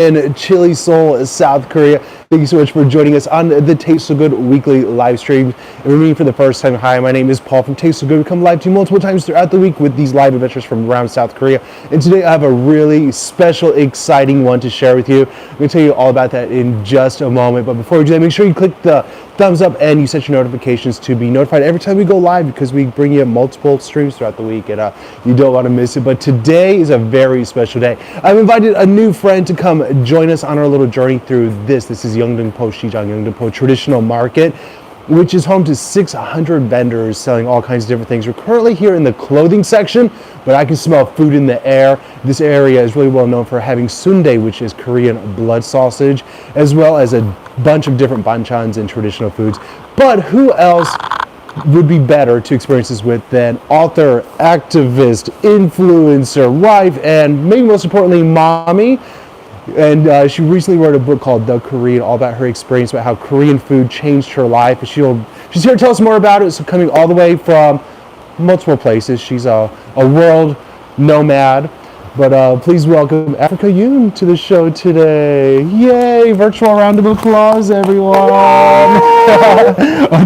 in chilly Seoul, South Korea. Thank you so much for joining us on the Taste So Good weekly live stream. And we're meeting for the first time. Hi, my name is Paul from Taste So Good. We come live to you multiple times throughout the week with these live adventures from around South Korea. And today I have a really special, exciting one to share with you. I'm going to tell you all about that in just a moment. But before we do that, make sure you click the thumbs up and you set your notifications to be notified every time we go live, because we bring you multiple streams throughout the week and you don't want to miss it. But today is a very special day. I've invited a new friend to come join us on our little journey through this. This is Yeongdeungpo Yeongdeungpo Traditional Market, which is home to 600 vendors selling all kinds of different things. We're currently here in the clothing section, but I can smell food in the air. This area is really well known for having sundae, which is Korean blood sausage, as well as a bunch of different banchans and traditional foods. But who else would be better to experience this with than author, activist, influencer, wife, and maybe most importantly, mommy. And she recently wrote a book called The Korean, all about her experience, about how Korean food changed her life. She's here to tell us more about it. So coming all the way from multiple places. She's a world nomad. But please welcome Africa Yoon to the show today. Yay! Virtual round of applause, everyone.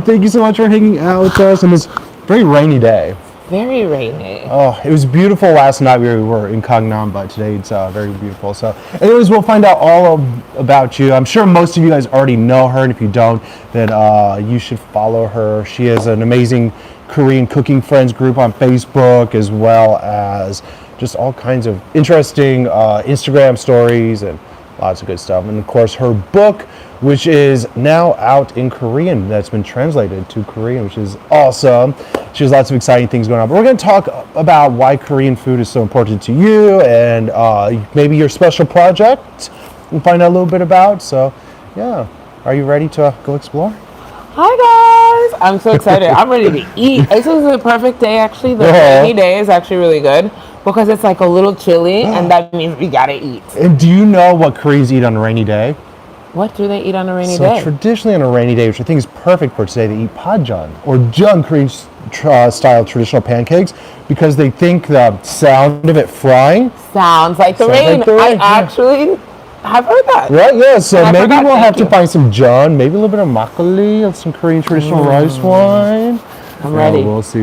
Thank you so much for hanging out with us on this very rainy day. Very rainy. Oh, it was beautiful last night. We were in Gangnam, but today it's very beautiful. So anyways, we'll find out all about you. I'm sure most of you guys already know her, and if you don't, then you should follow her. She has an amazing Korean cooking friends group on Facebook, as well as just all kinds of interesting Instagram stories and lots of good stuff. And of course, her book, which is now out in Korean, that's been translated to Korean, which is awesome. She has lots of exciting things going on. But we're going to talk about why Korean food is so important to you, and maybe your special project and find out a little bit about. So, yeah. Are you ready to go explore? Hi, guys. I'm so excited. I'm ready to eat. This is the perfect day, actually. The rainy day is actually really good because it's like a little chilly, and that means we got to eat. And do you know what Koreans eat on a rainy day? What do they eat on a rainy day? So traditionally on a rainy day, which I think is perfect for today, they eat pajeon, or jung, Korean style traditional pancakes, because they think the sound of it frying sounds like the rain. I actually have heard that. Right, yeah, so maybe we'll have to find some jung, maybe a little bit of makgeolli, and some Korean traditional rice wine. I'm ready. We'll see.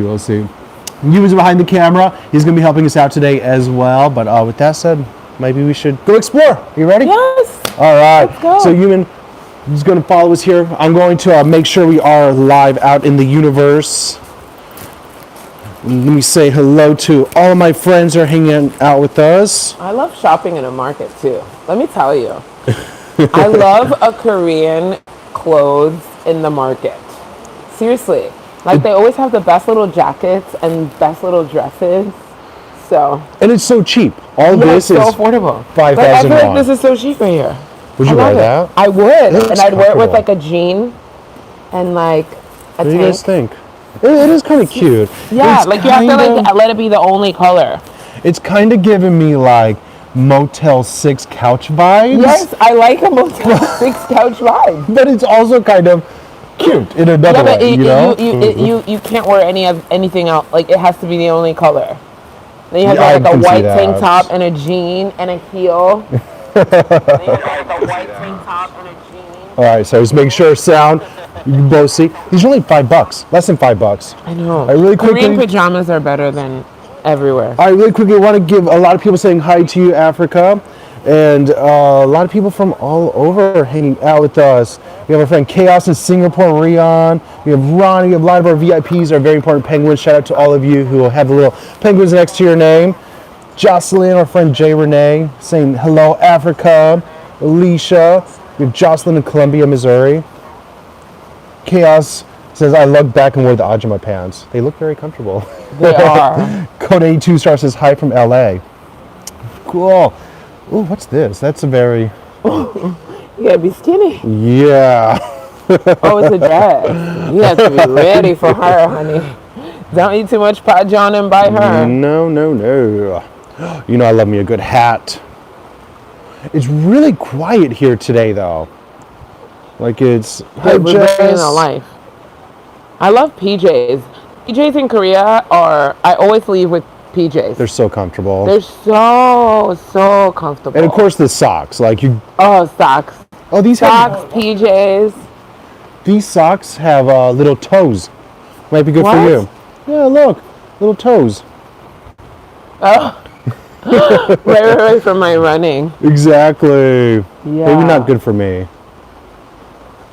Yu is behind the camera. He's going to be helping us out today as well. But with that said, maybe we should go explore. Are you ready? Yes. All right. Let's go. So Yumin is going to follow us here. I'm going to make sure we are live out in the universe. Let me say hello to all of my friends who are hanging out with us. I love shopping in a market too. Let me tell you. I love a Korean clothes in the market. Seriously. Like they always have the best little jackets and best little dresses. So. And it's so cheap. All this is so affordable. 5,000 I feel like won. this is so cheap right here. Would you wear that? I would. And I'd wear it with like a jean and like a tank. What do you guys think? It is kind of cute. Yeah, it's like you have to like let it be the only color. It's kind of giving me like Motel 6 couch vibes. Yes, I like a Motel 6 couch vibe. But it's also kind of cute in another way, you know? You can't wear anything else. Like it has to be the only color. Then you have like a white tank top and a jean and a heel. Then you have like a white tank top and a jean. All right, so just make sure sound. You can both see. These are only $5, less than $5. I know. Korean pajamas are better than everywhere. I really quickly want to give a lot of people saying hi to you, Africa, and a lot of people from all over hanging out with us. We have our friend Chaos in Singapore, Rion. We have Ronnie. We have a lot of our VIPs, our very important penguins. Shout out to all of you who will have the little penguins next to your name. Jocelyn, our friend Jay Renee, saying hello, Africa. Alicia. We have Jocelyn in Columbia, Missouri. Chaos says, I look back and wear the Ajima pants. They look very comfortable. They are. Code 82 Star says, hi from LA. Cool. Ooh, what's this? That's a very... You gotta be skinny. Yeah. Oh, it's a dress. You have to be ready for her, honey. Don't eat too much pajeon and buy her. No. You know I love me a good hat. It's really quiet here today, though. Like it's... We're living a life. I love PJs. PJs in Korea are... I always leave with PJs. They're so comfortable. They're so comfortable. And of course the socks. Like you. Oh, socks. Oh, these Socks, PJs. These socks have little toes. Might be good What? for you. Yeah, look, little toes. Oh. right from my running. Exactly. Yeah. Maybe not good for me.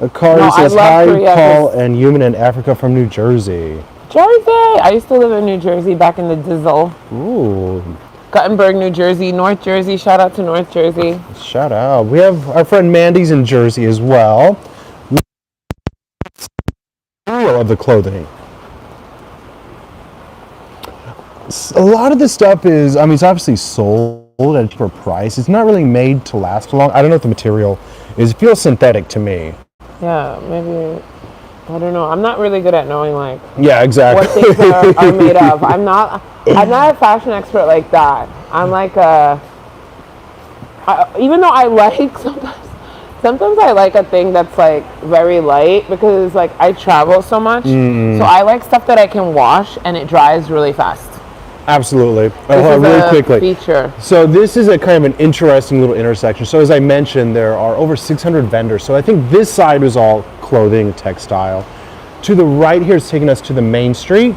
A card No, says, I love hi, Korea Paul and Human in Africa from New Jersey. Jersey. I used to live in New Jersey back in the Dizzle. Ooh. Guttenberg, New Jersey, North Jersey. Shout out to North Jersey. Shout out. We have our friend Mandy's in Jersey as well. I love the clothing. A lot of the stuff is, I mean, it's obviously sold at a cheaper price. It's not really made to last long. I don't know what the material is. It feels synthetic to me. Yeah, maybe. I don't know. I'm not really good at knowing like Yeah, exactly. what things are made of. I'm not a fashion expert like that. I'm like even though I like sometimes I like a thing that's like very light because like I travel so much. So I like stuff that I can wash and it dries really fast. Absolutely. This Really is a quickly. feature. So this is a kind of an interesting little intersection. So as I mentioned, there are over 600 vendors. So I think this side is all clothing, textile. To the right here is taking us to the main street.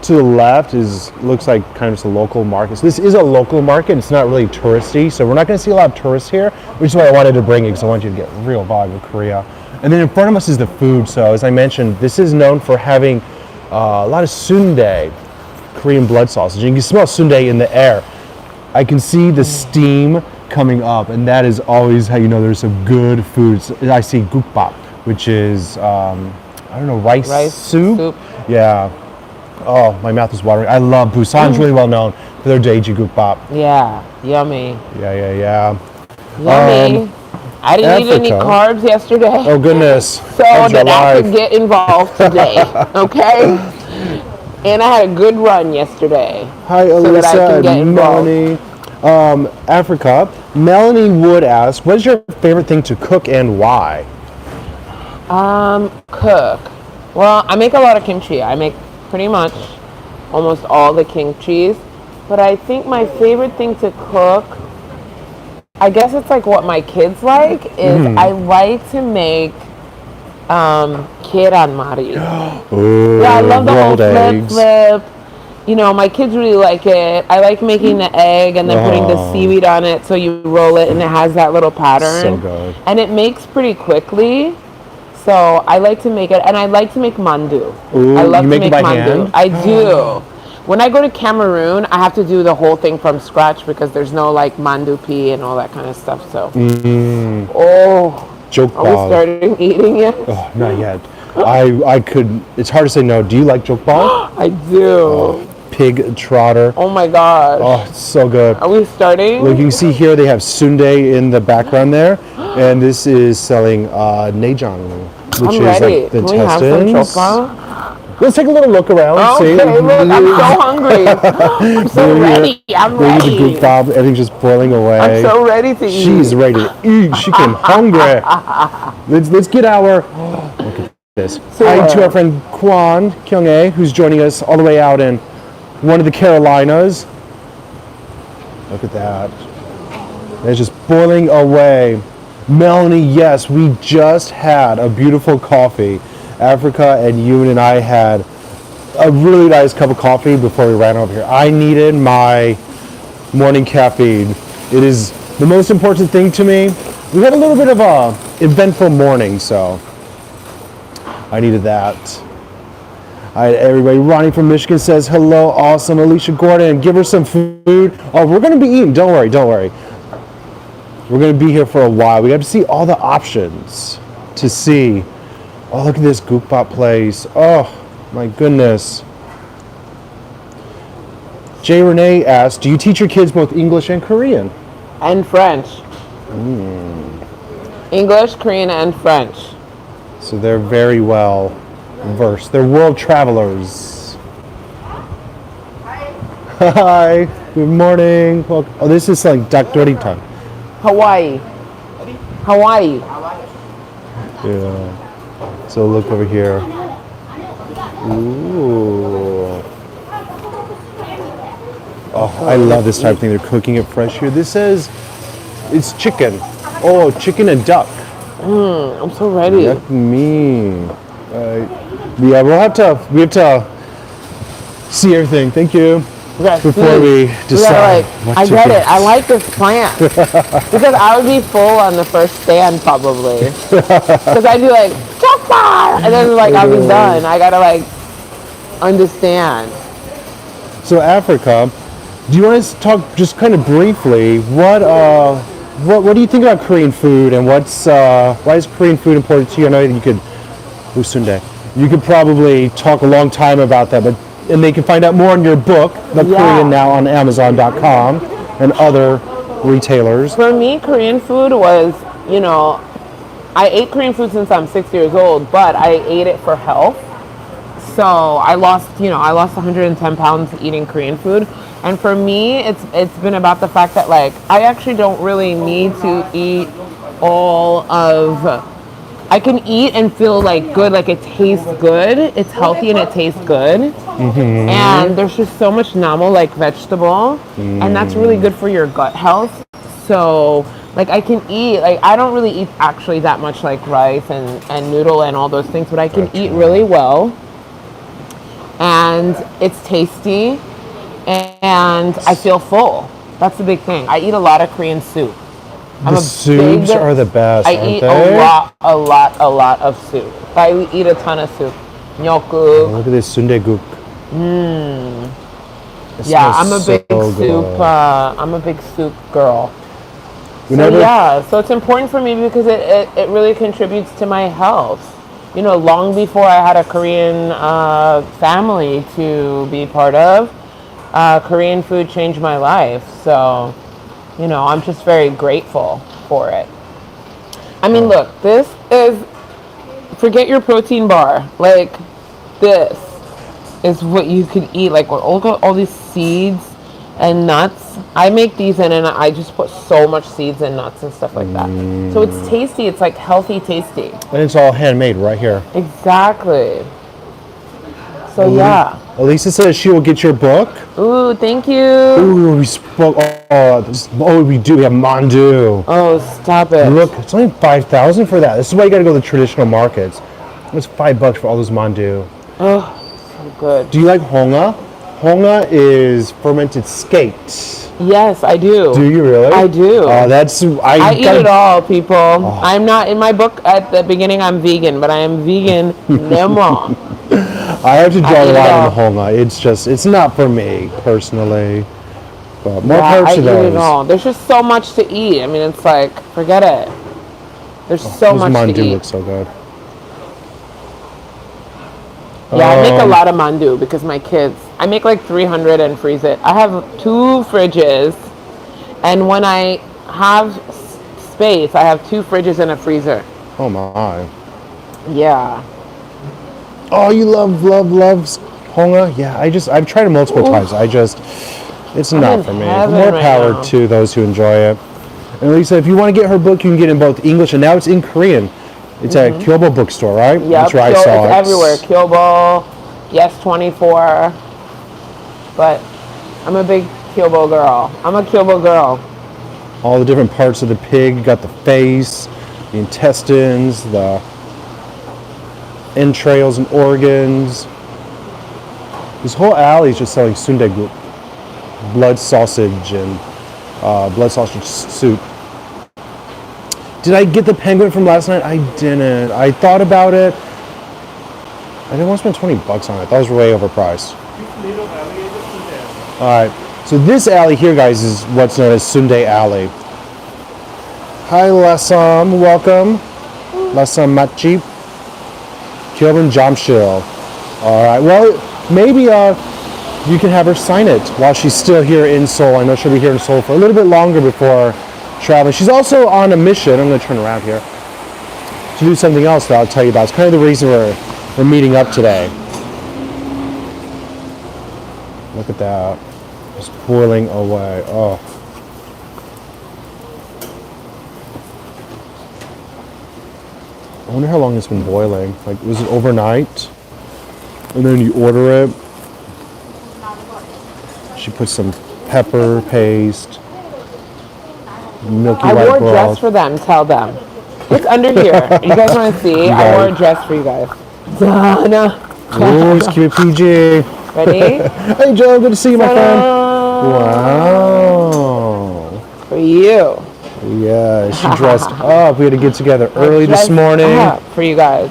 To the left looks like kind of just a local market. So this is a local market. It's not really touristy. So we're not going to see a lot of tourists here, which is why I wanted to bring you because I want you to get a real vibe of Korea. And then in front of us is the food. So as I mentioned, this is known for having a lot of sundae, Korean blood sausage. And you can smell sundae in the air. I can see the steam coming up, and that is always how you know there's some good food. So I see gukbap, which is I don't know, rice soup. Yeah. Oh, my mouth is watering. I love Busan's really well known for their daeji gukbap. Yeah, yummy. Yeah. Yummy. I didn't eat any Africa. carbs yesterday. Oh goodness. So that I could get involved today. Okay? And I had a good run yesterday. Hi, so that I Alyssa can get and involved. Melanie. Africa. Melanie Wood asks, what is your favorite thing to cook and why? Cook. Well, I make a lot of kimchi. I make pretty much almost all the kimchis. But I think my favorite thing to cook, I guess it's like what my kids like, is I like to make keranmari. Ooh, Yeah, I love the whole rolled flip. You know, my kids really like it. I like making the egg and then putting the seaweed on it so you roll it and it has that little pattern. So good. And it makes pretty quickly. So I like to make it, and I like to make mandu. Ooh, I love you to make it make by mandu. hand? I do. When I go to Cameroon, I have to do the whole thing from scratch because there's no like mandu pea and all that kind of stuff. So, Joke are we starting eating yet? Oh, not yet. I could. It's hard to say no. Do you like jokbal? I do. Pig trotter. Oh my gosh. Oh, it's so good. Are we starting? Look, you can see here they have sundae in the background there, and this is selling neijang, which I'm is ready. like the Can we have some intestines. chokbal? Let's take a little look around. Okay, see. look, I'm so hungry. I'm so ready. I'm ready. The goop bob, everything's just boiling away. I'm so ready to eat. She's ready to eat. She came hungry. Let's get our. Look at this. Hi to our friend Kwon Kyung-ae, who's joining us all the way out in one of the Carolinas. Look at that. It's just boiling away. Melanie, yes, we just had a beautiful coffee. Africa and Yoon and I had a really nice cup of coffee before we ran over here. I needed my morning caffeine. It is the most important thing to me. We had a little bit of a eventful morning, so I needed that. All right, everybody. Ronnie from Michigan says hello, awesome. Alicia Gordon, give her some food. Oh, we're gonna be eating. Don't worry, don't worry. We're gonna be here for a while. We have to see all the options to see. Oh, look at this gukbap place. Oh, my goodness. Jay Renee asked, do you teach your kids both English and Korean? And French. English, Korean, and French. So they're very well versed. They're world travelers. Hi, good morning. Welcome. Oh, this is like dakdoritan. Hawaii. Hawaii. Yeah. So look over here. Ooh. Oh, I love this type of thing. They're cooking it fresh here. This says it's chicken. Oh, chicken and duck. I'm so ready. Me. Yeah, we have to see everything. Thank you. Before we decide I get it. I like this plan because I would be full on the first stand probably. Because I'd be like, choppa! And then like I'll be done. I gotta like understand. So Africa, do you want to talk just kind of briefly? What do you think about Korean food, and why is Korean food important to you? I know that you could, Sundae. You could probably talk a long time about that, and they can find out more in your book, The Korean Now, on Amazon.com and other retailers. For me, Korean food was, I ate Korean food since I'm 6 years old, but I ate it for health. So I lost 110 pounds eating Korean food. And for me, it's been about the fact that like I actually don't really need to eat I can eat and feel like good, like it tastes good. It's healthy and it tastes good. Mm-hmm. And there's just so much namo, like vegetable, and that's really good for your gut health. So like I can eat, like I don't really eat actually that much like rice and noodle and all those things, but I can eat really well. And it's tasty and I feel full. That's the big thing. I eat a lot of Korean soup. The soups are the best, I eat a lot of soup. I eat a ton of soup. Yeongdeungpo. Oh, look at this sundae-guk. Yeah, I'm a big soup. I'm a big soup girl. So it's important for me because it really contributes to my health. Long before I had a Korean family to be part of, Korean food changed my life. So, I'm just very grateful for it. I mean, look, this is, forget your protein bar. Like, this is what you could eat. Like, all these seeds and nuts. I make these and I just put so much seeds and nuts and stuff like that. So it's tasty. It's like healthy tasty. And it's all handmade right here. Exactly. So yeah. Elisa says she will get your book. Ooh, thank you. Ooh, we spoke. We do. We have mandu. Oh, stop it. Look, it's only 5,000 for that. This is why you got to go to the traditional markets. It's $5 for all this mandu. Oh, so good. Do you like honga? Honga is fermented skate. Yes, I do. Do you really? I do. I eat it all, people. Oh. I'm not, in my book at the beginning, I'm vegan, but I am vegan no more. I have to draw a line on the honga. It's not for me, personally. But more parts of those. I eat it all. There's just so much to eat. I mean, it's like, forget it. There's so much to eat. Mandu looks so good. Yeah, I make a lot of mandu because my kids, I make like 300 and freeze it. I have 2 fridges, and when I have space, I have 2 fridges and a freezer. Oh my. Yeah. Oh, you love honga? Yeah, I've tried it multiple times. It's not for me. More power to those who enjoy it. And Lisa, if you want to get her book, you can get it in both English and now it's in Korean. It's at Kyobo bookstore, right? Yep, that's where I saw it's everywhere. Kyobo, Yes 24. But I'm a big Kyobo girl. I'm a Kyobo girl. All the different parts of the pig. You got the face, the intestines, the entrails and organs. This whole alley is just selling sundae-guk, blood sausage and blood sausage soup. Did I get the penguin from last night? I didn't. I thought about it. I didn't want to spend $20 on it. That was way overpriced. Alright, so this alley here, guys, is what's known as Sundae Alley. Hi, Lasam. Welcome. Lasam Matchip. Kyobun Jamshil. Alright, well, maybe you can have her sign it while she's still here in Seoul. I know she'll be here in Seoul for a little bit longer before traveling. She's also on a mission. I'm going to turn around here to do something else that I'll tell you about. It's kind of the reason we're meeting up today. Look at that. Just boiling away. Oh. I wonder how long it's been boiling. Like, was it overnight? And then you order it. She puts some pepper paste, milky I white wore a broth. dress for them. Tell them. It's under here. You guys want to see? I wore a dress for you guys. Donna. Ooh, let's keep it PG. Ready? Hey, Joe, good to see you, my friend. Ta-da! Wow. For you. Yeah, she dressed up. We had to get together early this Dressed morning. up for you guys.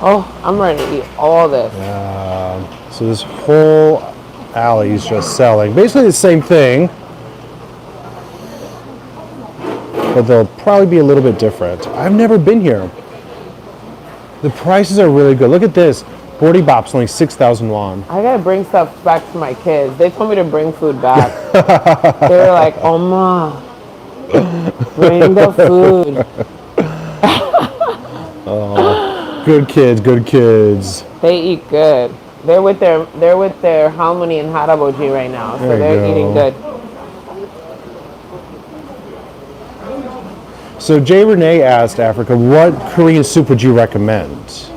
Oh, I'm ready to eat all this. So this whole alley is just selling basically the same thing, but they'll probably be a little bit different. I've never been here. The prices are really good. Look at this. 40 bops, only 6,000 won. I gotta bring stuff back to my kids. They told me to bring food back. They were like, Oma, bring the food. Good kids, good kids. They eat good. They're with their harmony and haraboji right now, so There you they're go. eating good. So Jay Renee asked Africa, what Korean soup would you recommend?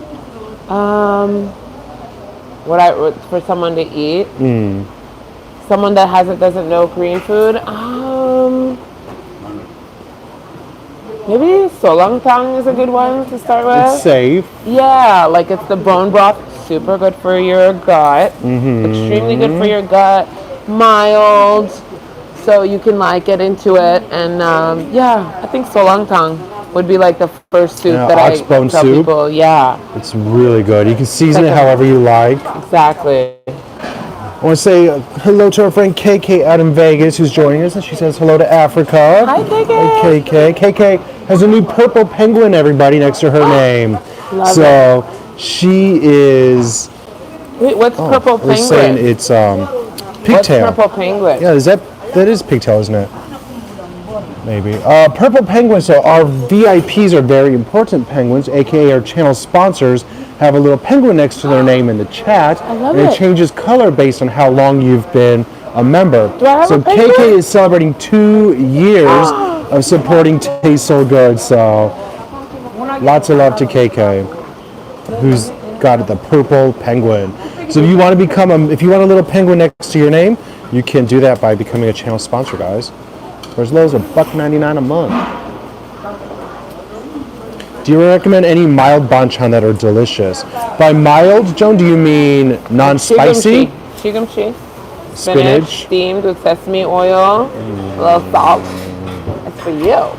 For someone to eat, someone that doesn't know Korean food, maybe solangtang is a good one to start with. It's safe. Yeah, like it's the bone broth, super good for your gut, extremely good for your gut, mild, so you can like get into it. And yeah, I think solangtang would be like the first soup Yeah, that I ox-bone tell soup. people. Yeah, It's really good. You can season it Like a- however you like. exactly. I want to say hello to our friend KK out in Vegas who's joining us, and she says hello to Africa. Hi, KK. Hey, KK. KK has a new purple penguin, everybody, next to her name. Love So she is. Wait, what's purple We're saying penguin? it's What's pigtail. purple penguin? Yeah, that is pigtail, isn't it? Maybe. Purple penguins. So our VIPs are very important penguins, aka our channel sponsors, have a little penguin next to their name in the chat, love and it. it changes color based on how long you've been a member. Do I have So a penguin? KK is celebrating 2 years of supporting Taste So Good. So lots of love to KK, who's got the purple penguin. So if you want to if you want a little penguin next to your name, you can do that by becoming a channel sponsor, guys. For as low as $1.99 a month. Do you recommend any mild banchan that are delicious? By mild, Joan, do you mean non-spicy? Shigumchi. Spinach. Steamed with sesame oil, a little salt. That's for you.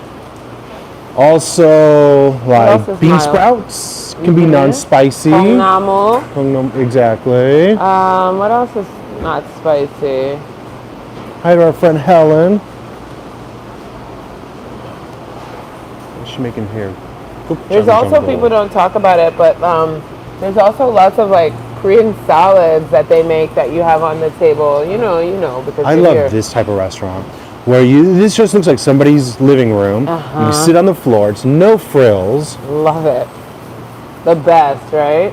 Also, else like is bean mild? sprouts can be non-spicy. Pongnamu. Exactly. What else is not spicy? Hi to our friend Helen. What's she making here? Oop, There's jungle, also jungle. people don't talk about it, but there's also lots of like Korean salads that they make that you have on the table. You know, because I you're love here. this type of restaurant where this just looks like somebody's living room. You can sit on the floor. It's no frills. Love it. The best, right?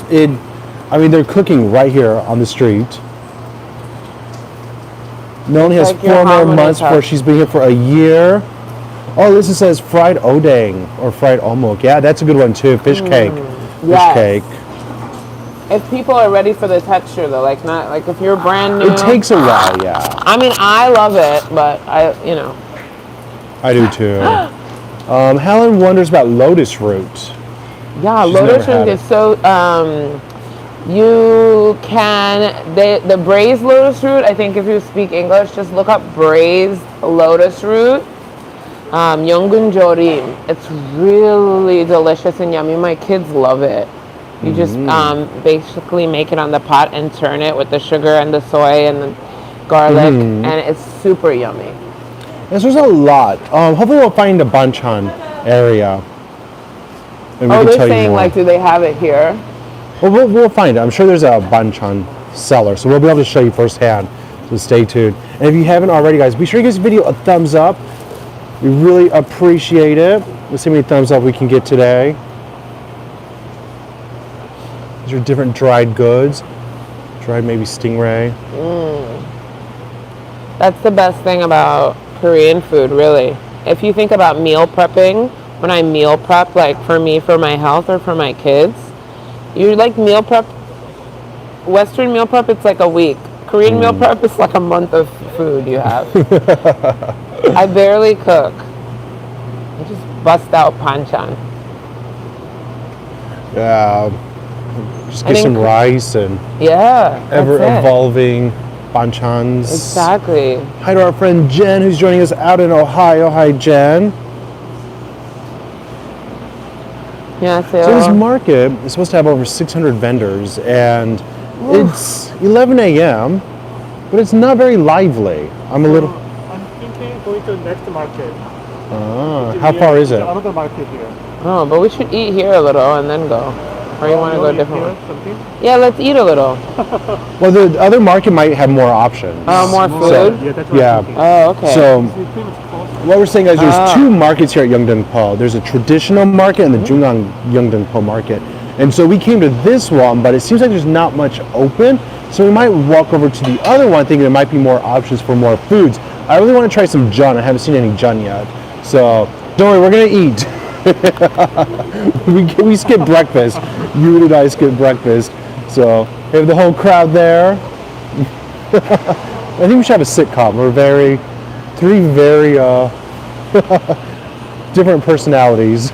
They're cooking right here on the street. Melanie has Like your 4 more harmony months cup. before she's been here for a year. Oh, this says fried odang or fried omok. Yeah, that's a good one too. Fish cake. Fish Yes. cake. If people are ready for the texture though, like not like if you're brand new. It takes a while, yeah. I mean, I love it, but I do too. Helen wonders about lotus root. yeah, She's lotus never had root it. is so. The braised lotus root. I think if you speak English, just look up braised lotus root. Yeongdeungpo. It's really delicious and yummy. My kids love it. You just basically make it on the pot and turn it with the sugar and the soy and the garlic, and it's super yummy. Yes, there's a lot. Hopefully we'll find a banchan area. And we Oh, can they're tell you saying more. like, do they have it here? Well, we'll find it. I'm sure there's a banchan seller, so we'll be able to show you firsthand. So stay tuned. And if you haven't already, guys, be sure to give this video a thumbs up. We really appreciate it. Let's see how many thumbs up we can get today. These are different dried goods. Dried maybe stingray. That's the best thing about Korean food, really. If you think about meal prepping, when I meal prep, like for me, for my health or for my kids, you like meal prep Western meal prep, it's like a week. Korean meal prep is like a month of food you have. I barely cook. I just bust out panchan. Yeah. Just I get some think- rice and Yeah, ever that's it. evolving banchans. Exactly. Hi to our friend Jen, who's joining us out in Ohio. Hi, Jen. Yeah, So this market is supposed to have over 600 vendors, and it's 11 a.m., but it's not very lively. I'm a little. I'm thinking going to the next market. How far is it? Another market here. Oh, but we should eat here a little and then go. Or you want to go a different here, one? something? Yeah, let's eat a little. Well, the other market might have more options. Oh, more So, food? Yeah, that's what yeah. I'm thinking. Oh, okay. So It's pretty much close. what we're saying is there's two markets here at Yeongdeungpo. There's a traditional market and the Jungang Yeongdeungpo Market. And so we came to this one, but it seems like there's not much open. So we might walk over to the other one thinking there might be more options for more foods. I really want to try some jun. I haven't seen any jun yet. So don't worry, we're going to eat. we skipped breakfast. You and I skipped breakfast. So we have the whole crowd there. I think we should have a sitcom. We're three very different personalities.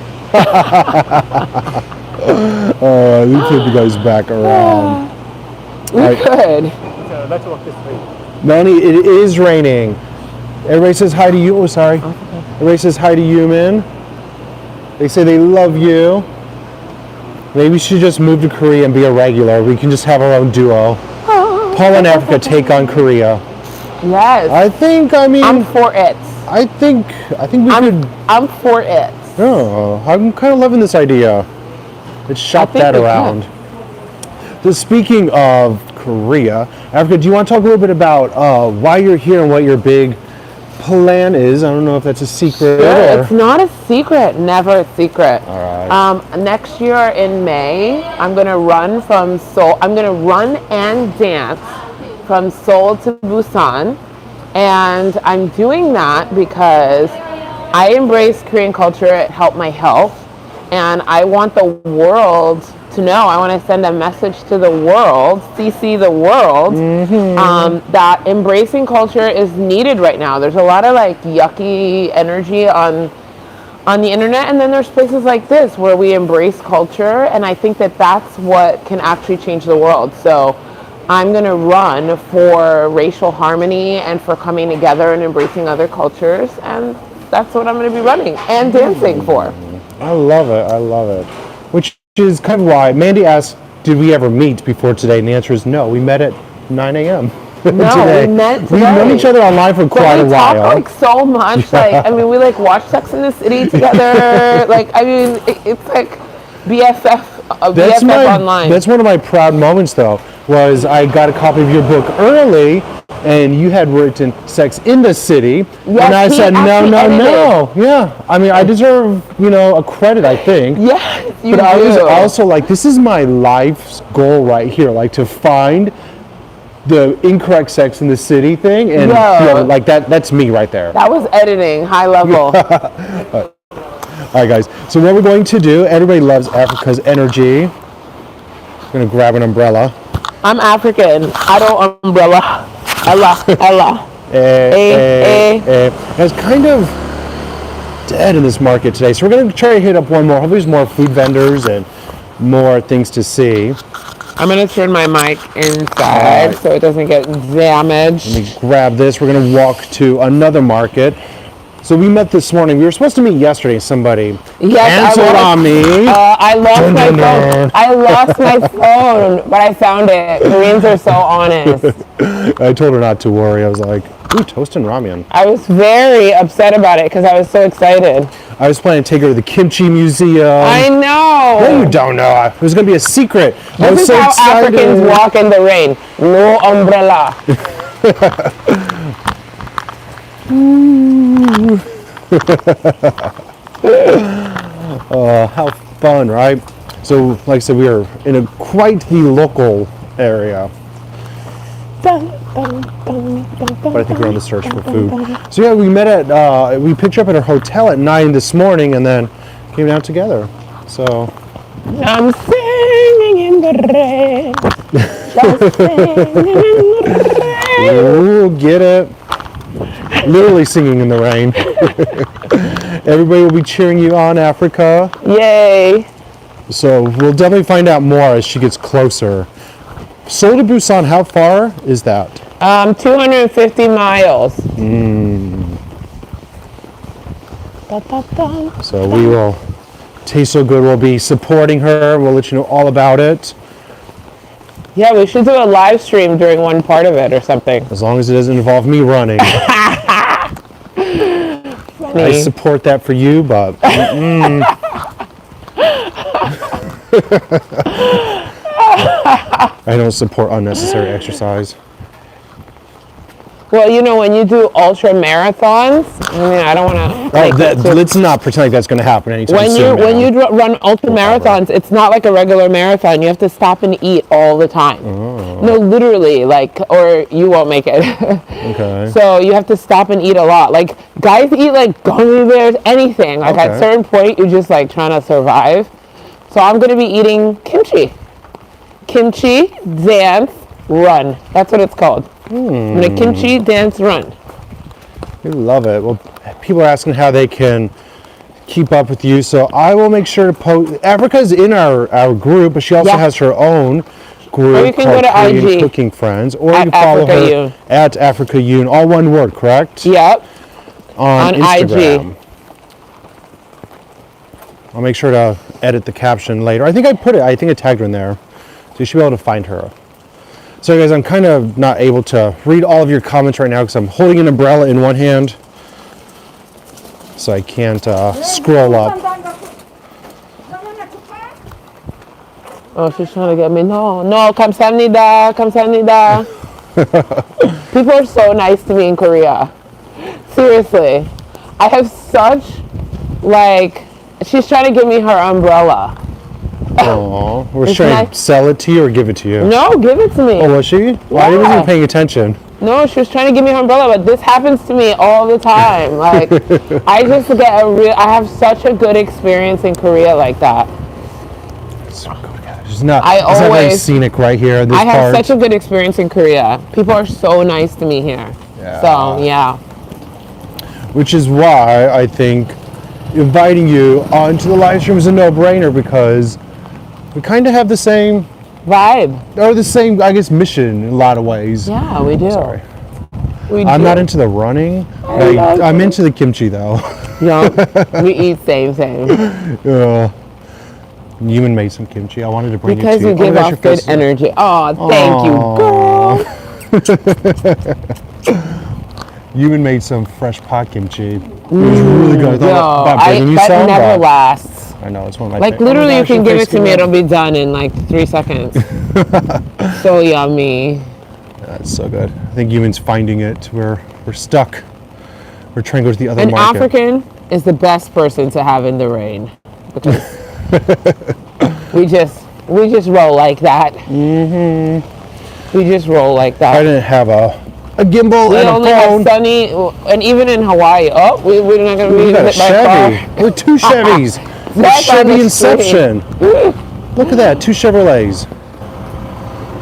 Let me take you guys back around. We could. Let's walk this way. Melanie, it is raining. Everybody says hi to you. Oh, sorry. Everybody says hi to you, man. They say they love you. Maybe we should just move to Korea and be a regular. We can just have our own duo. Paul and Africa take on Korea. Yes. I mean, I'm for it. I think we could. I'm for it. Oh, I'm kind of loving this idea. Let's shop think that we around. So speaking of Korea, Africa, do you want to talk a little bit about why you're here and what your big plan is? I don't know if that's a secret. Yeah, Or... it's not a secret. Never a secret. All right. Next year in May, I'm gonna run from Seoul. I'm gonna run and dance from Seoul to Busan, and I'm doing that because I embrace Korean culture. It helped my health, and I want the world to know. I want to send a message to the world, CC the world, that embracing culture is needed right now. There's a lot of like yucky energy on the internet, and then there's places like this where we embrace culture, and I think that that's what can actually change the world. So I'm going to run for racial harmony and for coming together and embracing other cultures, and that's what I'm going to be running and dancing for. I love it. I love it. Which is kind of why Mandy asked, did we ever meet before today? And the answer is no. We met at 9 a.m. No, today. we met We've known today. each other online for quite But a we talk while. like so much. Like, I mean, we like watch Sex in the City together. Like, I mean, it's like BFF, BFF online. That's one of my proud moments, though, was I got a copy of your book early, and you had written Sex in the City, and I he said, no. actually Yeah, I mean, I deserve, a credit, I think. Yes, you But I was do. also like, this is my life's goal right here, like to find the incorrect Sex in the City thing, and like that's me right there. That was editing, high level. All right, guys. So what we're going to do, everybody loves Africa's energy. I'm gonna grab an umbrella. I'm African. I don't umbrella. Ella. It's kind of dead in this market today, so we're gonna try to hit up one more. Hopefully there's more food vendors and more things to see. I'm gonna turn my mic inside so it doesn't get damaged. Let me grab this. We're gonna walk to another market. So we met this morning. We were supposed to meet yesterday. Somebody canceled on me. I lost my phone. I lost my phone, but I found it. Koreans are so honest. I told her not to worry. I was like, ooh, toast and ramen. I was very upset about it because I was so excited. I was planning to take her to the Kimchi Museum. I know. No, you don't know. It was going to be a secret. I was This is so how excited. Africans walk in the rain. No umbrella. How fun, right? So, like I said, we are in quite the local area. But I think we're on the search for food. So yeah, we met at, we picked her up at her hotel at 9 this morning and then came down together. So. I'm singing in the rain. Ooh, get it. Literally singing in the rain. Everybody will be cheering you on, Africa. Yay. So we'll definitely find out more as she gets closer. Seoul to Busan, how far is that? 250 miles. So we will, Taste So Good will be supporting her. We'll let you know all about it. Yeah, we should do a live stream during one part of it or something. As long as it doesn't involve me running. I support that for you, but I don't support unnecessary exercise. Well, you know, when you do ultra marathons, I mean, I don't want to. Let's not pretend like that's going to happen anytime soon. When you run ultra marathons, it's not like a regular marathon. You have to stop and eat all the time. Oh. No, literally, like, or you won't make it. Okay. So you have to stop and eat a lot. Like, guys eat like gummy bears, anything. Like at a certain point, you're just like trying to survive. So I'm going to be eating kimchi. Kimchi, dance, run. That's what it's called. I'm gonna kimchi, dance, run. We love it. Well, people are asking how they can keep up with you, so I will make sure to post. Africa's in our group, but she also has her own group or you can go to Korean IG. Cooking Friends, or At you can follow Africa her Yoon. at Africa Yoon, all one word, correct? Yep. On Instagram. IG. I'll make sure to edit the caption later. I think I tagged her in there, so you should be able to find her. So guys, I'm kind of not able to read all of your comments right now because I'm holding an umbrella in one hand, so I can't scroll up. Oh, she's trying to get me. No, 감사합니다, 감사합니다. People are so nice to me in Korea. Seriously. I have such, like, she's trying to give me her umbrella. Oh, we're It's trying to nice. sell it to you or give it to you? No, give it to me. Oh, was she? Well, I wasn't Yeah. even paying attention. No, she was trying to give me her umbrella, but this happens to me all the time. Like, I just get I have such a good experience in Korea like that. So good, guys. It's not very always- scenic right here. This I have part. such a good experience in Korea. People are so nice to me here. Yeah. So, yeah. Which is why I think inviting you onto the live stream is a no-brainer, because we kind of have the same, Vibe. or the same, I guess, mission in a lot of ways. Yeah, we do. Sorry. I'm not into the running. I'm into the kimchi though. Yeah, we eat same. Yuman made some kimchi. I wanted to bring Because it to you give that's off your good first- energy. Oh, thank you, girl. Yuman made some fresh pot kimchi. It was really good. I thought about bringing you that some, never but lasts. I know, it's one of my Like, favorites. literally, Oh my you gosh, can your give face it to me. came It'll out. be done in like 3 seconds. So yummy. That's so good. I think Yuman's finding it. We're stuck. We're trying to go to the other An market. African is the best person to have in the rain because we just roll like that. We just roll like I that. didn't have a gimbal We and only a have phone. sunny, and even in Hawaii. Oh, we're not going to be We got a hit by a car. Chevy. We're two Chevys. That's on Chevy the street. Inception. Look at that, 2 Chevrolets.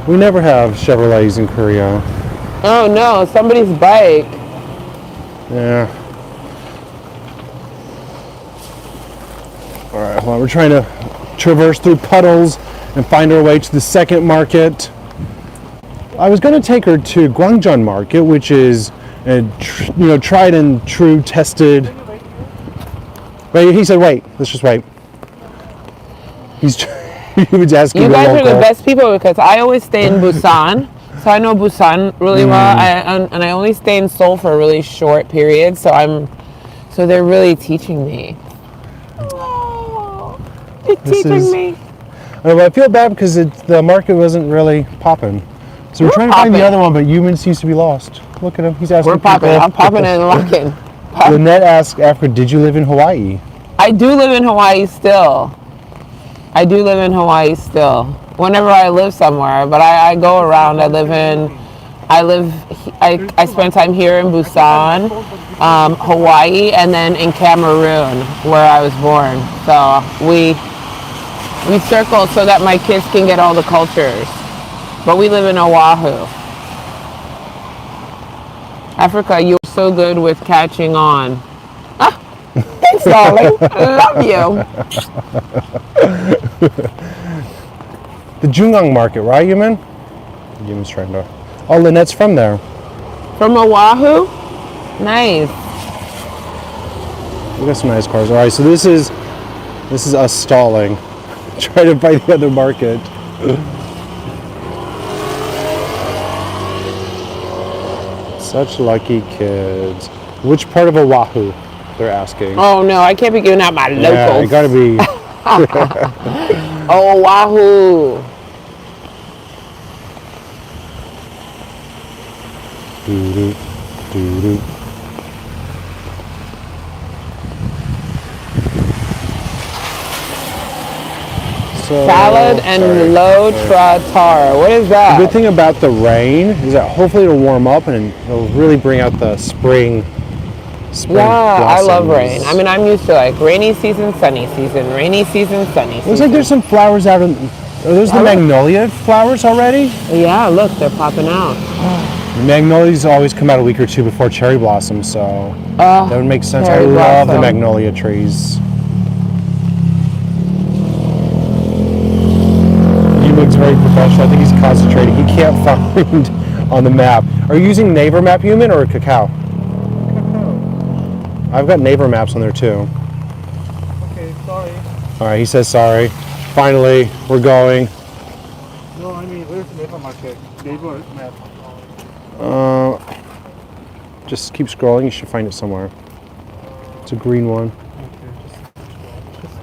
We never have Chevrolets in Korea. Oh no, somebody's bike. Yeah. All right, hold on. We're trying to traverse through puddles and find our way to the second market. I was going to take her to Gwangjang Market, which is a tried and true, tested. Wait, he said wait. Let's just wait. He was asking You the guys are the local. best people because I always stay in Busan. So I know Busan really well, and I only stay in Seoul for a really short period. So they're really teaching me. Oh, they're teaching me. I feel bad because the market wasn't really popping. So we're trying to find the popping. other one, but Yuman seems to be lost. Look at him. He's asking We're popping. people. I'm popping and locking. Lynette asked Africa, did you live in Hawaii? I do live in Hawaii still. Whenever I live somewhere, but I go around. I spend time here in Busan, Hawaii, and then in Cameroon, where I was born. So we circle so that my kids can get all the cultures. But we live in Oahu. Africa, you're so good with catching on. Ah, thanks, darling. Love you. The Jungang Market, right, Yumin? Yumin's trying to... Oh, Lynette's from there. From Oahu? Nice. We got some nice cars. All right, so this is us stalling. Trying to find the other market. Such lucky kids. Which part of Oahu? They're asking. Oh no, I can't be giving out my locals. Yeah, it gotta be. Oahu. Doo-doo, doo-doo. So Salad and low tartare. What is The that? good thing about the rain is that hopefully it'll warm up and it'll really bring out the spring. Yeah, I love rain. blossoms. I mean, I'm used to like rainy season, sunny season, rainy season, sunny season. Looks like there's some flowers out in. Are those the magnolia flowers already? Yeah, look, they're popping out. Magnolias always come out a week or two before cherry blossom, so that would make sense. I cherry love the blossom. magnolia trees. He looks very professional. I think he's concentrating. He can't find on the map. Are you using Naver Map, Human, or Cacao? I've got Naver Maps on there too. Okay, sorry. All right, he says sorry. Finally, we're going. No, I mean, where's the neighbor market? Neighbor map. Just keep scrolling. You should find it somewhere. It's a green one.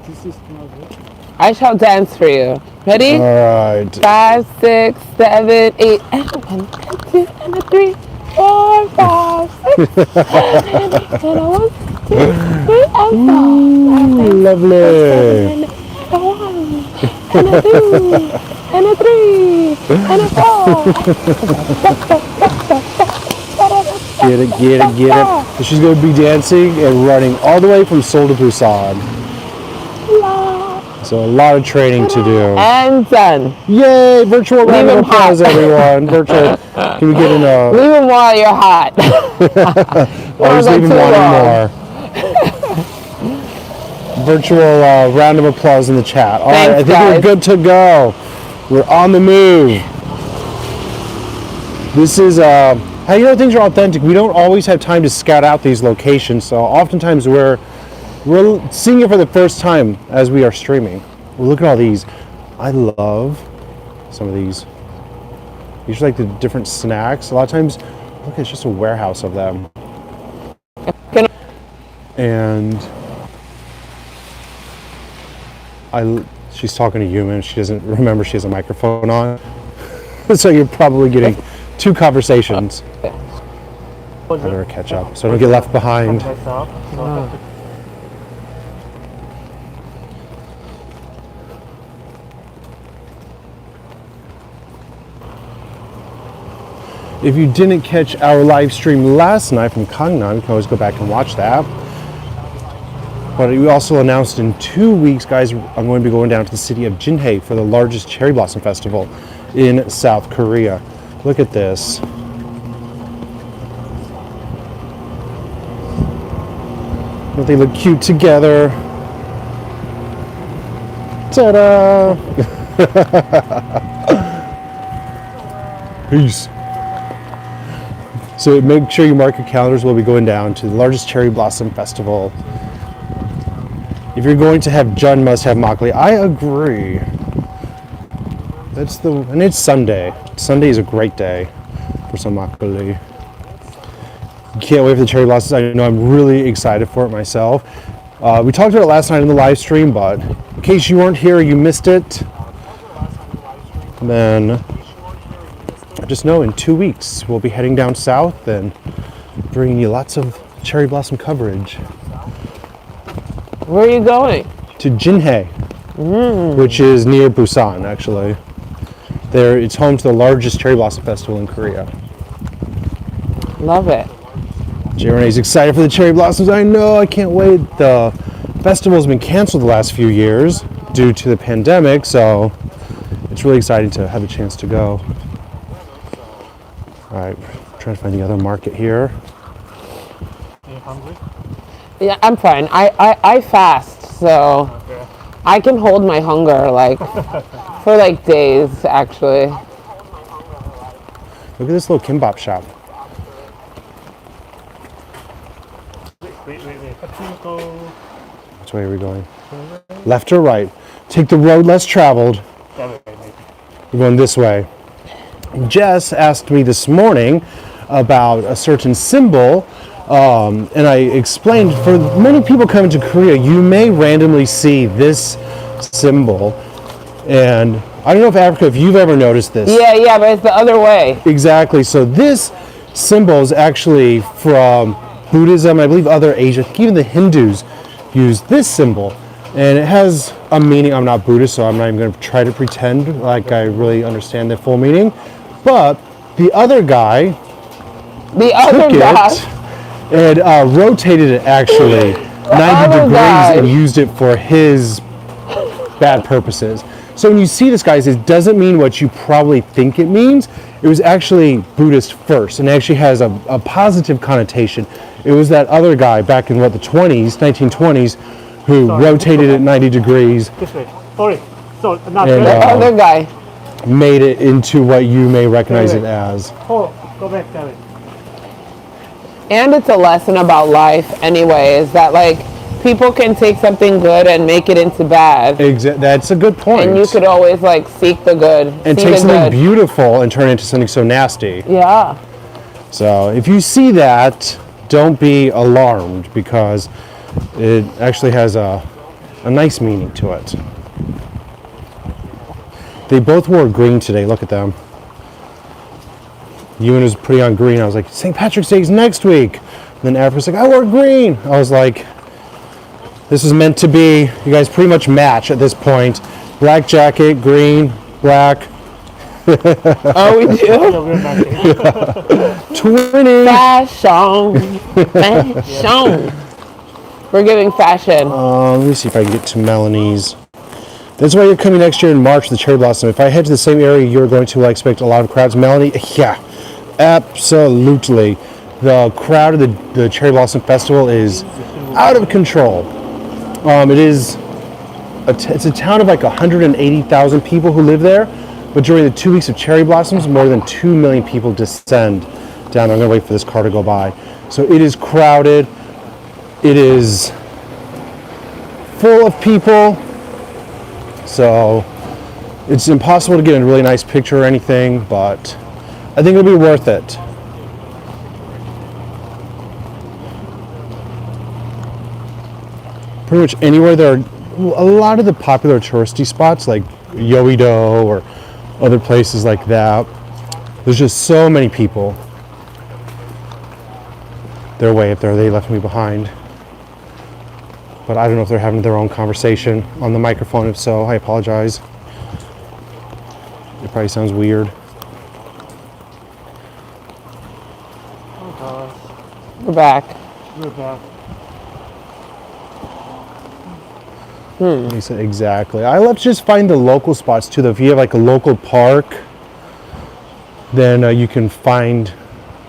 This is not good. I shall dance for you. Ready? All right. 5, 6, 7, 8, and a 1, and a 2, and a 3, 4, 5, 6, 7, 8, and a 1, 2, 3, and 4. Lovely. And a 1, and a 2, and a 3, and a 4. Get it, get it, get it. So she's going to be dancing and running all the way from Seoul to Busan. So a lot of training to do. And done. Yay! Virtual round of him applause, hot. everyone. Virtual. Can we get in a? Leave them while you're hot. Always not leaving too wanting long. more. Virtual round of applause in the chat. All right, I Thanks, think we're guys. good to go. We're on the move. This is how you know things are authentic. We don't always have time to scout out these locations, so oftentimes we're seeing it for the first time as we are streaming. Well, look at all these. I love some of these. These are like the different snacks. A lot of times, look, it's just a warehouse of them. And she's talking to Human. She doesn't remember she has a microphone on. So you're probably getting two conversations. I better catch up so I don't get left behind. Myself. If you didn't catch our live stream last night from Gangneung, you can always go back and watch that. But we also announced in 2 weeks, guys, I'm going to be going down to the city of Jinhae for the largest cherry blossom festival in South Korea. Look at this. Don't they look cute together? Ta-da! Peace. So make sure you mark your calendars. We'll be going down to the largest cherry blossom festival. If you're going to have Jun, must have makgeolli. I agree. And it's Sunday. Sunday is a great day for some makgeolli. Can't wait for the cherry blossoms. I know I'm really excited for it myself. We talked about it last night in the live stream, but in case you weren't here, you missed it, then just know in 2 weeks we'll be heading down south and bringing you lots of cherry blossom coverage. Where are you going? To Jinhae, which is near Busan, actually. It's home to the largest cherry blossom festival in Korea. Love it. Renee's excited for the cherry blossoms. I know, I can't wait. The festival's been canceled the last few years due to the pandemic, so it's really exciting to have a chance to go. All right, trying to find the other market here. Are you hungry? Yeah, I'm fine. I fast, so Okay. I can hold my hunger like for like days actually. Look at this little kimbap shop. Wait. Go. Which way are we going? Left or right? Take the road less traveled. That way, maybe. We're going this way. Jess asked me this morning about a certain symbol, and I explained for many people coming to Korea, you may randomly see this symbol. And I don't know if you've ever noticed this. Yeah, but it's the other way. Exactly. So this symbol is actually from Buddhism. I believe other Asia, even the Hindus use this symbol. And it has a meaning. I'm not Buddhist, so I'm not even going to try to pretend like I really understand the full meaning. But the other guy took it and rotated it actually 90 degrees and used it for his bad purposes. So when you see this, guys, it doesn't mean what you probably think it means. It was actually Buddhist first, and it actually has a positive connotation. It was that other guy back in the 1920s, who rotated it 90 degrees. This way. Sorry. So, not And, The other guy. made it into what you may recognize it as. Oh, go back that way. And it's a lesson about life anyway, is that like people can take something good and make it into bad. That's a good point. And you could always like seek the good. and see take the something good. beautiful and turn it into something so nasty. Yeah. So if you see that, don't be alarmed because it actually has a nice meaning to it. They both wore green today. Look at them. Ewan was pretty on green. I was like, St. Patrick's Day is next week. And then Africa's like, I wore green. I was like, this is meant to be. You guys pretty much match at this point. Black jacket, green, black. Oh, we do? Yeah, we're back. 20. Fashion. We're giving fashion. Let me see if I can get to Melanie's. That's why you're coming next year in March for the cherry blossom. If I head to the same area you're going to, I expect a lot of crowds. Melanie, yeah, absolutely. The crowd of the cherry blossom festival is out of control. It's a town of like 180,000 people who live there, but during the 2 weeks of cherry blossoms, more than 2 million people descend down there. I'm gonna wait for this car to go by. So it is crowded. It is full of people. So it's impossible to get a really nice picture or anything, but I think it'll be worth it. Pretty much anywhere there are a lot of the popular touristy spots like Yeongdeungpo or other places like that. There's just so many people. They're way up there. They left me behind. But I don't know if they're having their own conversation on the microphone. If so, I apologize. It probably sounds weird. We're back. We're back. Lisa, exactly. I love to just find the local spots too. Though, if you have like a local park, then you can find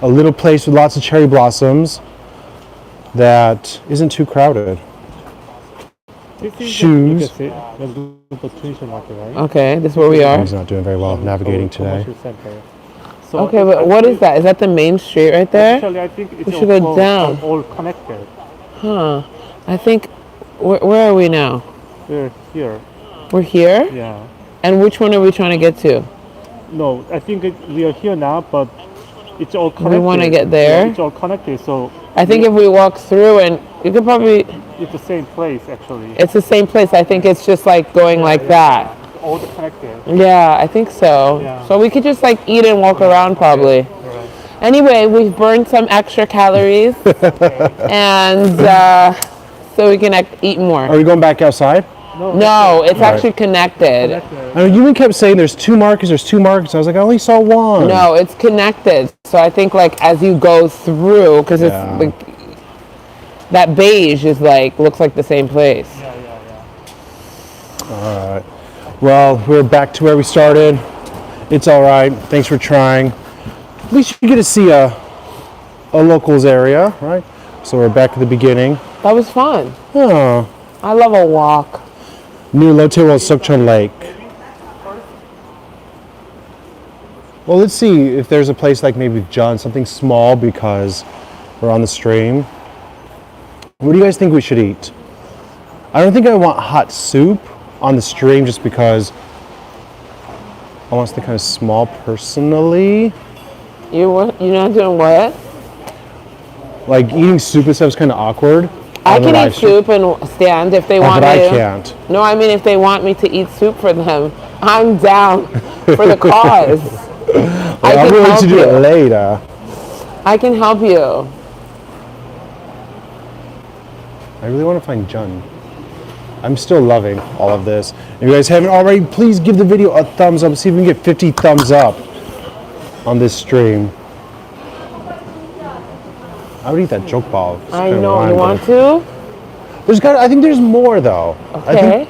a little place with lots of cherry blossoms that isn't too crowded. This is Shoes. the market, right? Okay, this is where we are. He's not doing very well navigating today. Commercial center. So Okay, but what is that? Is that the main street right there? Actually, I think it's We should go down. all connected. Huh. I think, where are we now? We're here. We're here? Yeah. And which one are we trying to get to? No, I think we are here now, but it's all connected. We want to get there? Yeah, it's all connected, so I think if we walk through and you could probably, it's the same place actually. it's the same place. I think it's just like going like that. All connected. Yeah, I think so. Yeah. So we could just like eat and walk around probably. Right. Anyway, we've burned some extra calories and so we can eat more. Are we going back outside? No, it's actually connected. I know Ewan kept saying there's two markets. I was like, I only saw one. No, it's connected. So I think like as you go through, because it's Yeah. like that beige is like looks like the same place. All right. Well, we're back to where we started. It's all right. Thanks for trying. at least you get to see a locals area, right? So we're back at the beginning. That was fun. Oh, I love a walk. near Lotte-Road Sukchon Lake. Well, let's see if there's a place like maybe John, something small because we're on the stream. What do you guys think we should eat? I don't think I want hot soup on the stream just because I want something kind of small personally. You're not doing what? Like eating soup and stuff is kind of awkward. I on the can live eat stream. soup and stand if they Oh, want but me I to. can't. No, I mean if they want me to eat soup for them, I'm down for the cause. I I'm can willing help to do you. it later. I can help you. I really want to find Jun. I'm still loving all of this. If you guys haven't already, please give the video a thumbs up. See if we can get 50 thumbs up on this stream. I would eat that jokbal. It's I kinda know. lime, You but want to? I think there's more though. I Okay. think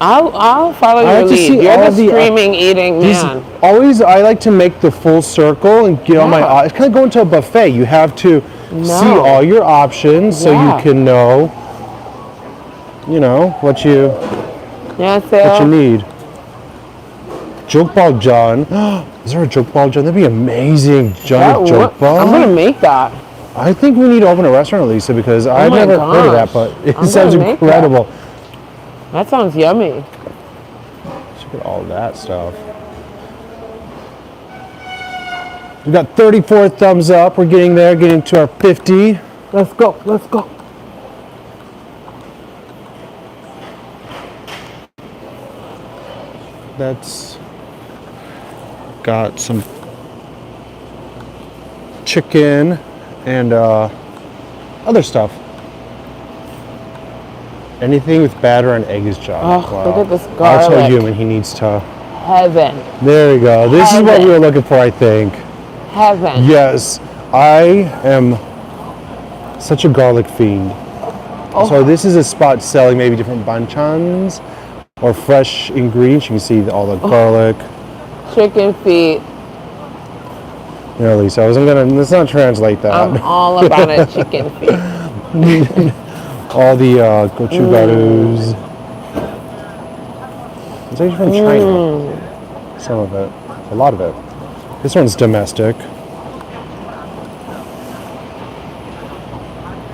I'll follow I your like to see lead. You're all the the, screaming, eating these- man. always, I like to make the full circle and get all my. Yeah. It's kind of going to a buffet. You have to see No. all your options so Yeah. you can know. You know what you Yes, what you need. Jokbal John. Is there a jokbal John? That'd be amazing. John jokbal. I'm gonna make that. I think we need to open a restaurant, Lisa, because I've my never heard of that, gosh. but it I'm sounds gonna make that. incredible. That sounds yummy. Look at all that stuff. We got 34 thumbs up. We're getting there, getting to our 50. Let's go. Let's go. That's got some chicken and other stuff. Anything with batter and egg is John. Oh, look at this I'll tell garlic. you when he needs to. Heaven. There we go. This is what Heaven. we were looking for, I think. Heaven. Yes, I am such a garlic fiend. Oh. So this is a spot selling maybe different banchans or fresh ingredients. You can see all the garlic. Chicken feet. Yeah, Lisa, I wasn't gonna. Let's not translate that. I'm all about it. Chicken feet. All the gochugarus. It's actually from China. Some of it, a lot of it. This one's domestic.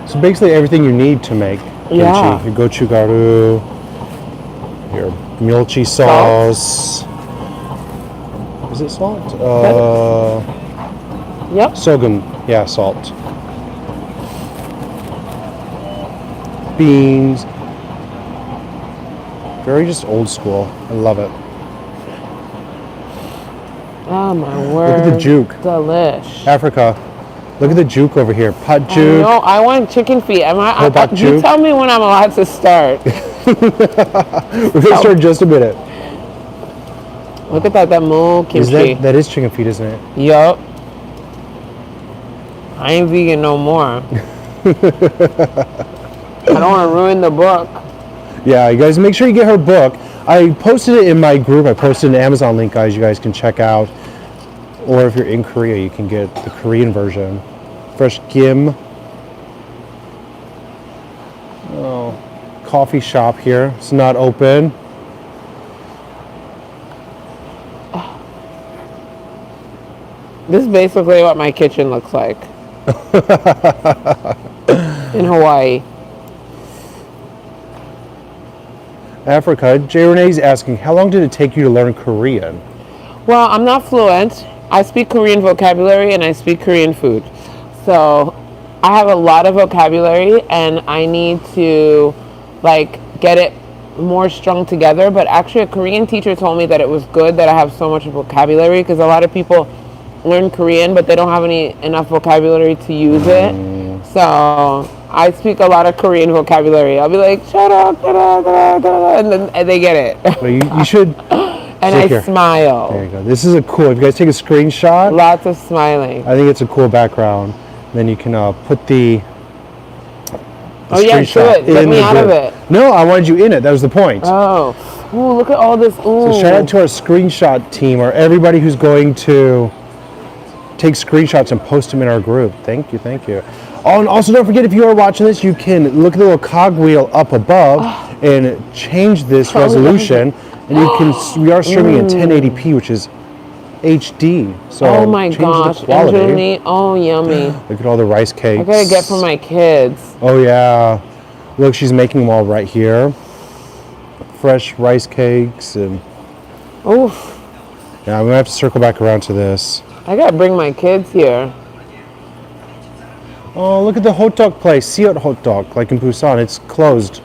So basically everything you need to make kimchi. Yeah. Your gochugaru, your milchi sauce. Is it salt? Yep. Sogum, yeah, salt. Beans. Very just old school. I love it. Oh my word. Look at the juke. Delish. Africa. Look at the juke over here. Pot I juke. know. I want chicken feet. Hobak You juke. tell me when I'm allowed to start. We're gonna start in just a minute. Look at that moo Is kimchi. that is chicken feet, isn't it? Yup. I ain't vegan no more. I don't want to ruin the book. Yeah, you guys make sure you get her book. I posted it in my group. I posted an Amazon link, guys. You guys can check out. Or if you're in Korea, you can get the Korean version. Fresh gim. Oh, coffee shop here. It's not open. This is basically what my kitchen looks like in Hawaii. Africa. Jay Renee's asking, how long did it take you to learn Korean? Well, I'm not fluent. I speak Korean vocabulary and I speak Korean food. So I have a lot of vocabulary and I need to get it more strung together. But actually a Korean teacher told me that it was good that I have so much vocabulary because a lot of people learn Korean but they don't have enough vocabulary to use it. So I speak a lot of Korean vocabulary. I'll be like, shut up, and then they get it. Well, you should. And Look I here. smile. There you go. This is a cool. If you guys take a screenshot, Lots of smiling. I think it's a cool background. Then you can put the Oh yeah, do screenshot it. Get in me the out of group. it. No, I wanted you in it. That was the point. Oh, ooh, look at all this. Ooh. So shout out to our screenshot team or everybody who's going to take screenshots and post them in our group. Thank you, thank you. Oh, and also don't forget, if you are watching this, you can look at the little cogwheel up above and change this resolution. And you can, we are streaming in 1080p, which is HD. So Oh my change gosh, the quality. Angelini. Oh, yummy. Look at all the rice cakes. I gotta get for my kids. Oh yeah. Look, she's making them all right here. Fresh rice cakes and Oof. yeah, I'm gonna have to circle back around to this. I gotta bring my kids here. Oh, look at the hot dog place. Seoul hot dog, like in Busan. It's closed.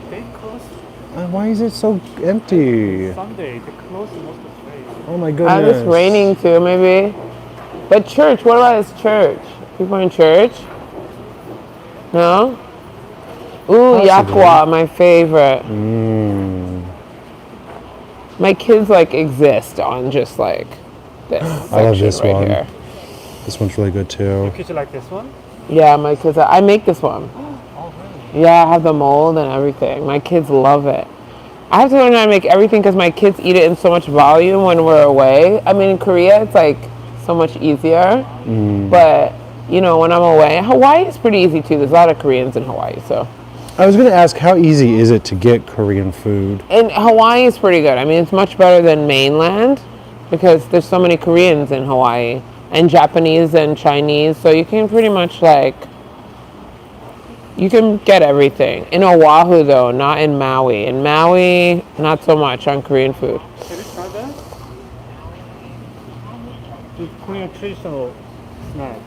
They close Why is it so empty? Sunday. They close most of the day. Oh my goodness. It's raining too, maybe. But church, what about this church? People in church? No? Ooh, Possibly. yakwa, my favorite. My kids like exist on just like this. I love this section one. Here. This one's really good too. Kids like this one? Yeah, my kids. I make this one. Oh, really? Yeah, I have the mold and everything. My kids love it. I have to learn how to make everything because my kids eat it in so much volume when we're away. I mean, in Korea, it's like so much easier. But, you know, when I'm away, Hawaii is pretty easy too. There's a lot of Koreans in Hawaii, so. I was gonna ask, how easy is it to get Korean food? And Hawaii is pretty good. I mean, it's much better than mainland because there's so many Koreans in Hawaii and Japanese and Chinese. So you can pretty much like, you can get everything. In Oahu though, not in Maui. In Maui, not so much on Korean food. Have you tried that? The Korean traditional snack.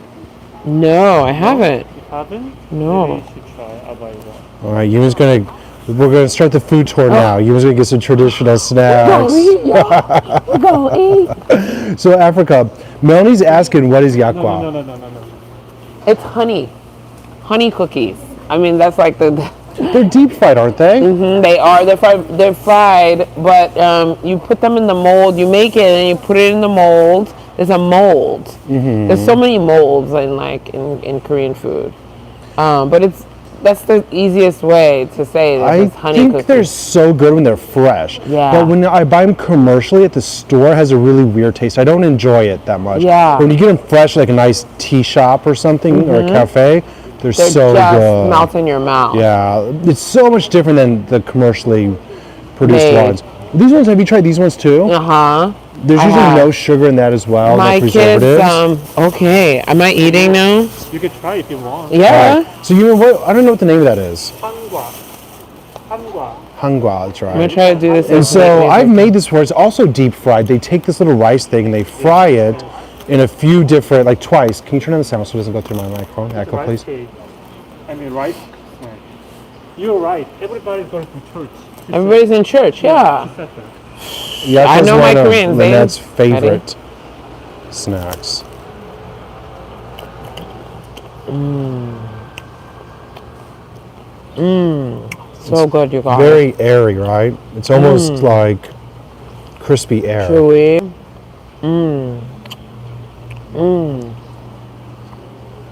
No, I haven't. You haven't? No. Maybe you should try. I'll buy you one. All right, we're gonna start the food tour now. Yuma's gonna get some traditional snacks. We're gonna eat. So Africa, Melanie's asking, what is yakwa? No. It's honey cookies. I mean, that's like the They're deep fried, aren't they? they are. They're fried, but you put them in the mold. You make it and you put it in the mold. There's a mold. There's so many molds in Korean food, but that's the easiest way to say that I it's honey think cookies. they're so good when they're fresh. Yeah. But when I buy them commercially at the store, it has a really weird taste. I don't enjoy it that much. Yeah. When you get them fresh, like a nice tea shop or something, or a cafe, they're so just good. melt in your mouth. Yeah, it's so much different than the commercially produced Made. ones. These ones, have you tried these ones too? There's I usually have. no sugar in that as well. My no kids. preservatives. Okay. Am I eating now? You could try if you want. Yeah. All right. So I don't know what the name of that is. Hangwa. Hangwa, that's right. I'm gonna try to do this. And so I've made this before. It's also deep fried. They take this little rice thing and they fry it in a few different, like twice. Can you turn on the sound so it doesn't go through my microphone? Echo, Rice please. cake. I mean, rice snack. You're right. Everybody's going to church. Everybody's in church. Yeah. She said that. Yeah, I that's know my one of Koreans, they- Lynette's favorite snacks. So good, you guys. Very airy, right? It's almost like crispy air. chewy.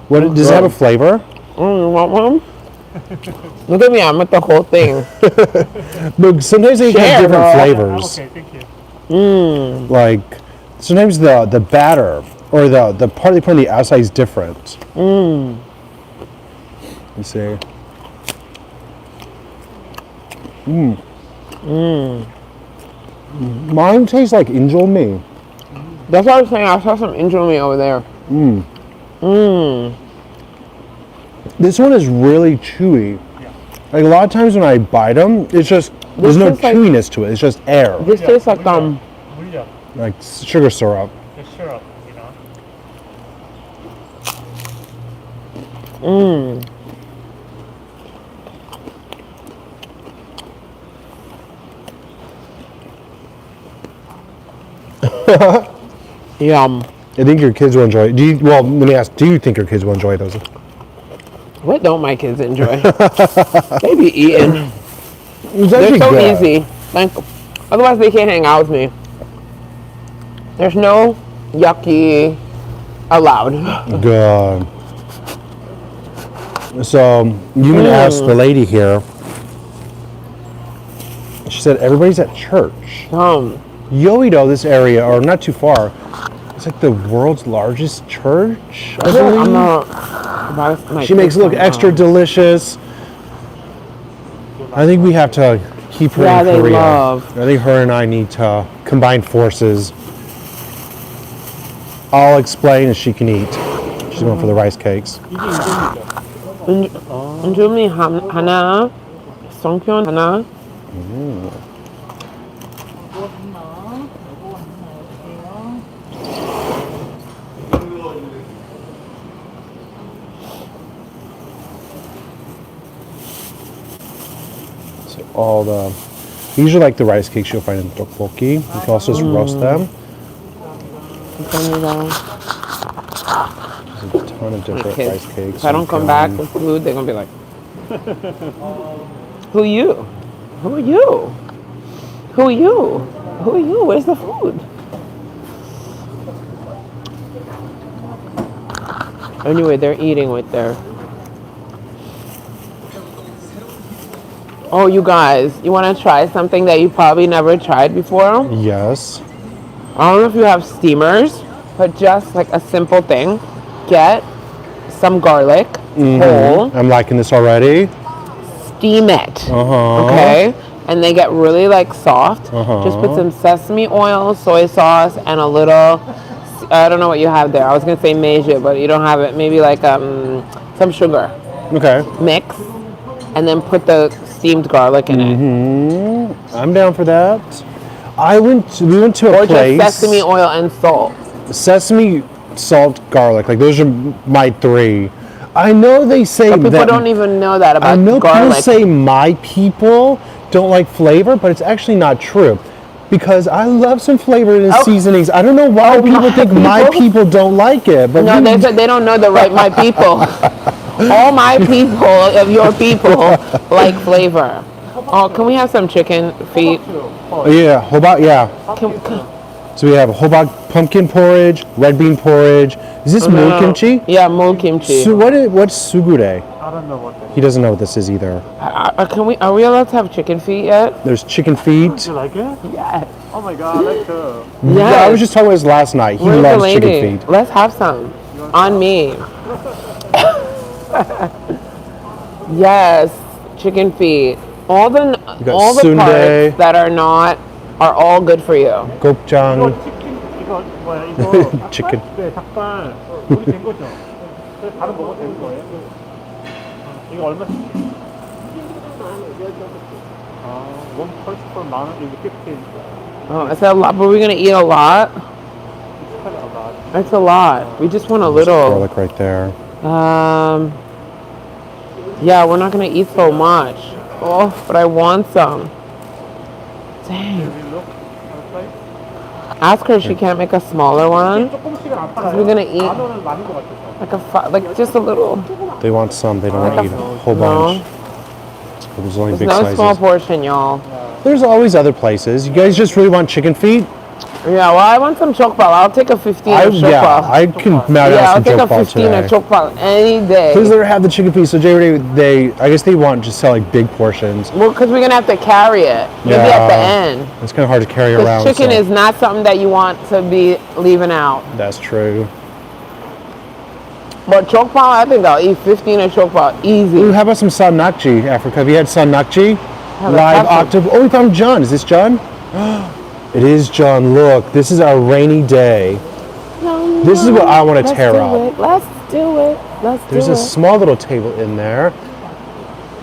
What does it have a flavor? You want one? Look at me, I'm at the whole thing. Look, sometimes they Share, have different bro. flavors. Okay, thank you. Like sometimes the batter or the part they put on the outside is different. You see. Mine tastes like injolmi. That's what I was saying. I saw some indomie over there. This one is really chewy. Like a lot of times when I bite them, it's just there's no tastes like- chewiness to it. It's just air, This tastes like 물려. like sugar syrup. The syrup, you know. Yum. I think your kids will enjoy it. Well, let me ask, do you think your kids will enjoy those? What don't my kids enjoy? They be eating. It's They're actually so good. easy. Like, otherwise they can't hang out with me. There's no yucky allowed. Good. So you can ask the lady here. She said everybody's at church. Yoido, this area, or not too far, It's like the world's largest church, I I'm believe. not. She makes it look extra delicious. I think we have to keep her in they Korea. love. I think her and I need to combine forces. I'll explain and she can eat. She's going for the rice cakes. 은주미 하나, 성편 하나. So all the, usually like the rice cakes you'll find in tteokbokki. You can also just roast them. 감사합니다. There's a ton of different Kids. rice cakes. If I don't come back with food, they're gonna be like, "Who are you? Who are you? Who are you? Who are you? Where's the food?" Anyway, they're eating right there. Oh, you guys, you want to try something that you probably never tried before? Yes. I don't know if you have steamers, but just like a simple thing. Get some garlic whole, I'm liking this already. steam it. Uh-huh. Okay? And they get really like soft. Just put some sesame oil, soy sauce, and a little, I don't know what you have there. I was going to say meiji, but you don't have it. Maybe like some sugar. Okay. Mix. And then put the steamed garlic in it. I'm down for that. We went to a Or place. just sesame oil and salt. Sesame, salt, garlic. Like those are my three. I know they say But people that. don't even know that about I know garlic. people say my people don't like flavor, but it's actually not true. Because I love some flavor in seasonings. I don't know why people think my people don't like it. But No, they don't know the right my people. All my people of your people like flavor. Oh, can we have some chicken feet? yeah, hobak, yeah. Can, So we have hobak pumpkin porridge, red bean porridge. Is this mul kimchi? Yeah, mul kimchi. So what's sugure? I don't know what that is. He doesn't know what this is either. Are we allowed to have chicken feet yet? There's chicken feet. You like it? Yes. Oh my god, let's go. Yeah, I was just talking about this last night. He Where's the loves lady? chicken feet. Let's have some. On me. Yes, chicken feet. All the sundae. parts that are not are all good for you. Gopjang. 이거 뭐야 이거 Chicken. 네 닭발 우리 된 거죠? 그래서 다른 먹어도 되는 거예요? 이거 얼마? 원 펄스퍼 만원 이거 15. Oh, it's a lot, but we're gonna eat a lot. It's kind of a lot. It's a lot. We just want a There's little. garlic right there. Yeah, we're not gonna eat so much. Oh, but I want some. Dang. We look outside. Ask her if she can't make a smaller one. 조금씩은 안 팔아요. we're gonna eat- 만 원은 많은 것 같아서. Like just a little. They want some. They don't want to eat a whole bunch. There's only There's big no sizes. small portion, y'all. There's always other places. You guys just really want chicken feet? Yeah, well, I want some chokbal. I'll take a 15 I chokbal. can mount Yeah, out I'll some take a jokbal 15 today. chokbal any day. Please let her have the chicken feet. So Jay, I guess they want to sell like big portions. Well, because we're gonna have to carry it. Maybe at the Yeah. end. It's kind of hard to carry Because around. chicken so is not something that you want to be leaving out. That's true. But chokbal, I think I'll eat 15 of chokbal easy. Ooh, how about some sannakji, Africa? Have you had sannakji? Live have some. octave. Oh, we found John. Is this John? It is John. Look, this is our rainy day. This is what I want to tear up. Let's do it. There's a small little table in there.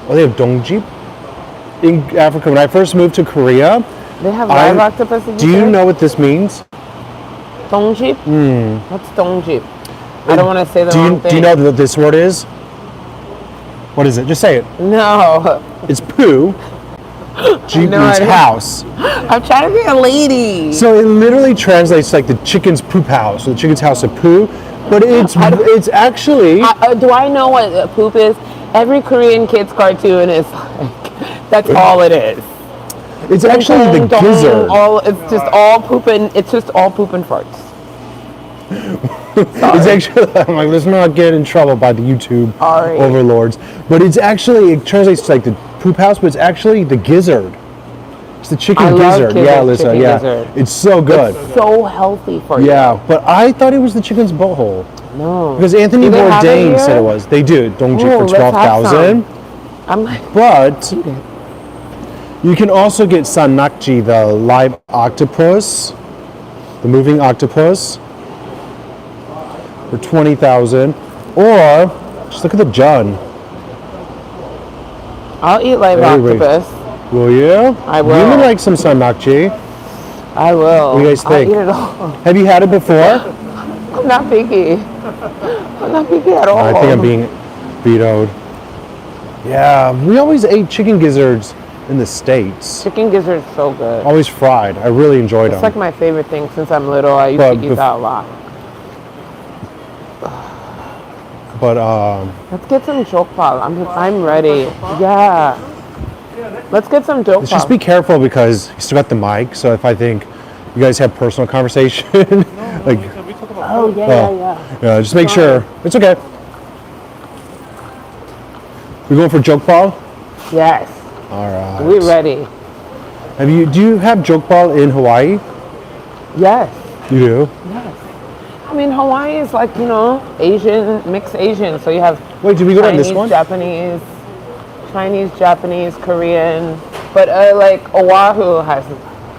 Oh, they have dongjip. In Africa, when I first moved to Korea, They have live I- octopus. do you know what this means? Dongjip? What's dongjip? I don't want to say the wrong thing. Do you know what this word is? What is it? Just say it. No. It's poo. Jeep No means idea. house. I'm trying to be a lady. So it literally translates like the chicken's poop house, or the chicken's house of poo. But it's actually Do I know what poop is? Every Korean kids cartoon is like, that's all it is. it's actually the gizzard. It's just all pooping. It's just all poop and farts. It's actually, I'm like, let's not get in trouble by the YouTube Sorry. overlords. But it's actually, it translates to like the poop house, but it's actually the gizzard. It's the chicken I love gizzard. Yeah, Alyssa. chicken Yeah, gizzard. it's so good. It's so healthy for you. Yeah, but I thought it was the chicken's butthole No. because Anthony Do they have it Bourdain said here? it was. They do. Don't you for Ooh, let's have 12,000? I'm like, But eat it. you can also get sanakji, the live octopus, the moving octopus, for 20,000. Or just look at the Jun. I'll eat live Anyway. octopus. Will you? I will. You would like some sanakji. I will. What do you guys think? I'll eat it all. Have you had it before? I'm not picky. I'm not picky at all. I think I'm being vetoed. Yeah, we always ate chicken gizzards in the States. Chicken gizzard's so good. Always fried. I really enjoyed It's them. like my favorite thing since I'm little. I used But to eat that a lot. But Let's get some jokbal. I'm ready. Yeah. Let's get some jokbal. let's just be careful because you still got the mic. So if I think you guys have personal conversation, like, We talk about Oh, yeah. yeah, just make sure it's okay. We're going for joke ball. Yes. All right. We're ready. Do you have joke ball in Hawaii? Yes. You do. Yes. I mean, Hawaii is like, Asian, mixed Asian. So you have Wait, did we go on Chinese, this one? Japanese, Korean. But like Oahu has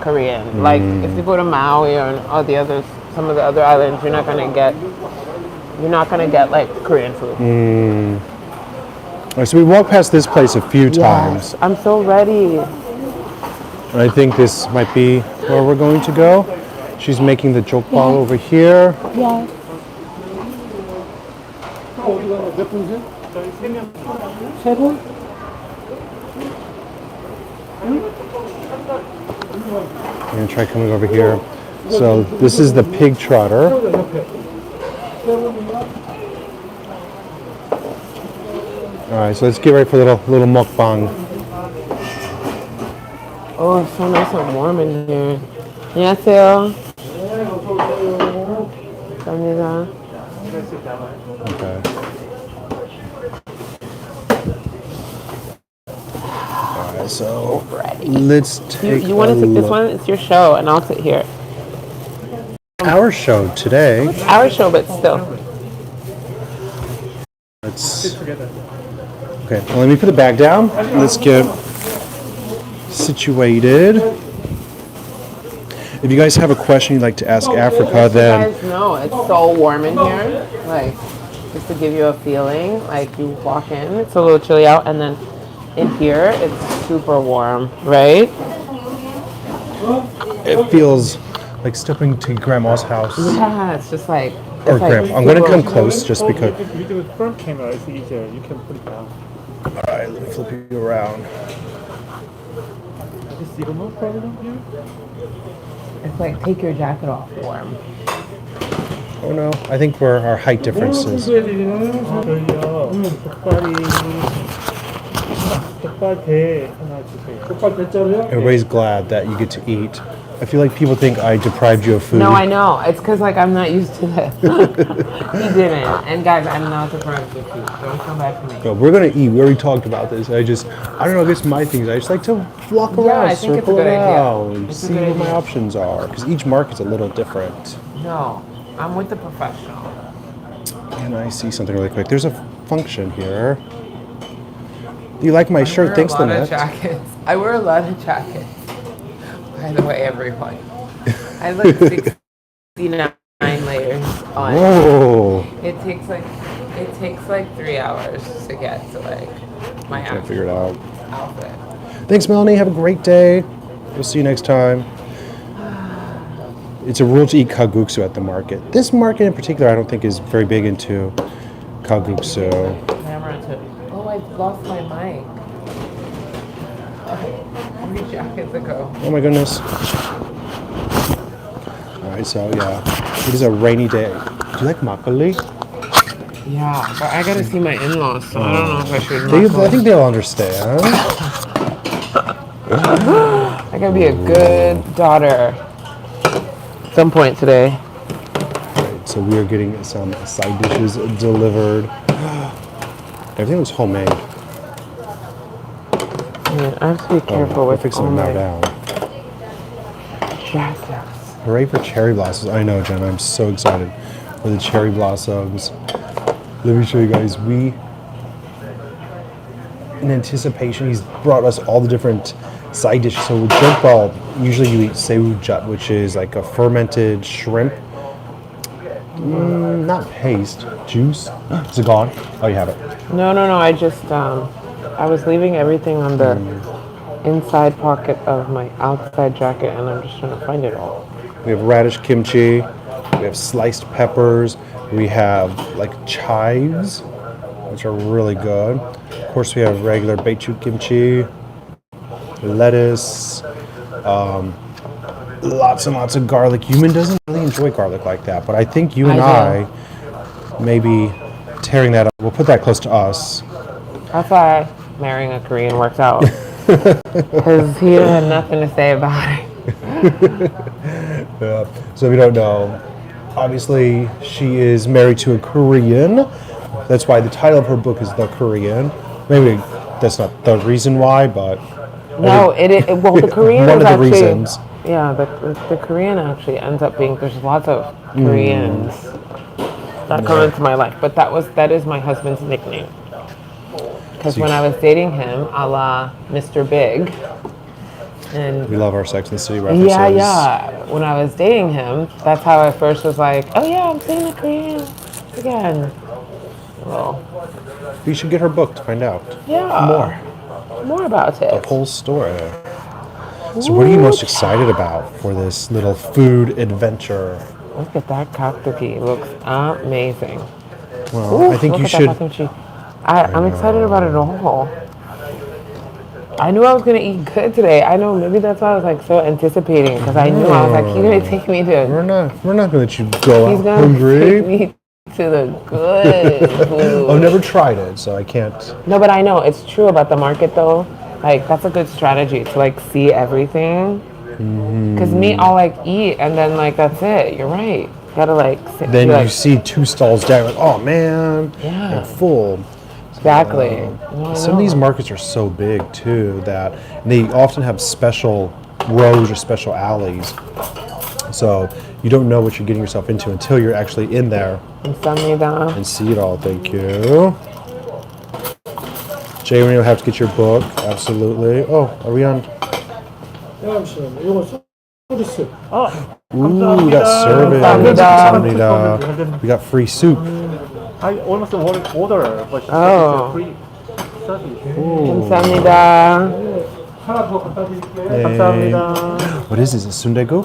Korean. Like if you go to Maui or all the others, some of the other islands, you're not gonna get like Korean food. All right, so we walked past this place a few times, Yes, I'm so ready. and I think this might be where we're going to go. She's making the joke ball over here. Yes. 몇 분이세요? 저희 3명. 세 분? I'm gonna try coming over here. So this is the pig trotter. All right, so let's get ready for a little mukbang. Oh, it's so nice and warm in here. 안녕하세요. 감사합니다. Okay. All right, so Ready. let's take You want a to take this look. one? It's your show, and I'll sit here. Our show today. Our show, but still. Let's. Okay, well, let me put the bag down. Let's get situated. If you guys have a question you'd like to ask Africa, You then guys know it's so warm in here. Like, just to give you a feeling, like you walk in, it's a little chilly out, and then in here it's super warm, right? it feels like stepping to grandma's house. Yeah, it's just like. Or it's like grandma. I'm gonna super- come close just because. If you do it front camera, it's easier. You can put it down. All right, let me flip you around. Is there no problem here? It's like take your jacket off, warm. Oh no, I think we're our height differences. 저희요. 족발대 하나 주세요. 족발 대짜로요? Everybody's glad that you get to eat. I feel like people think I deprived you of food. No, I know. It's because like I'm not used to this. He didn't. And guys, I'm not surprised with you. Don't come back to me. No, we're gonna eat. We already talked about this. I don't know. I guess my things. I just like to walk around, I think it's a circle good idea. around, It's a see good what my idea. options are. Because each market's a little different. No, I'm with the professional. And I see something really quick. There's a function here. You like my shirt? Thanks, I wear a lot of Lynette. jackets. I wear a lot of jackets. By the way, everyone. I have like 69 layers on. Whoa! It takes like 3 hours to get to like my Trying to figure it actual out. outfit. Thanks, Melanie. Have a great day. We'll see you next time. It's a rule to eat kalguksu at the market. This market in particular, I don't think is very big into kalguksu. Camera to. Oh, I lost my mic. 3 jackets ago. Oh my goodness. All right, so yeah, it is a rainy day. Do you like makgeolli? Yeah, but I gotta see my in-laws, so I don't know if I should. I think they'll understand. I gotta be a good daughter. At some point today. Right, so we are getting some side dishes delivered. Everything looks homemade. I have to be careful We're with fixing all them now my. down. jackets. Hooray for cherry blossoms. I know, Jen, I'm so excited for the cherry blossoms. Let me show you guys. In anticipation, he's brought us all the different side dishes. So with Jeongdeungpo, usually you eat seoul, which is like a fermented shrimp. Not paste, juice. Is it gone? Oh, you have it. No. I just, I was leaving everything on the inside pocket of my outside jacket, and I'm just trying to find it all. We have radish kimchi. We have sliced peppers. We have like chives, which are really good. Of course, we have regular beichu kimchi, lettuce, lots and lots of garlic. Yumin doesn't really enjoy garlic like that, but I think you and I maybe tearing that up. We'll put that close to us. That's why marrying a Korean worked out. Because he had nothing to say about it. So if you don't know, obviously she is married to a Korean. That's why the title of her book is The Korean. Maybe that's not the reason why, but no, well, the Korean one is of the actually, reasons. Yeah, the Korean actually ends up being, there's lots of Koreans that come into my life, but that is my husband's nickname. Because when I was dating him, a la Mr. Big, and We love our Sex and the City references. yeah. When I was dating him, that's how I first was like, oh yeah, I'm seeing the Korean again. Well, You should get her book to find out yeah, more about it. the whole story. So what are you most excited about for this little food adventure? Look at that kaktoki. It looks amazing. Well, Ooh, I think look you at should. that kimchi. I'm excited about it all. I knew I was gonna eat good today. I know, maybe that's why I was like so anticipating, because I knew I was like, he's gonna take me to. We're not gonna let you go He's out gonna hungry. take me to the good food. I've never tried it, so I can't. No, but I know it's true about the market though. Like that's a good strategy to like see everything. Cause me, I'll like eat and then like that's it. You're right. You gotta like sit. Then be you like, see 2 stalls down, like, oh man, Yeah. they're full. exactly. No, I Some of these know. markets are so big too that they often have special rows or special alleys. So you don't know what you're getting yourself into until you're actually in there 감사합니다. and see it all. Thank you. Jay, we'll have to get your book. Absolutely. Oh, are we on? 이거 서비스. Ooh, we got service. 감사합니다. We got free soup. I almost order, but Oh. it's a free service. 감사합니다. 하나 더 갖다 드릴게요. And 감사합니다. what is this? Is it sundae-gu?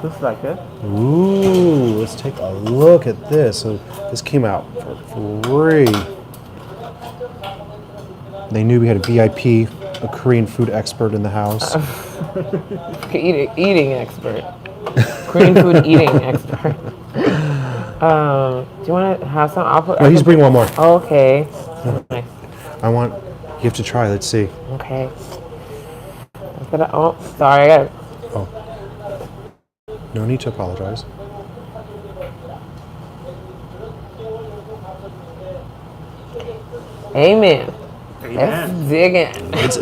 Just like that. Ooh, let's take a look at this. So this came out for free. They knew we had a VIP, a Korean food expert in the house. Eating expert. Korean food eating expert. Do you want to have some? I'll put. No, he's bringing one more. Oh, okay. Nice. You have to try. Let's see. Okay. Oh, sorry. I got Oh. No need to apologize. Amen. Amen. Let's dig in. It's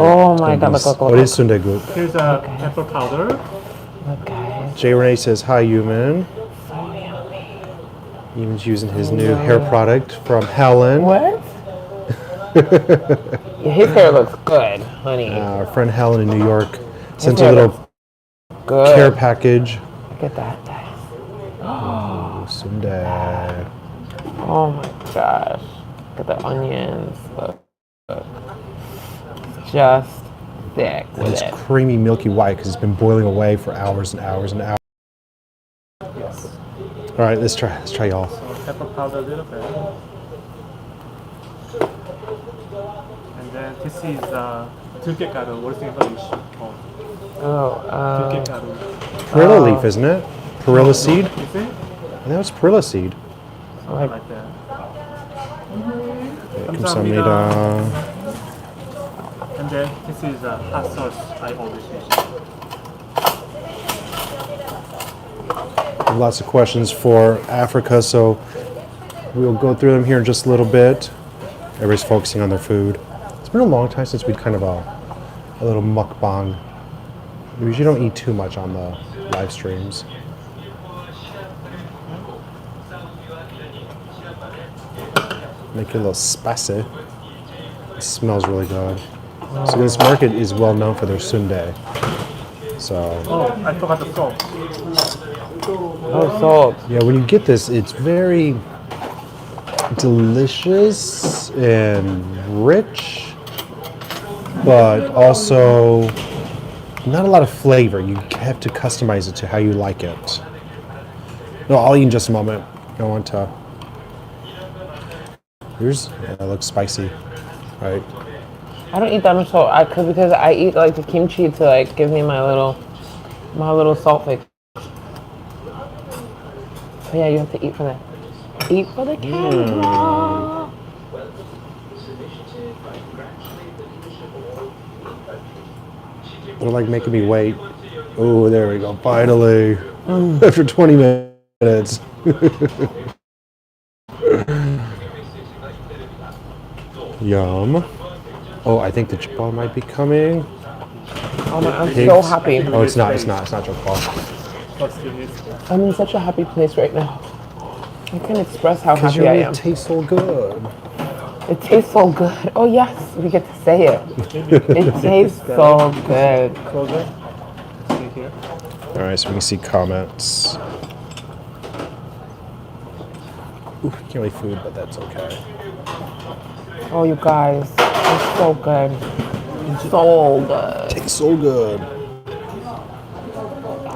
Oh my God! Look! What is sundae-gu? Here's a pepper powder. Look, guys. Jay Renee says, hi, Yuman. So yummy. Yuman's using his new hair product from Helen. What? Yeah, his hair looks good, honey. Our friend Helen in New York sent a hair little Good. care package. Look at that, guys. Sundae. Oh my gosh. Look at the onions. Look. Just thick And with it's it. creamy, milky white because it's been boiling away for hours and hours and hours. Yes. All right, let's try. Let's try, y'all. So pepper powder a little bit. And then this is 들깨가루. What is the English called? Oh, 들깨가루. Perilla leaf, isn't it? Perilla seed? Is it? I know it's perilla seed. like Like that. 감사합니다. And then this is a hot sauce I always use. Lots of questions for Africa, so we'll go through them here in just a little bit. Everybody's focusing on their food. It's been a long time since we kind of a little mukbang. We usually don't eat too much on the live streams. Make it a little spicy. It smells really good. So this market is well known for their sundae. So Oh, I forgot the salt. Oh, salt. yeah, when you get this, it's very delicious and rich, but also not a lot of flavor. You have to customize it to how you like it. No, I'll eat in just a moment. I want to. Here's, yeah, it looks spicy, right? I don't eat that much salt because I eat like the kimchi to like give me my little salt flake. So yeah, you have to eat for the camera. They're like making me wait. Oh, there we go. Finally, after 20 minutes. Yum. Oh, I think the chippa might be coming. Oh my, I'm Pigs. so happy. Oh, it's not chippa. I'm in such a happy place right now. I can't express how Because happy I am. it tastes so good. It tastes so good. Oh yes, we get to say it. It tastes so good. Closer. See here. All right, so we can see comments. Ooh, can't really food, but that's okay. Oh, you guys, it's so good. So good. Tastes so good.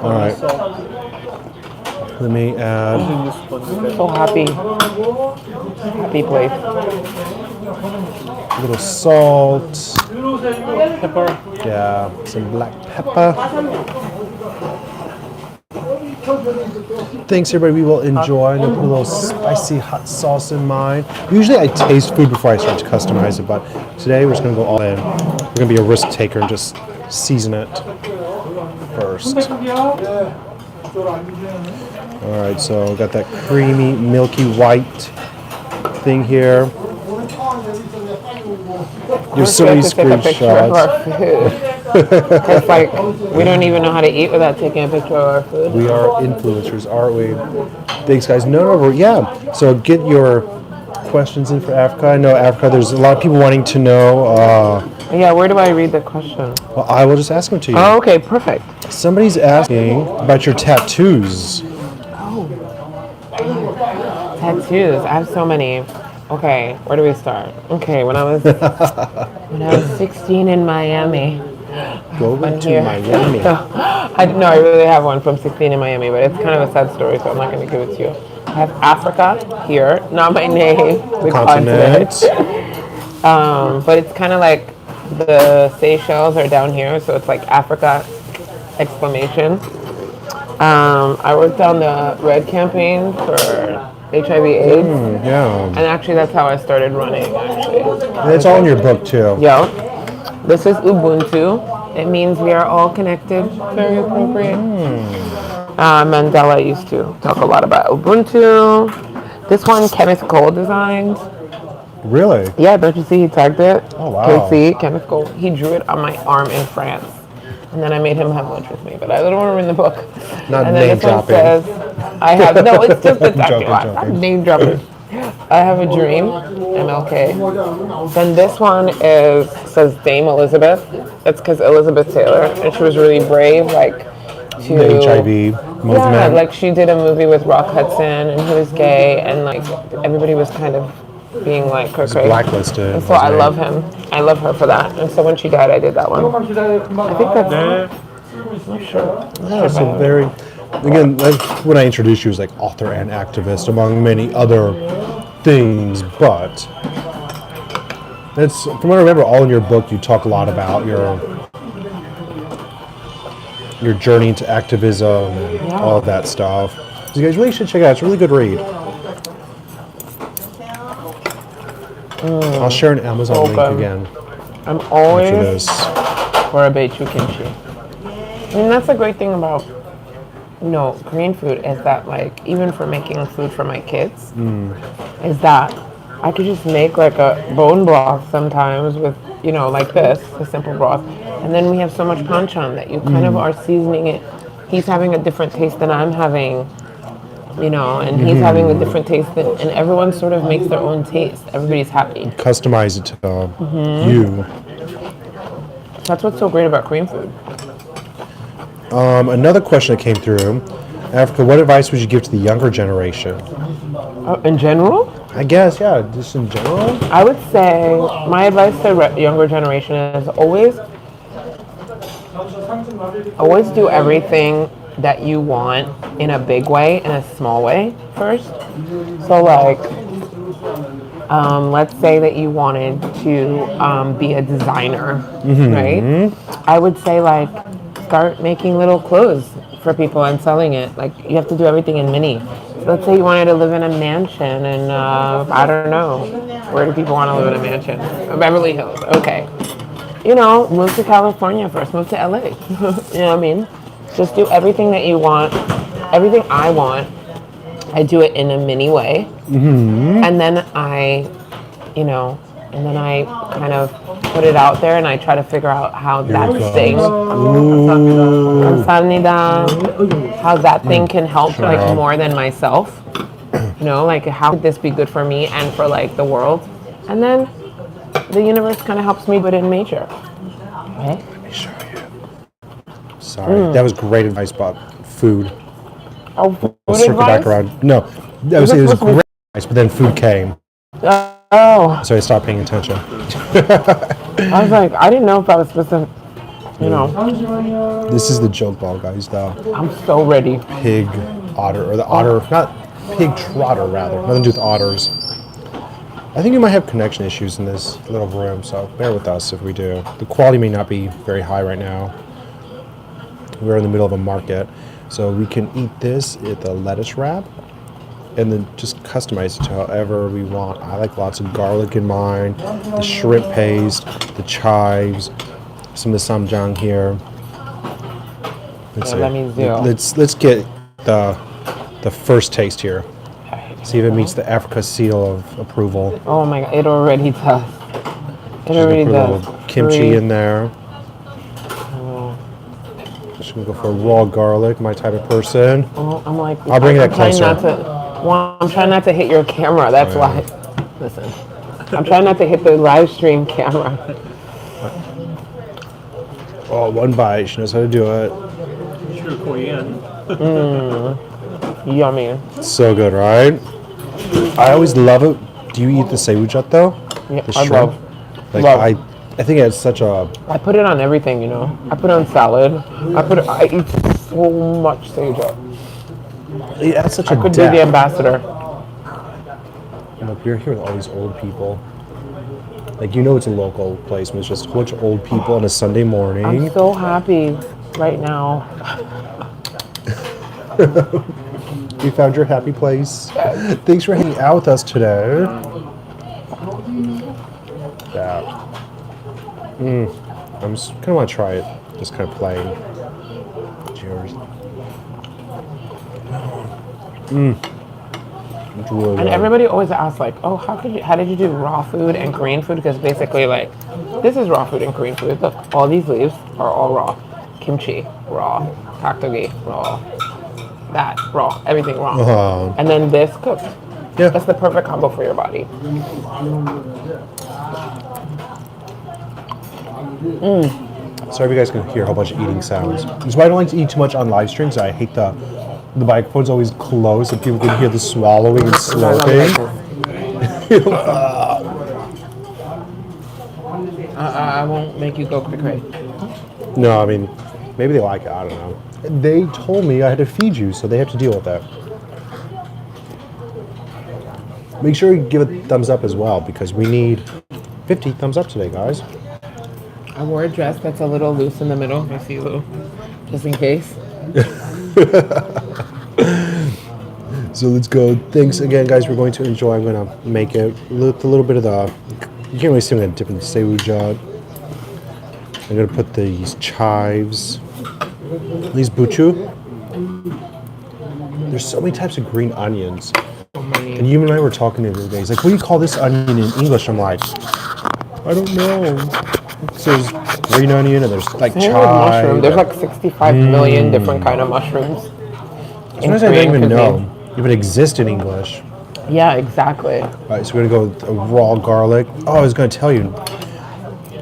All right, let me add So happy. Happy place. a little salt. Pepper. Yeah, some black pepper. Thanks, everybody. We will enjoy. I'm gonna put a little spicy hot sauce in mine. Usually, I taste food before I start to customize it, but today we're just gonna go all in. We're gonna be a risk taker and just season it first. All right, so got that creamy, milky white thing here. There's so many Take a picture of screenshots. our food. It's like we don't even know how to eat without taking a picture of our food. We are influencers, aren't we? Thanks, guys. No, yeah. So get your questions in for Africa. I know Africa, there's a lot of people wanting to know. Yeah, where do I read the question? Well, I will just ask them to you. Oh, okay, perfect. Somebody's asking about your tattoos. Tattoos. I have so many. Okay, where do we start? Okay, when I was 16 in Miami. Go to Here. Miami. I really have one from 16 in Miami, but it's kind of a sad story, so I'm not going to give it to you. I have Africa here, not my name, the continent. But it's kind of like the Seychelles are down here, so it's like Africa exclamation. I worked on the Red campaign for HIV/AIDS, Yeah. and actually that's how I started running. Actually, It's all in your book, too. yo, this is Ubuntu. It means we are all connected. Very appropriate. Mandela used to talk a lot about Ubuntu. This one, Kenneth Cole designed. Really? Yeah, don't you see he tagged it? Oh, wow. KC, Kenneth Cole. He drew it on my arm in France. And then I made him have lunch with me, but I don't want to ruin the book. Not and name then this one dropping. says, I have, no, it's just a Joking. I'm name dropping. I have a dream, MLK. Then this one says Dame Elizabeth. That's because Elizabeth Taylor, and she was really brave, like, to The HIV movement. yeah, like she did a movie with Rock Hudson, and he was gay, and like everybody was kind of being like her crazy. Blacklisted. And so I love him. I love her for that. And so when she died, I did that one. I think that's. I'm not sure. Yeah, so very, again, like when I introduced you as like author and activist among many other things, but it's, from what I remember, all in your book, you talk a lot about your journey into activism and all of that stuff. So you guys really should check it out. It's a really good read. I'll share an Amazon link again I'm after always this. for a beichu kimchi. And that's the great thing about, Korean food is that, like, even for making food for my kids, is that I could just make like a bone broth sometimes with, like this, a simple broth, And then we have so much panchan that you kind of are seasoning it. He's having a different taste than I'm having, you know, and he's having a different taste than, and everyone sort of makes their own taste. Everybody's happy. Customize it to you. That's what's so great about Korean food. Another question that came through, Africa, what advice would you give to the younger generation? In general? I guess, yeah, just in general. I would say my advice to younger generation is always do everything that you want in a big way, in a small way first. So like, let's say that you wanted to be a designer, right? I would say like, start making little clothes for people and selling it. Like you have to do everything in mini. Let's say you wanted to live in a mansion and I don't know, where do people want to live in a mansion? Beverly Hills, okay. You know, move to California first, move to LA. You know what I mean? Just do everything that you want, everything I want. I do it in a mini way. And then I kind of put it out there and I try to figure out how that thing, how that thing can help like more than myself. You know, like how could this be good for me and for like the world? And then the universe kind of helps me put in major. Okay? Let me show you. Sorry, that was great advice about food. Oh, food Circle back advice? around. No, it was great advice, but then food came. Oh, So I stopped paying attention. I was like, I didn't know if I was supposed to, you know. This is the joke ball, guys, the I'm so ready. pig otter, or the otter, not pig trotter, rather. Nothing to do with otters. I think we might have connection issues in this little room, so bear with us if we do. The quality may not be very high right now. We're in the middle of a market, so we can eat this at the lettuce wrap and then just customize it to however we want. I like lots of garlic in mine, the shrimp paste, the chives, some of the samjang here. Let's get the first taste here. See if it meets the Africa seal of approval. Oh my god, it already does. It already Put a does. little kimchi in there. Just gonna go for raw garlic, my type of person. Oh, I'm like, I'll bring that trying closer. I'm trying not to hit your camera. That's why. Listen, I'm trying not to hit the live stream camera. Oh, one bite. She knows how to do it. Sure, Korean. Yummy. So good, right? I always love it. Do you eat the sewujat though? Yeah, The I shrimp? love. Like love. I think it's such a. I put it on everything, you know. I put it on salad. I eat so much sage. It adds such a Could be the depth. ambassador. Look, we're here with all these old people. Like, you know, it's a local place, but it's just a bunch of old people on a Sunday morning. I'm so happy right now. You found your happy place. Thanks for hanging out with us today. Yeah. I'm just kind of want to try it. Just kind of plain. Cheers. It's really And good. everybody always asks like, oh, how did you do raw food and Korean food? Because basically like, this is raw food and Korean food. Look, all these leaves are all raw. Kimchi, raw. Taktogi, raw. That, raw. Everything raw. And then this cooked. Yeah. That's the perfect combo for your body. Sorry if you guys can hear a whole bunch of eating sounds. That's why I don't like to eat too much on live streams. I hate the microphone's always closed and people can hear the swallowing and slurping. I won't make you go quick. No, I mean, maybe they like it. I don't know. They told me I had to feed you, so they have to deal with that. Make sure you give it a thumbs up as well, because we need 50 thumbs up today, guys. I wore a dress that's a little loose in the middle. I see a little, just in case. So let's go. Thanks again, guys. We're going to enjoy. I'm going to make it with a little bit of the. You can't really see. I'm going to dip in the sewujat. I'm going to put these chives. These buchu. There's so many types of green onions. And you and I were talking the other day. He's like, what do you call this onion in English? I'm like, I don't know. So there's green onion and there's like Same with chive. mushroom. There's like 65 million different kind of mushrooms. Sometimes I don't even know if it exists in English. Yeah, exactly. All right, so we're gonna go with a raw garlic. Oh, I was gonna tell you.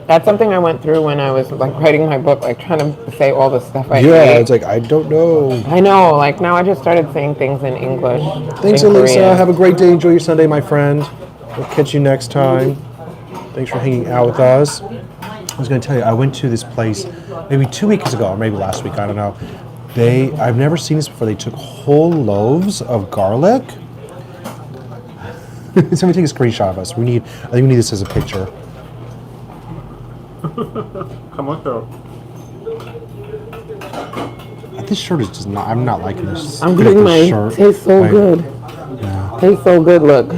That's something I went through when I was like writing my book, like trying to say all the stuff I Yeah, hate. it's like I don't know. I know, like now I just started saying things in English. Thanks, in Elisa. Korean. Have a great day. Enjoy your Sunday, my friend. We'll catch you next time. Thanks for hanging out with us. I was gonna tell you, I went to this place maybe 2 weeks ago, or maybe last week. I don't know. I've never seen this before. They took whole loaves of garlic. Somebody take a screenshot of us. I think we need this as a picture. Come on, girl. This shirt is just not. I'm not liking this. I'm Look at getting this my shirt. tastes so Like, good. Yeah. Tastes so good, look.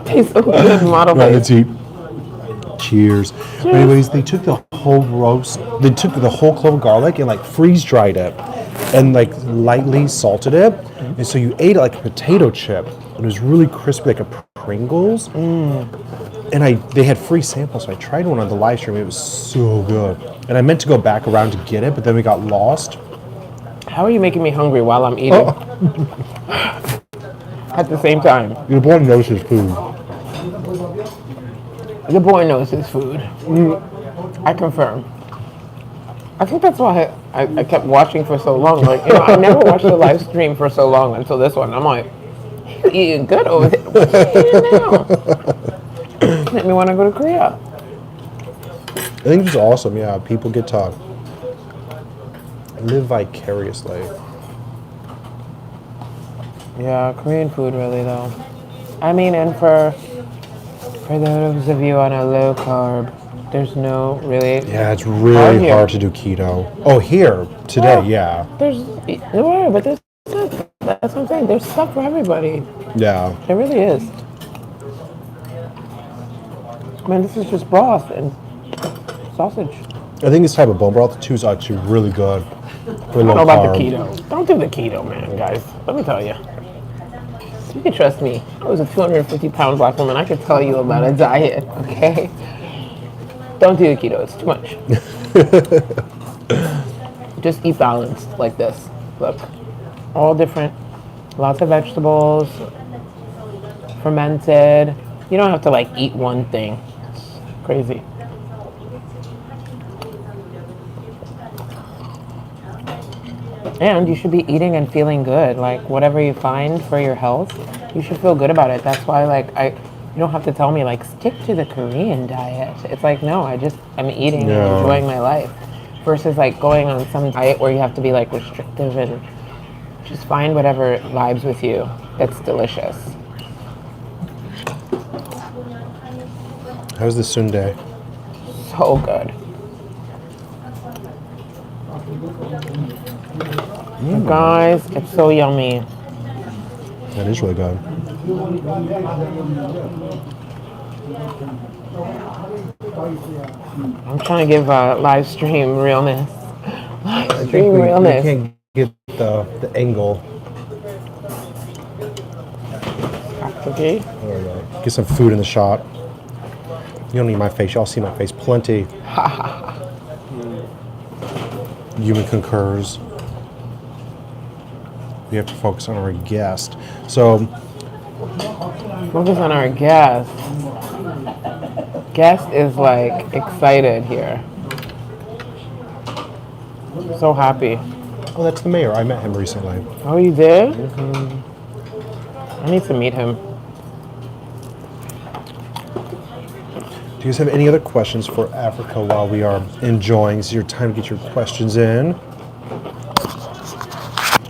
Tastes so good, model Right, face. let's eat. Cheers. But anyways, they took the whole roast. They took the whole clove of garlic and like freeze dried it, and like lightly salted it, and so you ate it like a potato chip. It was really crispy, like a Pringles. And they had free samples, so I tried one on the live stream. It was so good. And I meant to go back around to get it, but then we got lost. How are you making me hungry while I'm eating? At the same time. Your boy knows his food. The boy knows his food. I confirm. I think that's why I kept watching for so long. Like, you know, I never watched a live stream for so long until this one. I'm like, he's eating good over there. What are you eating now? Made me want to go to Korea. I think it's awesome. Yeah, people get to live vicariously. Yeah, Korean food really though. I mean, and for those of you on a low carb, there's no really. Yeah, it's really here. hard to do keto. Oh, here today, yeah. But there's stuff. That's what I'm saying. There's stuff for everybody. Yeah. There really is. Man, this is just broth and sausage. I think this type of bone broth too is actually really good. For I don't low know about carb. the keto. Don't do the keto, man, guys. Let me tell you. You can trust me. I was a 250-pound black woman. I could tell you about a diet, okay? Don't do the keto. It's too much. Just eat balanced like this. Look. All different. Lots of vegetables. Fermented. You don't have to, like, eat one thing. It's crazy. And you should be eating and feeling good. Like, whatever you find for your health, you should feel good about it. That's why, like, you don't have to tell me, like, stick to the Korean diet. It's like, no, I'm eating and enjoying my life. Versus, like, going on some diet where you have to be, like, restrictive and just find whatever vibes with you that's delicious. How's the sundae? So good. Guys, it's so yummy. That is really good. I'm trying to give live stream realness. Live stream realness. We can't get the angle. Okay. There we go. Get some food in the shot. You don't need my face. Y'all see my face plenty. Human concurs. We have to focus on our guest. So, Focus on our guest. Guest is like excited here. So happy. oh, that's the mayor. I met him recently. Oh, you did? I need to meet him. Do you guys have any other questions for Africa while we are enjoying? This is your time to get your questions in.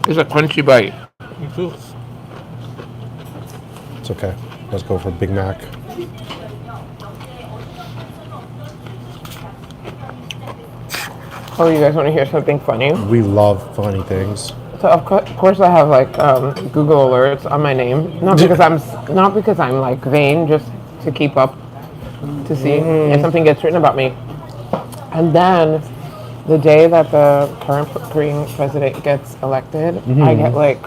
It's a crunchy bite. It's okay. Let's go for a Big Mac. Oh, you guys want to hear something funny? We love funny things. So of course I have like Google alerts on my name, not because I'm like vain, just to keep up to see if something gets written about me. And then the day that the current Korean president gets elected, I get like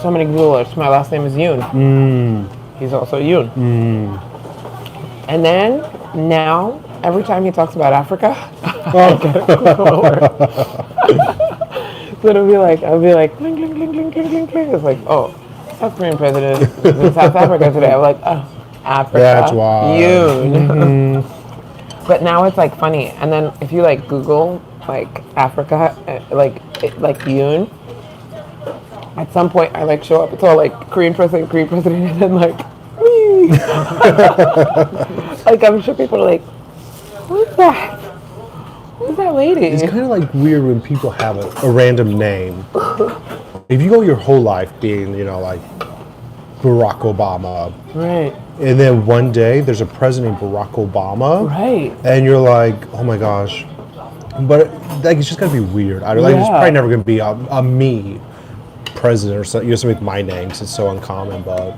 so many Google alerts. My last name is Yoon. He's also Yoon. And then Now, every time he talks about Africa, Oh. so it'll be like, I'll be like, cling, cling, cling, cling, cling, cling, cling. It's like, oh, South Korean president is in South Africa today. I'm like, oh, Africa That's why. Yoon. But now it's like funny. And then if you like Google like Africa, like Yoon, at some point I like show up. It's all like Korean president, and then like, wee. Like I'm sure people are like, who's that? Who's that lady? It's kind of like weird when people have a random name. If you go your whole life being, you know, like Barack Obama, Right. and then one day there's a president named Barack Obama, Right. and you're like, oh my gosh. But like, it's just gonna be weird. I don't like. It's Yeah. probably never gonna be a me president or something. You have to make my name because it's so uncommon. But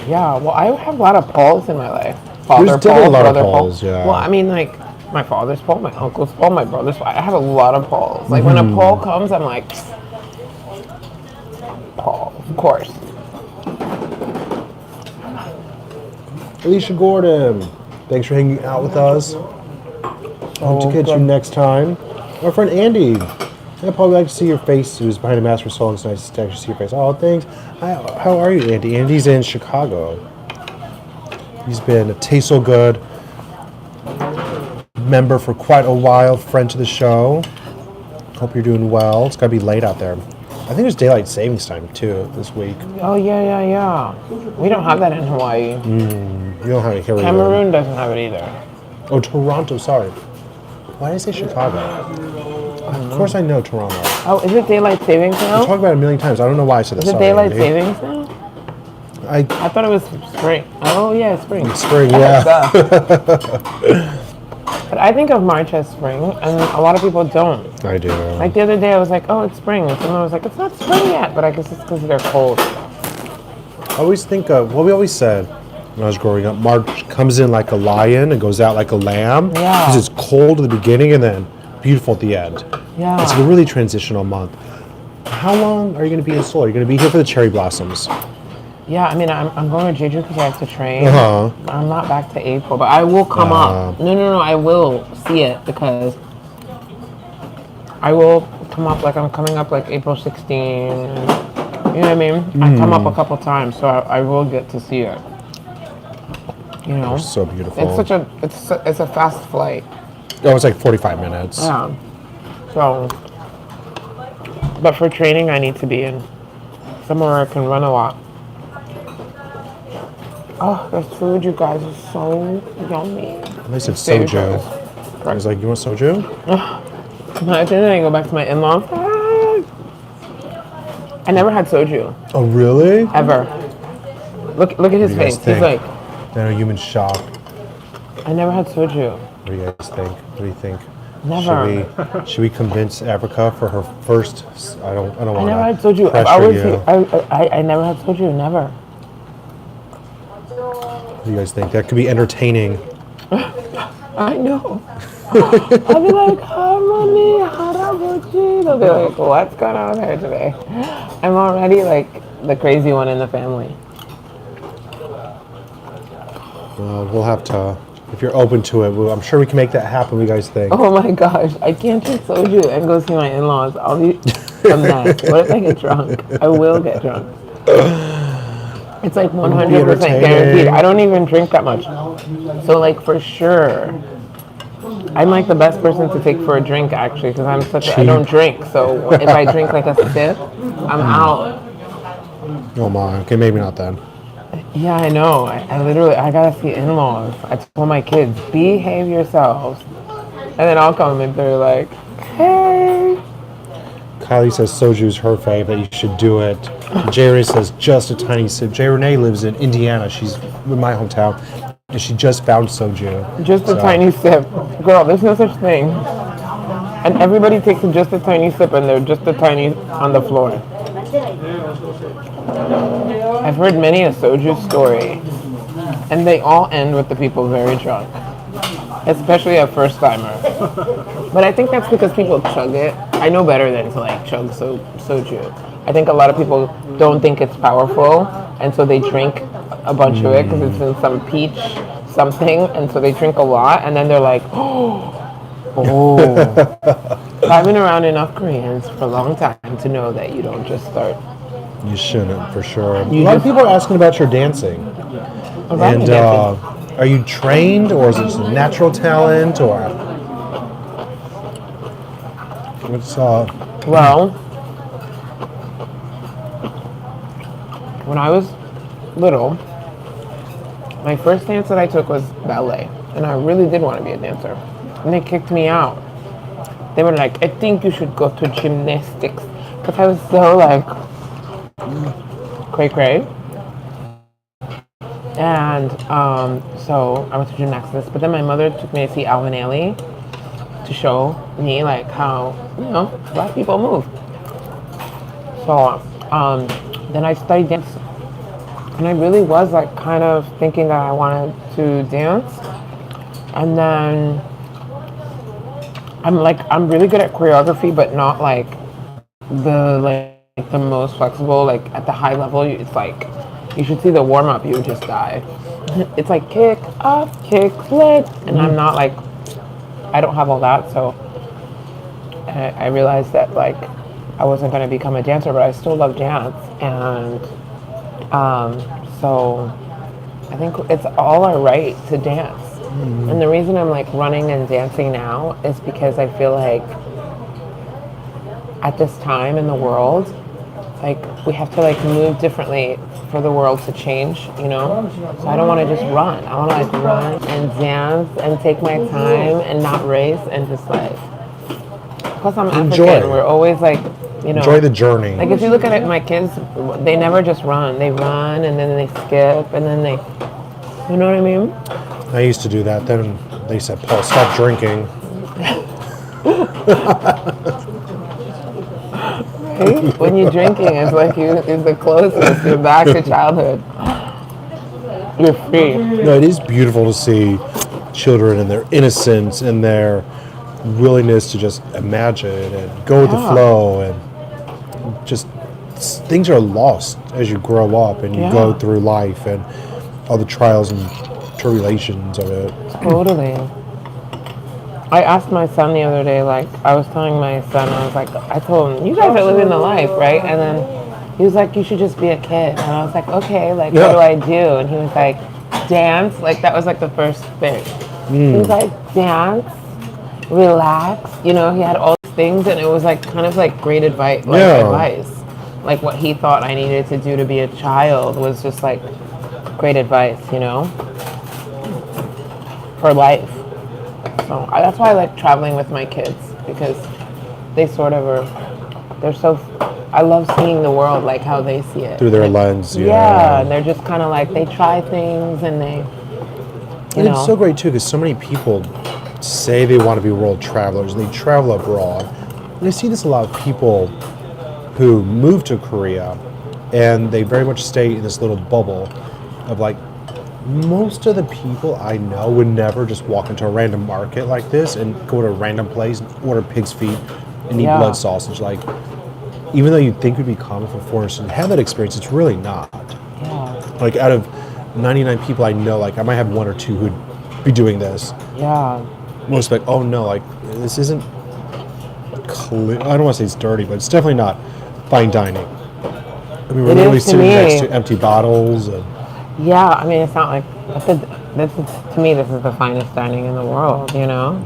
Yeah. Well, I have a lot of Pauls in my life. There's definitely a lot of brother Pauls, yeah. Well, I mean, like my father's Paul, my uncle's Paul, my brother's Paul. I have a lot of Pauls. Like when a Paul comes, I'm like, Paul, of course. Alicia Gordon, thanks for hanging out with us. Hope to catch you next time. Our friend Andy, I'd probably like to see your face. He was behind a mask for so long. It's nice to actually see your face. Oh, thanks. How are you, Andy? Andy's in Chicago. He's been a Taste So Good member for quite a while, friend to the show. Hope you're doing well. It's gotta be late out there. I think there's daylight savings time too this week. Oh yeah. We don't have that in Hawaii. You don't have it here. Cameroon doesn't have it either. Oh, Toronto. Sorry. Why did I say Chicago? Of course I know Toronto. Oh, is it daylight savings I now? talked about it a million times. I don't know why I said that. Is it Sorry, daylight Andy. savings now? I I thought it was spring. Oh yeah, spring. spring, yeah. Duh. But I think of March as spring, and a lot of people don't. I do. Like the other day, I was like, "Oh, it's spring," and someone was like, "It's not spring yet," but I guess it's because they're cold. I always think of what we always said when I was growing up. March comes in like a lion and goes out like a lamb. Yeah. Because it's cold at the beginning and then beautiful at the end. Yeah. It's a really transitional month. How long are you going to be in Seoul? Are you going to be here for the cherry blossoms? Yeah, I mean, I'm going to Jeju because I have to train. Uh-huh. I'm not back to April, but I will come up. No, I will see it because I will come up. Like I'm coming up like April 16. You know what I mean? I come up a couple times, so I will get to see it. You know, It's so beautiful. it's a fast flight. Oh, it's like 45 minutes. Yeah. So, but for training, I need to be in somewhere I can run a lot. Oh, the food, you guys, is so yummy. They said soju. I was like, you want soju? Imagine I go back to my in-laws. I never had soju, Oh, really? ever. Look at his What do you guys face. He's think? like, I know human shock. I never had soju. What do you guys think? What do you think? Never. Should we convince Africa for her first? I don't I want never had to soju. I've pressure always, you. I never had soju, never. What do you guys think? That could be entertaining. I know. I'll be like, Harmony, Harabuchi. They'll be like, what's going on here today? I'm already like the crazy one in the family. We'll have to, if you're open to it, I'm sure we can make that happen. What do you guys think? Oh my gosh, I can't drink soju and go see my in-laws. I'll be a mess. What if I get drunk? I will get drunk. It's like 100% entertaining. guaranteed. I don't even drink that much. So like for sure, I'm like the best person to take for a drink actually because I don't drink. So if I drink like a sip, I'm out. Oh my. Okay, maybe not then. Yeah, I know. I literally, I gotta see in-laws. I told my kids, behave yourselves. And then I'll come and they're like, hey. Kylie says soju's her fave, that you should do it. Jay Renee says just a tiny sip. Jay Renee lives in Indiana. She's in my hometown. And she just found soju. Just a tiny sip. Girl, there's no such thing. And everybody takes just a tiny sip and they're just a tiny on the floor. I've heard many a soju story. And they all end with the people very drunk. Especially a first timer. But I think that's because people chug it. I know better than to like chug soju. I think a lot of people don't think it's powerful, and so they drink a bunch of it because it's in some peach something, and so they drink a lot, and then they're like, oh. I've been around enough Koreans for a long time to know that you don't just start. You shouldn't, for sure. A lot of people are asking about your dancing. And are you trained, or is it just a natural talent, or what's Well, when I was little, my first dance that I took was ballet, and I really did want to be a dancer, and they kicked me out. They were like, I think you should go to gymnastics, because I was so like cray. And so I went to gymnastics, but then my mother took me to see Alvin Ailey to show me like how, black people move. So then I studied dance, and I really was like kind of thinking that I wanted to dance. And then I'm really good at choreography, but not like the most flexible. Like at the high level, it's like you should see the warm up. You would just die. It's like kick up, kick split, and I'm not like, I don't have all that. So I realized that like I wasn't going to become a dancer, but I still love dance, and so I think it's all our right to dance. And the reason I'm like running and dancing now is because I feel like at this time in the world, like we have to like move differently for the world to change, So I don't want to just run. I want to like run and dance and take my time and not race and just like. Plus I'm African. We're always like, enjoy the journey. Like if you look at it, my kids, they never just run. They run and then they skip and then they, you know what I mean? I used to do that. Then they said, Paul, stop drinking. Right? When you're drinking, it's like you're the closest. You're back to childhood. You're free. No, it is beautiful to see children and their innocence and their willingness to just imagine and go with the flow, and just things are lost as you grow up and you go through life and all the trials and tribulations of it. Totally. I asked my son the other day, like, I was telling my son, I told him, you guys are living the life, right? And then he was like, you should just be a kid. And I was like, okay, like, what do I do? And he was like, dance. Like, that was like the first thing. He was like, dance, relax. He had all these things, and it was like kind of like great advice. Like what he thought I needed to do to be a child was just like great advice, for life. So that's why I like traveling with my kids, because they sort of I love seeing the world like how they see it. Through their lens, Yeah, and they're just kind of like, they try things and they, It's so great too, because so many people say they want to be world travelers and they travel abroad. And I see this a lot of people who move to Korea and they very much stay in this little bubble of like, most of the people I know would never just walk into a random market like this and go to a random place and order pig's feet and eat blood sausage. Like, even though you'd think it would be common for foreigners to have that experience, it's really not. Yeah. Like, out of 99 people I know, like, I might have one or two who'd be doing this. Yeah. Most like, oh no, like, this isn't clean. I don't want to say it's dirty, but it's definitely not fine dining. I mean, we're literally sitting next to empty bottles and. Yeah, I mean, it's not like, to me, this is the finest dining in the world,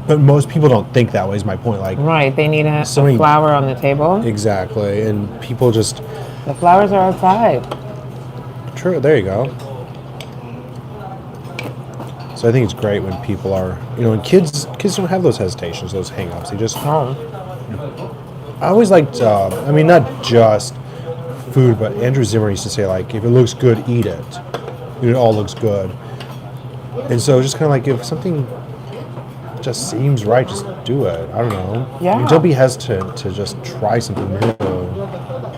But most people don't think that way, is my point. Like, right, they need a flower on the table. Exactly, and people just. The flowers are outside. True, there you go. So I think it's great when people are, and kids don't have those hesitations, those hang-ups. They just. I always liked, not just food, but Andrew Zimmern used to say, like, if it looks good, eat it. It all looks good. And so just kind of like, if something just seems right, just do it. I don't know. Yeah. Don't be hesitant to just try something new.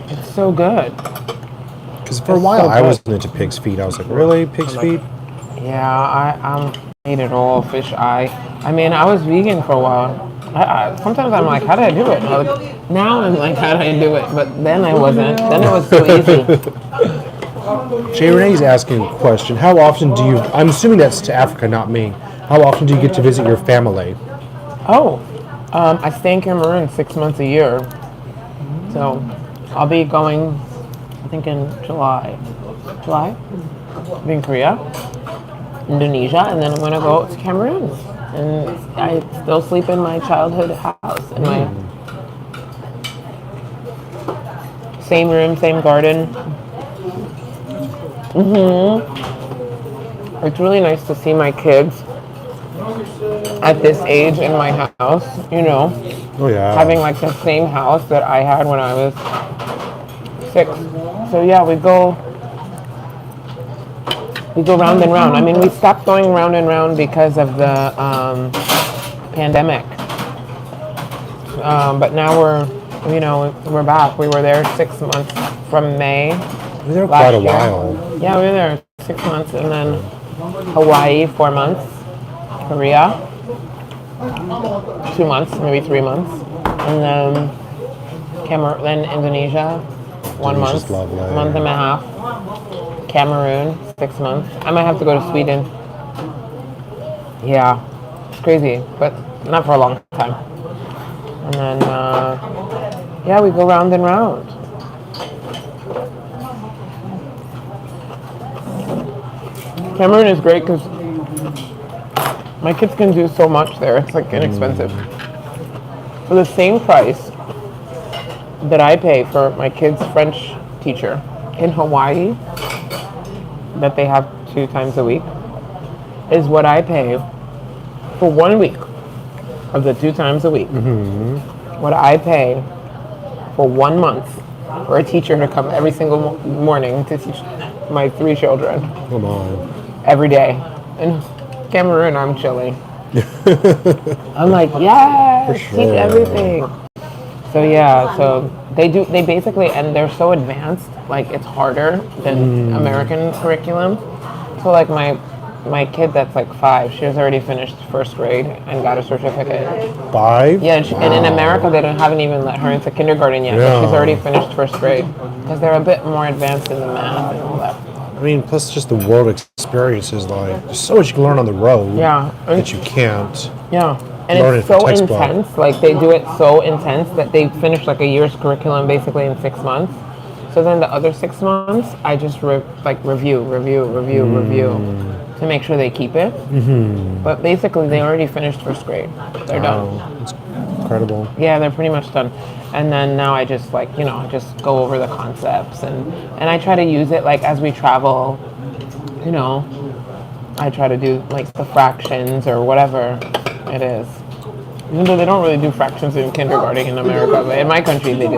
It's so good. Because for a while I wasn't into pig's feet. I was like, really? Pig's feet? Yeah, I ate it all, fish eye. I mean, I was vegan for a while. Sometimes I'm like, how did I do it? Now I'm like, how did I do it? But then I wasn't. Then it was so easy. Jay Renee's asking a question. How often do you, I'm assuming that's to Africa, not me. How often do you get to visit your family? Oh, I stay in Cameroon 6 months a year. So I'll be going, I think in July. July? I'll be in Korea, Indonesia, and then I'm going to go to Cameroon. And I still sleep in my childhood house, in my same room, same garden. It's really nice to see my kids at this age in my house, you know, Oh yeah. having like the same house that I had when I was 6. So yeah, we go round and round. I mean, we stopped going round and round because of the pandemic. But now we're back. We were there 6 months from May. We were there quite a year. while. Yeah, we were there 6 months, and then Hawaii 4 months, Korea 2 months, maybe 3 months, and then then Indonesia 1 month, Indonesia's lovely. month and a half, Cameroon 6 months. I might have to go to Sweden. Yeah, it's crazy, but not for a long time. And then yeah, we go round and round. Cameroon is great because my kids can do so much there. It's like inexpensive. For the same price that I pay for my kids' French teacher in Hawaii, that they have 2 times a week, is what I pay for 1 week of the 2 times a week. What I pay for 1 month for a teacher to come every single morning to teach my 3 children. Come on. Every day. In Cameroon, I'm chilling. I'm like, yes, For teach sure. everything. So yeah, so they basically, and they're so advanced, like it's harder than American curriculum. So like my kid that's like 5, she has already finished 1st grade and got a certificate. 5? Yeah, and in America they haven't even let her into kindergarten yet, but she's already finished 1st grade because they're a bit more advanced in the math and all that. I mean, plus just the world experience is like, there's so much you can learn on the road that you can't. Yeah, and learn it's it from so textbook. intense. Like they do it so intense that they finish like a year's curriculum basically in 6 months. So then the other 6 months, I just review to make sure they keep it. But basically, they already finished 1st grade. They're done. It's incredible. Yeah, they're pretty much done. And then now I just just go over the concepts and I try to use it like as we travel. You know, I try to do like the fractions or whatever it is. Even though they don't really do fractions in kindergarten in America, but in my country they do.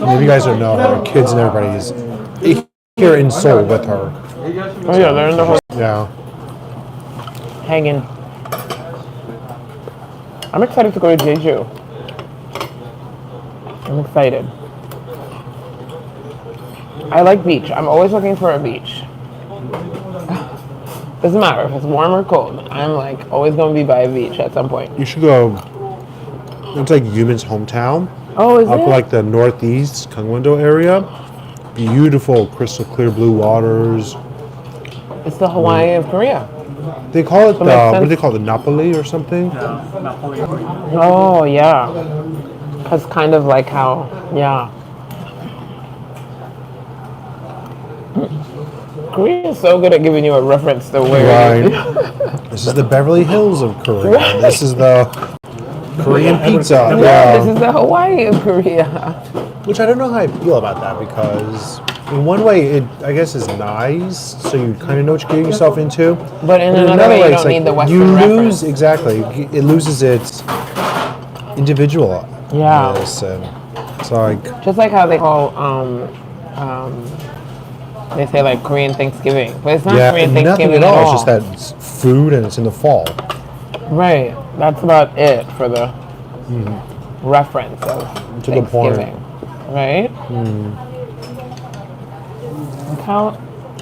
Maybe you guys don't know, her kids and everybody is here in Seoul with her. Oh yeah, they're in the whole Yeah. hanging. I'm excited to go to Jeju. I'm excited. I like beach. I'm always looking for a beach. Doesn't matter if it's warm or cold. I'm like always going to be by a beach at some point. You should go. It's like Yumin's hometown. Oh, is Up it? like the northeast Gangwon-do area. Beautiful, crystal clear blue waters. It's the Hawaii of Korea. They call it, So it makes what do sense. they call it, Napoli or something? Oh, yeah. That's kind of like how, yeah. Korea is so good at giving you a reference to where Right. This is the Beverly Hills of Korea. This is the Korean pizza. Yeah, Yeah. this is the Hawaii of Korea. Which I don't know how I feel about that because in one way it I guess is nice, so you kind of know what you're getting yourself into. But in another way, you it's don't need the Western you lose reference. exactly. It loses its individual. Yeah. And it's like Just like how they call, they say like Korean Thanksgiving, but it's not Korean nothing Thanksgiving at all. all. It's just that it's food and it's in the fall. Right. That's about it for the reference of To the point. Thanksgiving. Right? Look how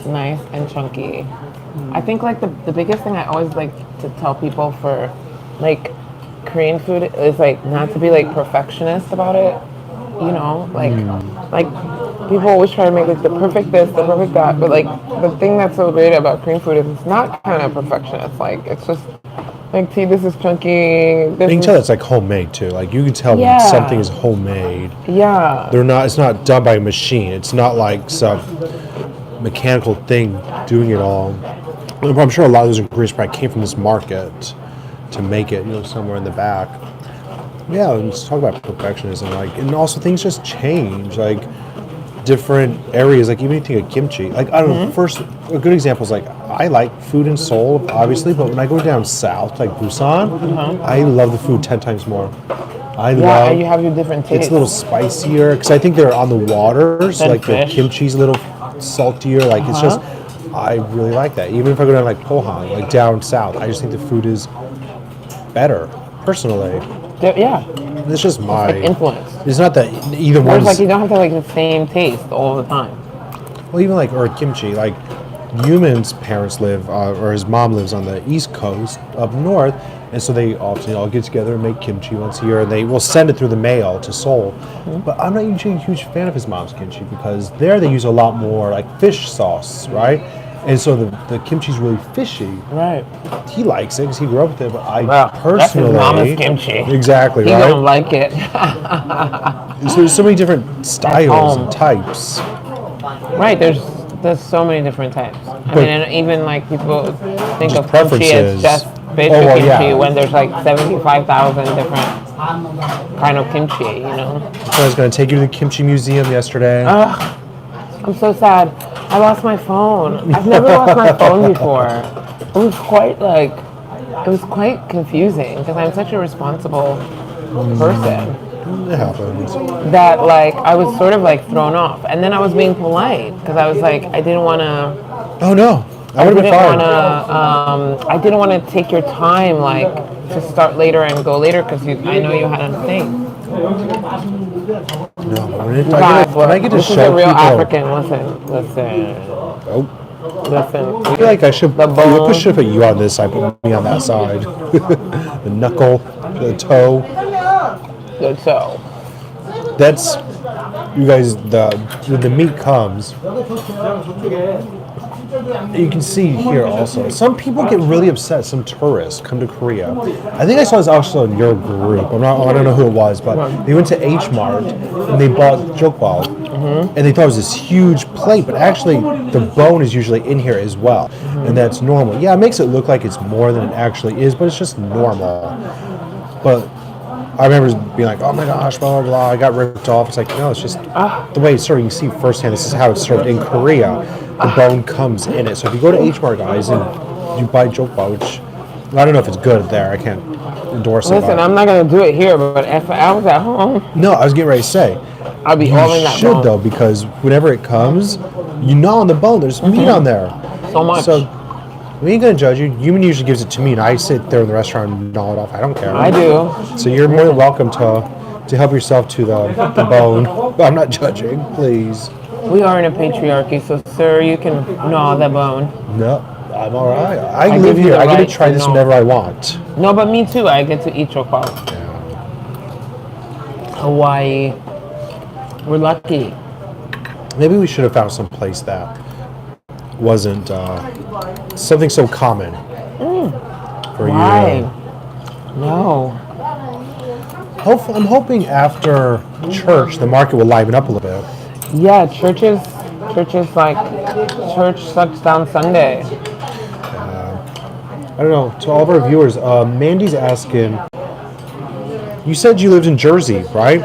nice and chunky. I think like the biggest thing I always like to tell people for like Korean food is like not to be like perfectionist about it. You know, like people always try to make like the perfect this, the perfect that, but like the thing that's so great about Korean food is it's not kind of perfection. It's like it's just like, see, this is chunky. You can tell it's like homemade too. Like you can tell when something is homemade. Yeah. They're not. It's not done by a machine. It's not like some mechanical thing doing it all. I'm sure a lot of those ingredients probably came from this market to make it, somewhere in the back. Yeah, let's talk about perfectionism. Like, and also things just change. Like, different areas. Like, even if you think of kimchi. Like, I don't know. First, a good example is like I like food in Seoul, obviously, but when I go down south, like Busan, I love the food 10 times more. And you have your different tastes. It's a little spicier because I think they're on the water, so like fish. the kimchi's a little saltier. Like it's just, I really like that. Even if I go down like Pohang, like down south, I just think the food is better, personally. Yeah. It's just my like influence. It's not that either Whereas one's like you don't have to like the same taste all the time. well, even like or kimchi, like Yuman's parents live, or his mom lives on the East Coast up north, and so they often all get together and make kimchi once a year, and they will send it through the mail to Seoul. But I'm not usually a huge fan of his mom's kimchi because there they use a lot more like fish sauce, right? And so the kimchi's really fishy. Right. He likes it because he grew up with it, but I That's his personally mama's kimchi. Exactly, He right? don't like it. So there's so many different styles and types. Right. There's so many different types. I mean, and even like people think of kimchi as just basic kimchi when there's like 75,000 different kind of kimchi, So I was going to take you to the kimchi museum yesterday. I'm so sad. I lost my phone. I've never lost my phone before. It was quite confusing because I'm such a responsible person. It happens. That like I was sort of like thrown off, and then I was being polite because I was like I didn't want to. Oh no, I would have been fine. I didn't want to take your time like to start later and go later because I know you had a thing. No, when I get to this show is a real people, African. Listen. Oh. Listen. I feel like I should put you on this side, put me on that side. The knuckle, the toe. The toe. That's you guys. When the meat comes, you can see here also. Some people get really upset. Some tourists come to Korea. I think I saw this also in your group. I don't know who it was, but they went to H Mart and they bought jokbal, and they thought it was this huge plate, but actually the bone is usually in here as well, and that's normal. Yeah, it makes it look like it's more than it actually is, but it's just normal. But I remember being like, oh my gosh, blah, blah, blah. I got ripped off. It's like, no, it's just the way it's served. You can see firsthand, this is how it's served in Korea. The bone comes in it. So if you go to H Mart, guys, and you buy jokbal, which I don't know if it's good there. I can't endorse it. Listen, I'm not going to do it here, but if I was at home. No, I was getting ready to say. I'd be all in that You should, bone. though, because whenever it comes, you gnaw on the bone. There's meat on there. So much. So we ain't gonna judge you. Human usually gives it to me, and I sit there in the restaurant and gnaw it off. I don't care. I do. So you're more than welcome to help yourself to the bone. But I'm not judging, please. We are in a patriarchy, so sir, you can gnaw the bone. No, I'm all right. I give live you here. the I get right to try to this gnaw. whenever I want. No, but me too. I get to eat jokbal. Hawaii. We're lucky. Maybe we should have found some place that wasn't something so common for Why? you. No. I'm hoping after church the market will liven up a little bit. Yeah, church shuts down Sunday. I don't know. To all of our viewers, Mandy's asking. You said you lived in Jersey, right?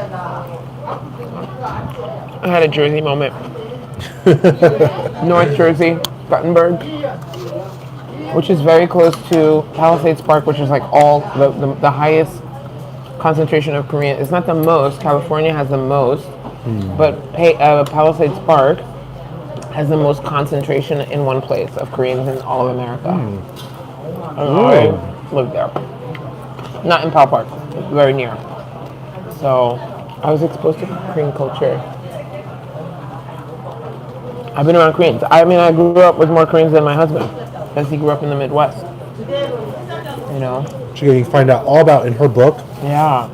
I had a Jersey moment. North Jersey, Guttenberg, which is very close to Palisades Park, which is like all the highest concentration of Korean. It's not the most. California has the most, but Palisades Park has the most concentration in one place of Koreans in all of America. And I lived there. Not in Pal Park, very near. So I was exposed to Korean culture. I've been around Koreans. I mean, I grew up with more Koreans than my husband because he grew up in the Midwest. Which you can find out all about in her book. Yeah.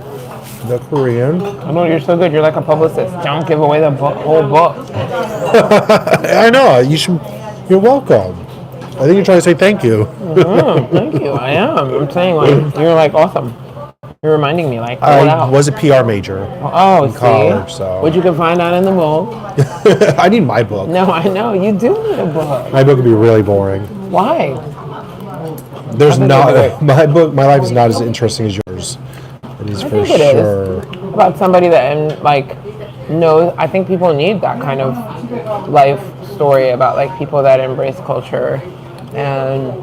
the Korean. I know you're so good. You're like a publicist. Don't give away the whole book. I know. You should. You're welcome. I think you're trying to say thank you. Thank you. I am. I'm saying like you're like awesome. You're reminding me like I was a PR major in college, see? so Which you can find out in the book. I need my book. No, I know you do need a book. My book would be really boring. Why? There's not my book. My life is not as interesting as yours. It is for sure. About somebody that like knows. I think people need that kind of life story about like people that embrace culture and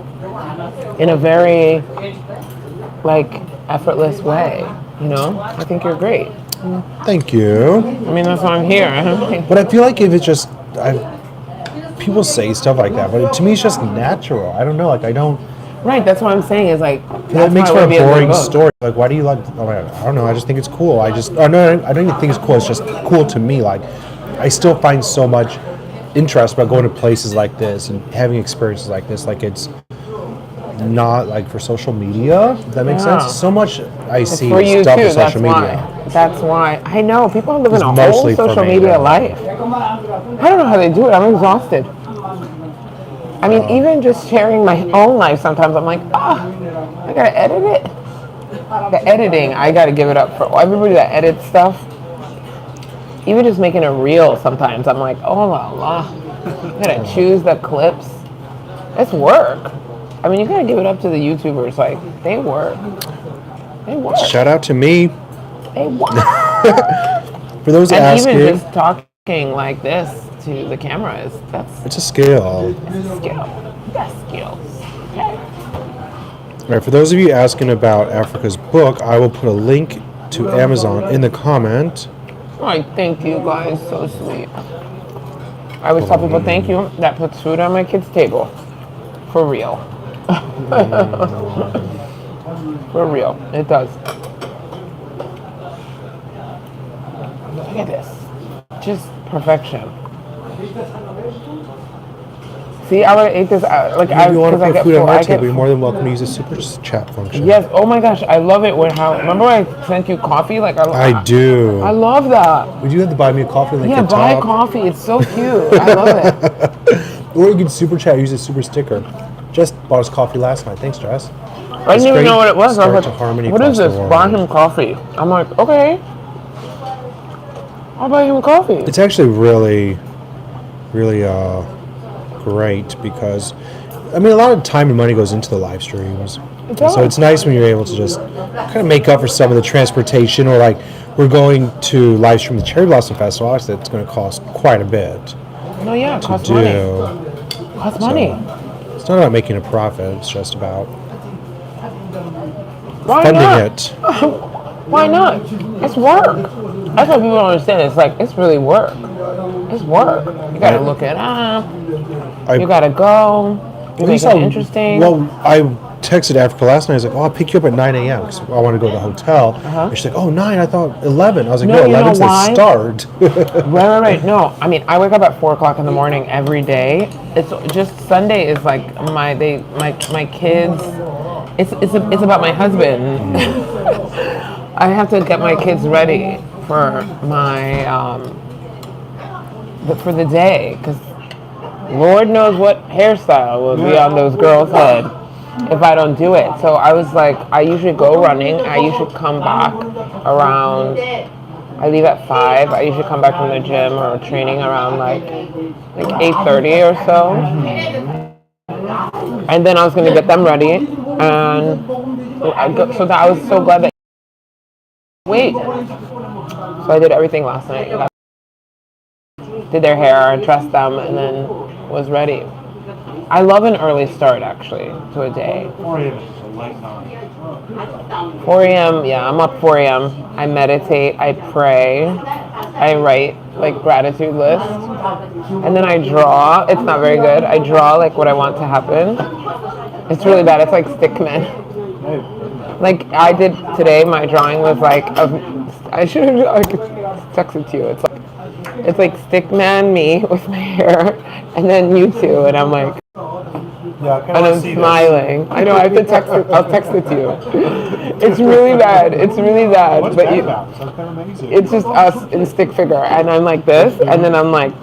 in a very like effortless way. You know, I think you're great. Thank you. I mean, that's why I'm here. But I feel like if it's just, people say stuff like that, but to me it's just natural. I don't know, like I don't. Right, that's what I'm saying. Is like That makes for a boring story. Like, why do you like? I don't know. I just think it's cool. I don't even think it's cool. It's just cool to me. Like, I still find so much interest about going to places like this and having experiences like this. Like, it's not like for social media. If that makes sense. So much I see stuff on social media. That's why. I know people are living It's a whole mostly for social me, media yeah. life. I don't know how they do it. I'm exhausted. I mean, even just sharing my own life, sometimes I'm like, I gotta edit it. The editing, I gotta give it up for everybody that edits stuff. Even just making a reel, sometimes I'm like, oh la la. I gotta choose the clips. It's work. I mean, you gotta give it up to the YouTubers. Like, they work. They work. Shout out to me. They work. For those and asking, even just talking like this to the camera it's a skill. It's a skill. That's skills. Okay. All right, for those of you asking about Africa's book, I will put a link to Amazon in the comment. Oh, thank you guys. So sweet. I always tell people thank you. That puts food on my kids' table. For real. For real. It does. Look at this. Just perfection. See, I would have ate this like If you want to I put get food on full. my table, you're more than welcome to use the super chat function. Yes. Oh my gosh, I love it. Remember when I sent you coffee? Like I do. I love that. Would you have to buy me a coffee link Yeah, at buy top? coffee. It's so cute. I love it. Or you can super chat, use a super sticker. Just bought us coffee last night. Thanks, Jess. I didn't even know what it was. I was Start to like, harmony what is across the this? world. Buy him coffee. I'm like, okay. I'll buy him coffee. It's actually really, really great because, I mean, a lot of time and money goes into the live streams. So it's nice when you're able to just kind of make up for some of the transportation, or like we're going to live stream the Cherry Blossom Festival. Obviously, it's going to cost quite a bit No, yeah, it to costs do. money. Costs money. It's not about making a profit. It's just about Why funding not? it. Why not? It's work. That's what people don't understand. It's like, it's really work. It's work. You gotta look it up. You gotta go. You make it interesting. Well, I texted Africa last night. I was like, "Oh, I'll pick you up at 9 a.m. because I want to go to the hotel." And she's like, "Oh, 9? I thought 11." I was like, "No, you know 11's the why? start." Right. No, I mean, I wake up at 4 o'clock in the morning every day. It's just Sunday is like my kids. It's about my husband. I have to get my kids ready for my for the day, because Lord knows what hairstyle will be on those girls' head if I don't do it. So I was like, I usually go running. I usually come back around, I leave at 5. I usually come back from the gym or training around like 8:30 or so. And then I was gonna get them ready, and so that I was so glad that wait. So I did everything last night. Did their hair, dressed them, and then was ready. I love an early start, actually, to a day. 4 a.m. is a light time. 4 a.m., yeah, I'm up 4 a.m. I meditate, I pray, I write, like, gratitude list, and then I draw. It's not very good. I draw, like, what I want to happen. It's really bad. It's like stickman. Like, I did today, my drawing was like, I should have texted to you. It's like stickman me with my hair, and then you two, and I'm like, Yeah, I and I'm smiling. I know I have to text it. I'll text it to you. It's really bad. It's really bad. What's but that you, about? Sounds kind of amazing. it's just us in stick figure, and I'm like this, and then I'm like,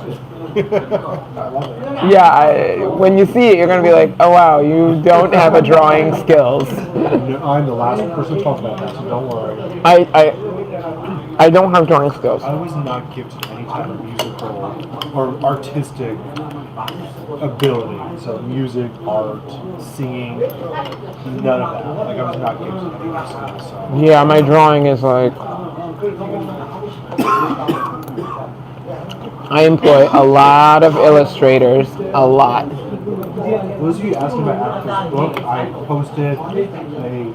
yeah. When you see it, you're gonna be like, oh wow, you don't have a drawing skills. I'm the last person to talk about that, so don't worry. I don't have drawing skills. I was not gifted any type of musical or artistic ability. So music, art, singing, none of that. Like I was not gifted any of those skills. So. Yeah, my drawing is like. I employ a lot of illustrators, a lot. Those of you asking about Africa's book, I posted a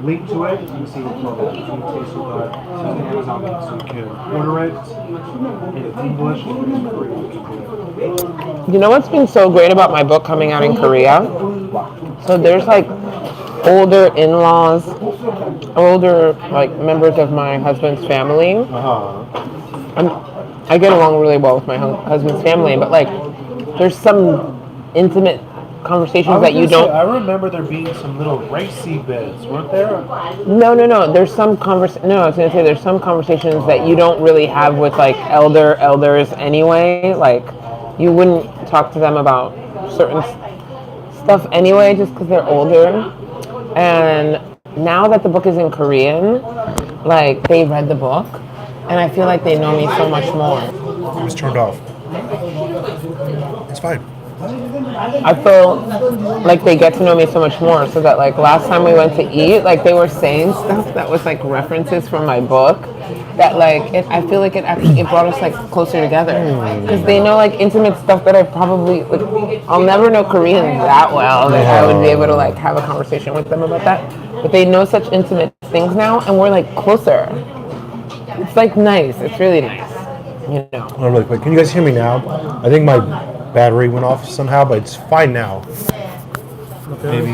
link to it. You can see it's called tastesseoulgood. It's on Amazon, so you can order it in English and in Korean. You know what's been so great about my book coming out in Korea? So there's like older in-laws, older like members of my husband's family. I get along really well with my husband's family, but like there's some intimate conversations that you don't. I remember there being some little racy bits, weren't there? No. There's some No, I was gonna say there's some conversations that you don't really have with like elders anyway. Like you wouldn't talk to them about certain stuff anyway, just because they're older. And now that the book is in Korean, like they read the book, and I feel like they know me so much more. It was turned off. It's fine. I feel like they get to know me so much more, so that like last time we went to eat, like they were saying stuff that was like references from my book that like I feel like it brought us like closer together, because they know like intimate stuff that I probably like, I'll never know Korean that well that I would be able to like have a conversation with them about that, but they know such intimate things now, and we're like closer. It's like nice. It's really nice, you know. Oh, really quick, can you guys hear me now? I think my battery went off somehow, but it's fine now. Maybe.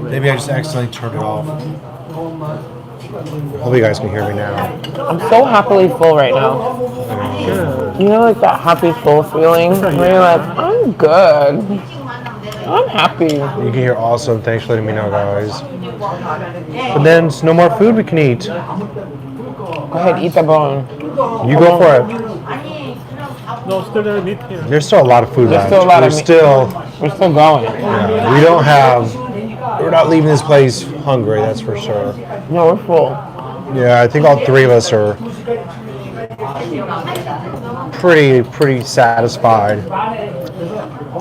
Maybe I just accidentally turned it off. Hope you guys can hear me now. I'm so happily full right now. You know, like that happy full feeling where you're like, I'm good. I'm happy. You can hear awesome. Thanks for letting me know, guys. But then it's no more food we can eat. Go ahead, eat the bone. You go for it. No, still there meat here. There's still a lot of food left. We're still going. Yeah, we're not leaving this place hungry, that's for sure. No, we're full. Yeah, I think all three of us are pretty satisfied.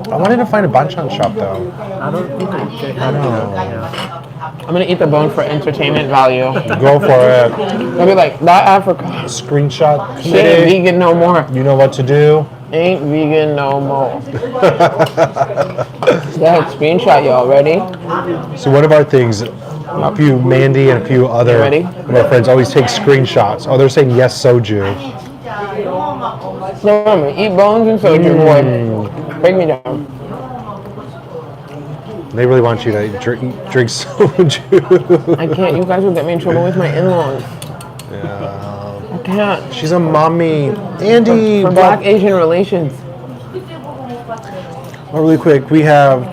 I wanted to find a banchan shop though. I don't think I know. I'm gonna eat the bone for entertainment value. Go for it. I'll be like, that Africa. Screenshot. She ain't vegan no more. You know what to do. Ain't vegan no more. Yeah, screenshot y'all. Ready? So one of our things, a few Mandy and a few other of our friends always take screenshots. Oh, they're saying yes soju. No, I'm gonna eat bones and soju, boy. Break me down. They really want you to drink soju. I can't. You guys will get me in trouble with my in-laws. Yeah. I can't. She's a mommy. Andy. For Black Asian relations. Oh, really quick, we have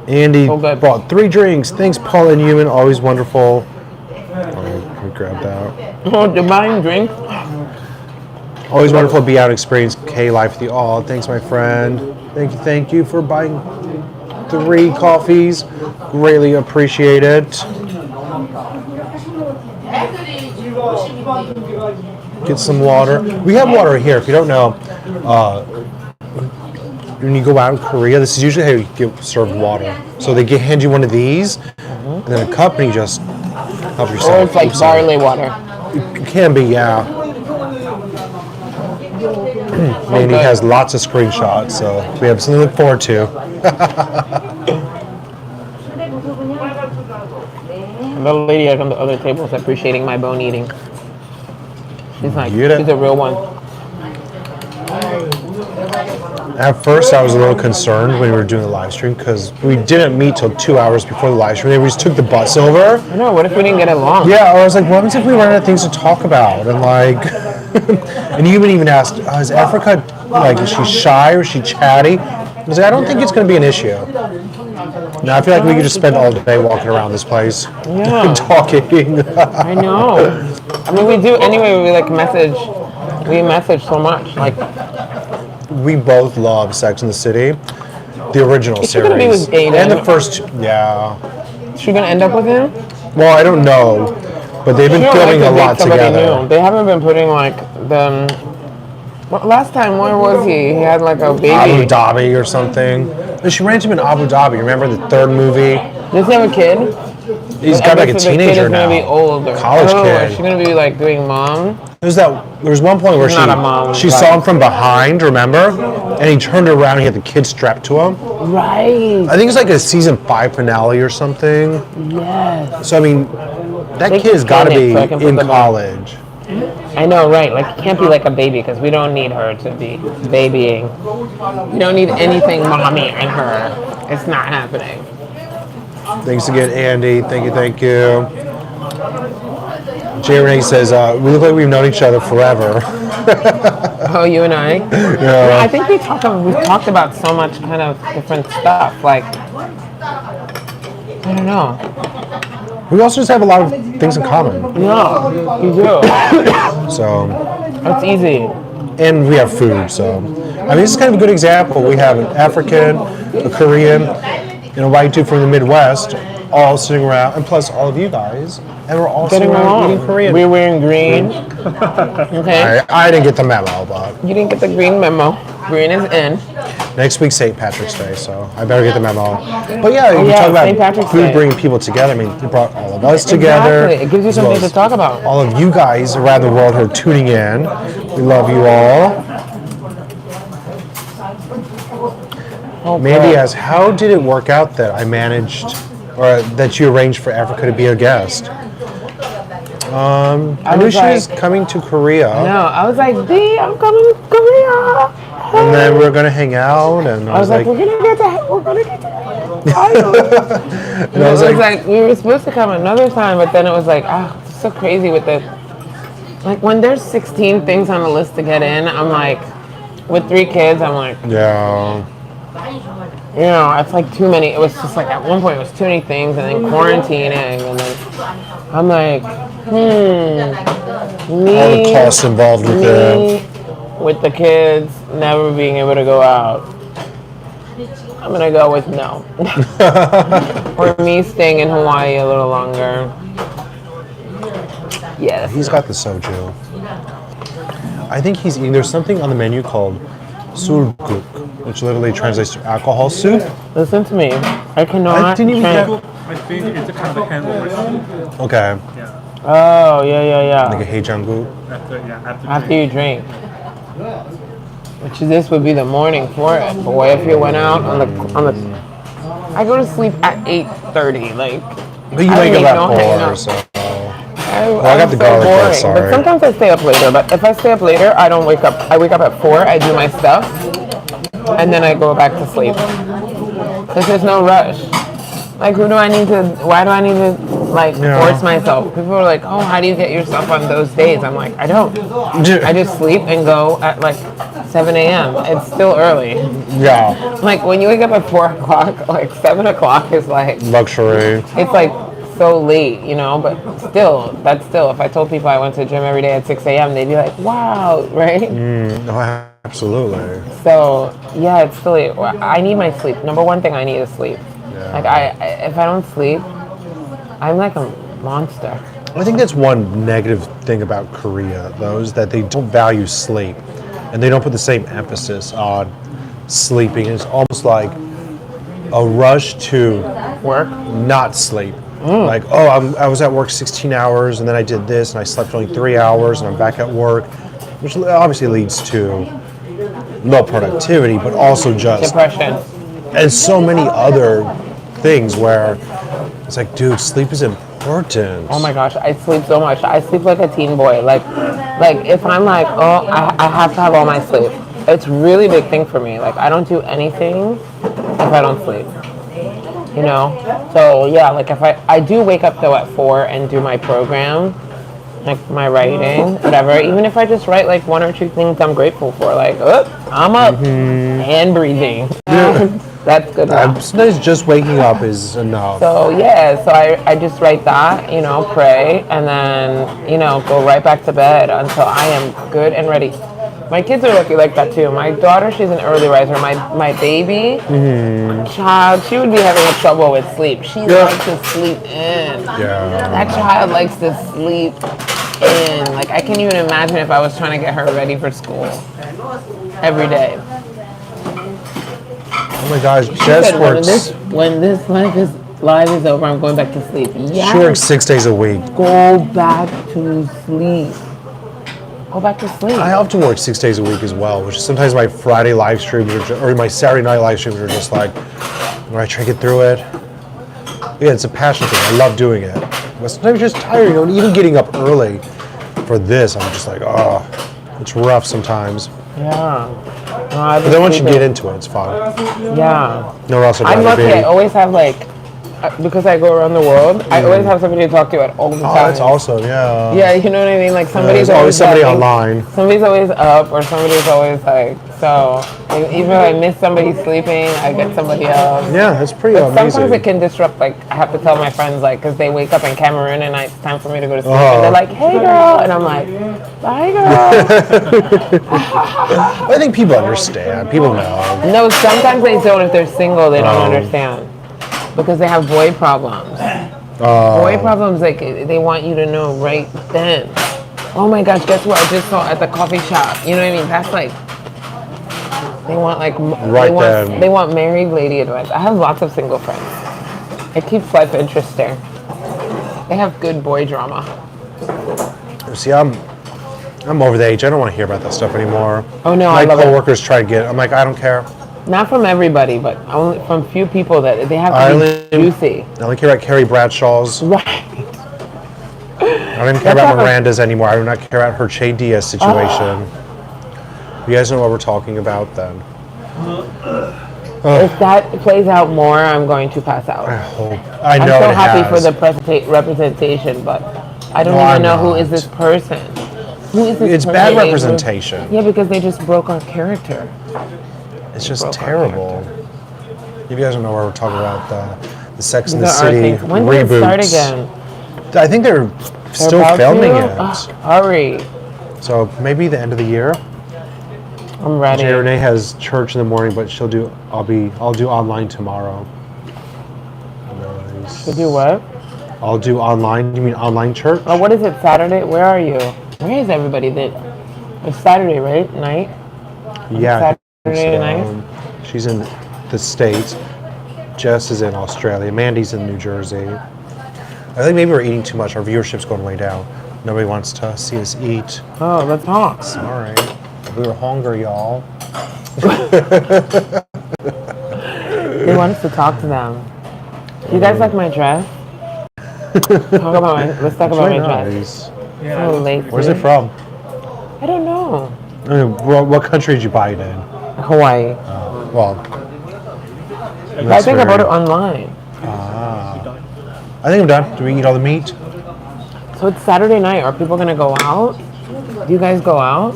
Andy bought 3 drinks. Thanks, Paul and Ewan. Always wonderful. Oh, we grabbed that. Oh, they're buying drinks? Always wonderful to be out, experience K-Life with you all. Thanks, my friend. Thank you for buying 3 coffees. Greatly appreciate it. Get some water. We have water here. If you don't know, when you go out in Korea, this is usually how you get served water. So they hand you one of these, and then a cup, and you just help yourself. Or it's like barley water. It can be, yeah. Mandy has lots of screenshots, so we have something to look forward to. The lady on the other table is appreciating my bone eating. She's like, she's a real one. At first, I was a little concerned when we were doing the live stream because we didn't meet till 2 hours before the live stream. We just took the bus over. I know. What if we didn't get along? Yeah, I was like, what happens if we run out of things to talk about? And like, and you even asked, is Africa like, is she shy or is she chatty? was like, I don't think it's going to be an issue. Now I feel like we could just spend all day walking around this place, talking. I know. I mean, we do anyway. We message so much. Like, We both love Sex and the City, the original is she gonna be series, with Aiden? and the first. Yeah. Is she gonna end up with him? Well, I don't know, but they've been She don't filming like a to date lot somebody together. new. They haven't been putting like them. Well, last time, where was he? He had like a Abu baby. Dhabi or something. No, she ran into him in Abu Dhabi. Remember the third movie? Does he have a kid? He's got like a The teenager kid is now. gonna be older. College Is she kid. gonna be like doing mom? There was one point where She's not a mom, she but- saw him from behind, remember? And he turned around and he had the kid strapped to him. Right. I think it's like a season 5 finale or something. Yes. So I mean, that They kid's can got to scan it be so I can put in them on. college. I know, right? Like, it can't be like a baby because we don't need her to be babying. We don't need anything mommy in her. It's not happening. Thanks again, Andy. Thank you. Jay Renee says, we look like we've known each other forever. Oh, you and I? Yeah. I think we've talked about so much kind of different stuff. Like, I don't know. We also just have a lot of things in common. No, you do. So, It's easy. and we have food. So, I mean, this is kind of a good example. We have an African, a Korean, and a white dude from the Midwest, all sitting around, and plus all of you guys, and we're all Getting sitting around along. eating Korean. We're wearing green. Okay. I didn't get the memo, but You didn't get the green memo. Green is in. next week's St. Patrick's Day, so I better get the memo. But yeah, you yeah, talk about St. Patrick's food Day. bringing people together. I mean, you brought all of us together. Exactly. It gives you as well something to as talk about. all of you guys around the world who are tuning in. We love you all. Oh, Mandy God. asks, how did it work out that I managed, or that you arranged for Africa to be a guest? I knew was she was like- coming to Korea, No, I was like, D, I'm coming to Korea. and then we were gonna hang out, and I was like, we're gonna get to. and I was like, we were supposed to come another time, but then it was like, it's so crazy with the, like when there's 16 things on the list to get in, I'm like, with 3 kids, I'm like, yeah. you know, it's like too many. It was just like at one point it was too many things, and then quarantining, and then I'm like, All the costs involved with it. with the kids never being able to go out. I'm gonna go with no. Or me staying in Hawaii a little longer. Yes. He's got the soju. I think he's eating. There's something on the menu called tastesseoulgood, which literally translates to alcohol soup. Listen to me. I cannot. I didn't even trans- get. I think it's a kind of a handle. Okay, Yeah. Oh yeah. like a heijanggu. After you drink. Which this would be the morning for it. Boy, if you went out on the. I go to sleep at 8:30. Like. But you I wake don't up need no hang at 4, up. so. I got the garlic bread, sorry. But sometimes I stay up later. But if I stay up later, I don't wake up. I wake up at 4. I do my stuff, and then I go back to sleep. Cause there's no rush. Like, who do I need to? Why do I need to like Yeah. force myself? People are like, "Oh, how do you get yourself on those days?" I'm like, I don't. I just sleep and go at like 7 a.m. It's still early. Yeah, Like when you wake up at 4 o'clock, like 7 o'clock is like luxury. it's like so late, you know. But still, that's still. If I told people I went to the gym every day at 6 a.m., they'd be like, "Wow," right? No, absolutely. So yeah, it's still. I need my sleep. Number one thing I need is sleep. Yeah. Like if I don't sleep, I'm like a monster. I think that's one negative thing about Korea, though, is that they don't value sleep, and they don't put the same emphasis on sleeping. It's almost like a rush to Work. not sleep. Like, I was at work 16 hours, and then I did this, and I slept only 3 hours, and I'm back at work, which obviously leads to low productivity, but also just Depression. and so many other things where it's like, dude, sleep is important. Oh my gosh, I sleep so much. I sleep like a teen boy. Like if I'm like, I have to have all my sleep. It's a really big thing for me. Like I don't do anything if I don't sleep. You know? So yeah, like if I do wake up though at 4 and do my program, like my writing, whatever. Even if I just write like one or two things I'm grateful for, like, oh, I'm up and breathing. That's good enough. Sometimes just waking up is enough. So yeah, so I just write that, you know, pray, and then, you know, go right back to bed until I am good and ready. My kids are lucky like that too. My daughter, she's an early riser. My baby, child, she would be having trouble with sleep. She likes to sleep in. Yeah. That child likes to sleep in. Like, I can't even imagine if I was trying to get her ready for school every day. Oh my gosh, Jess works. When this live is over, I'm going back to sleep. Yes. She works 6 days a week. Go back to sleep. Go back to sleep. I often work 6 days a week as well, which is sometimes my Friday live streams or my Saturday night live streams are just like, when I try to get through it. Yeah, it's a passion thing. I love doing it. But sometimes you're just tired, you know, even getting up early for this, I'm just like, oh, it's rough sometimes. Yeah. But then once you get into it, it's fun. Yeah. Nowhere else I'd I'm rather lucky. be. I always have like, because I go around the world, I always have somebody to talk to at all the time. Oh, that's awesome, yeah. Yeah, you know what I mean? Like somebody's there's always somebody like, online. Somebody's always up, or somebody's always like, so like, even if I miss somebody sleeping, I get somebody else. Yeah, that's pretty But amazing. sometimes it can disrupt, like, I have to tell my friends, like, because they wake up in Cameroon and it's time for me to go to sleep. And they're like, hey, girl. And I'm like, bye, girl. I think people understand. People know. No, sometimes they don't. If they're single, they don't understand. Because they have boy problems. Boy problems, like, they want you to know right then. Oh my gosh, guess what I just saw at the coffee shop? You know what I mean? That's like, they want like, they want married lady advice. I have lots of single friends. It keeps life interesting. They have good boy drama. See, I'm over the age. I don't want to hear about that stuff anymore. Oh no, my I love it. coworkers try to get it. I'm like, I don't care. Not from everybody, but only from few people that they have to be juicy. I only care about Carrie Bradshaw's. Right. I don't even care about Miranda's anymore. I do not care about her Che Diaz situation. You guys know what we're talking about then. If that plays out more, I'm going to pass out. I know I'm so it happy has. for the representation, but I don't even know who is this person. Who is this It's person? bad representation. Yeah, because they just broke our character. It's just terrible. You guys don't know where we're talking about the Sex and the City When reboots. did it start again? I think they're still filming it. Hurry. So maybe the end of the year. I'm ready. Jay Renee has church in the morning, but I'll do online tomorrow. Nice. To do what? I'll do online. You mean online church? Oh, what is it? Saturday? Where are you? Where is everybody then? It's Saturday, right? Night? Yeah. Saturday night? She's in the States. Jess is in Australia. Mandy's in New Jersey. I think maybe we're eating too much. Our viewership's going way down. Nobody wants to see us eat. Oh, let's talk. Sorry. We were hungry, y'all. They want us to talk to them. Do you guys like my dress? Let's talk about my dress. Yeah. Oh, lacy. Where's it from? I don't know. I mean, what country did you buy it in? Hawaii. Well, I think I bought it online. I think I'm done. Do we eat all the meat? So it's Saturday night. Are people gonna go out? Do you guys go out?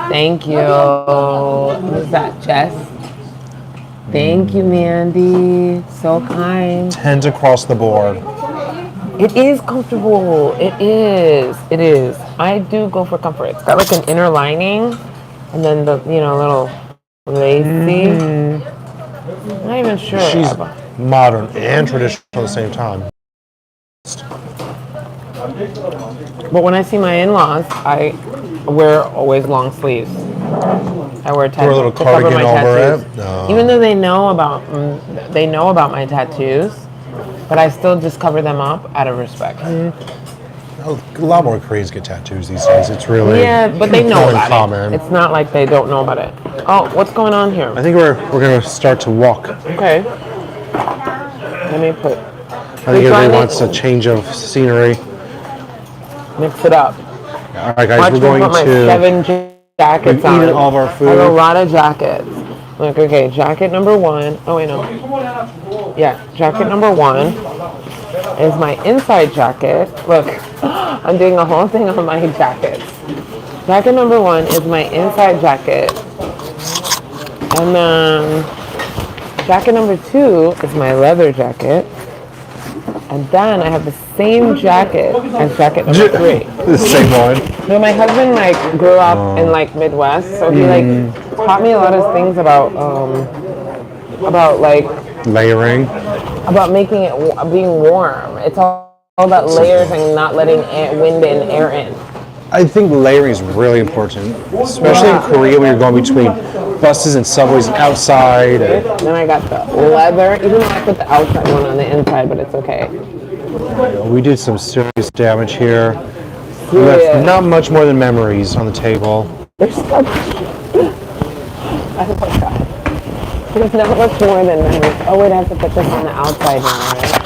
Thank you. Who's that, Jess? Thank you, Mandy. So kind. Tens across the board. It is comfortable. It is. It is. I do go for comfort. It's got like an inner lining, and then the little lacy. I'm not even sure. She's modern and traditional at the same time. But when I see my in-laws, I wear always long sleeves. I wear tattoos. Throw a little to cover cardigan my over tattoos. it? No. Even though they know about my tattoos, but I still just cover them up out of respect. A lot more Koreans get tattoos these days. It's really But they know about common. it. It's not like they don't know about it. Oh, what's going on here? I think we're gonna start to walk. Okay. Let me put. I think everybody wants a change of scenery. Mix it up. All right, guys, Watch we're me going put my to. 7 jackets We've on. eaten all of our food. I have a lot of jackets. Like, okay, jacket number 1. Oh, wait, no. Yeah, jacket number 1. is my inside jacket. Look, I'm doing a whole thing on my jackets. Jacket number 1 is my inside jacket. And then jacket number 2 is my leather jacket. And then I have the same jacket as jacket number 3. The same one. So my husband like grew up in like Midwest, so he like taught me a lot of things about like Layering. about making it being warm. It's all about layers and not letting wind and air in. I think layering is really important, especially in Korea when you're going between buses and subways and outside. Then I got the leather, even though I put the outside one on the inside, but it's okay. We did some serious damage here. We left not much more than memories on the table. There's so much. I love that. There's not much more than memories. Oh wait, I have to put this on the outside now, right?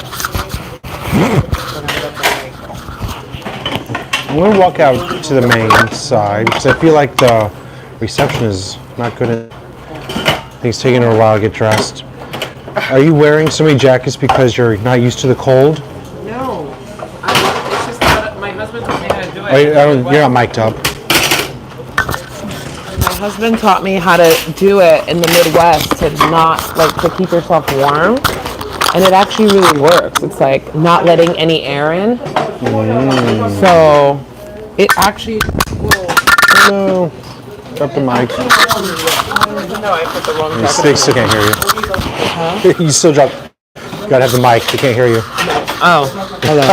I'm going to walk out to the main side because I feel like the reception is not good. I think it's taking her a while to get dressed. Are you wearing so many jackets because you're not used to the cold? No. It's just that my husband taught me how to do it. You're not mic'd up. My husband taught me how to do it in the Midwest to not, like, to keep yourself warm. And it actually really works. It's like not letting any air in. So it actually will. No. Drop the mic. No, I put the wrong jacket. They still can't hear you. Huh? You still drop. You gotta have the mic. They can't hear you. Oh, hello.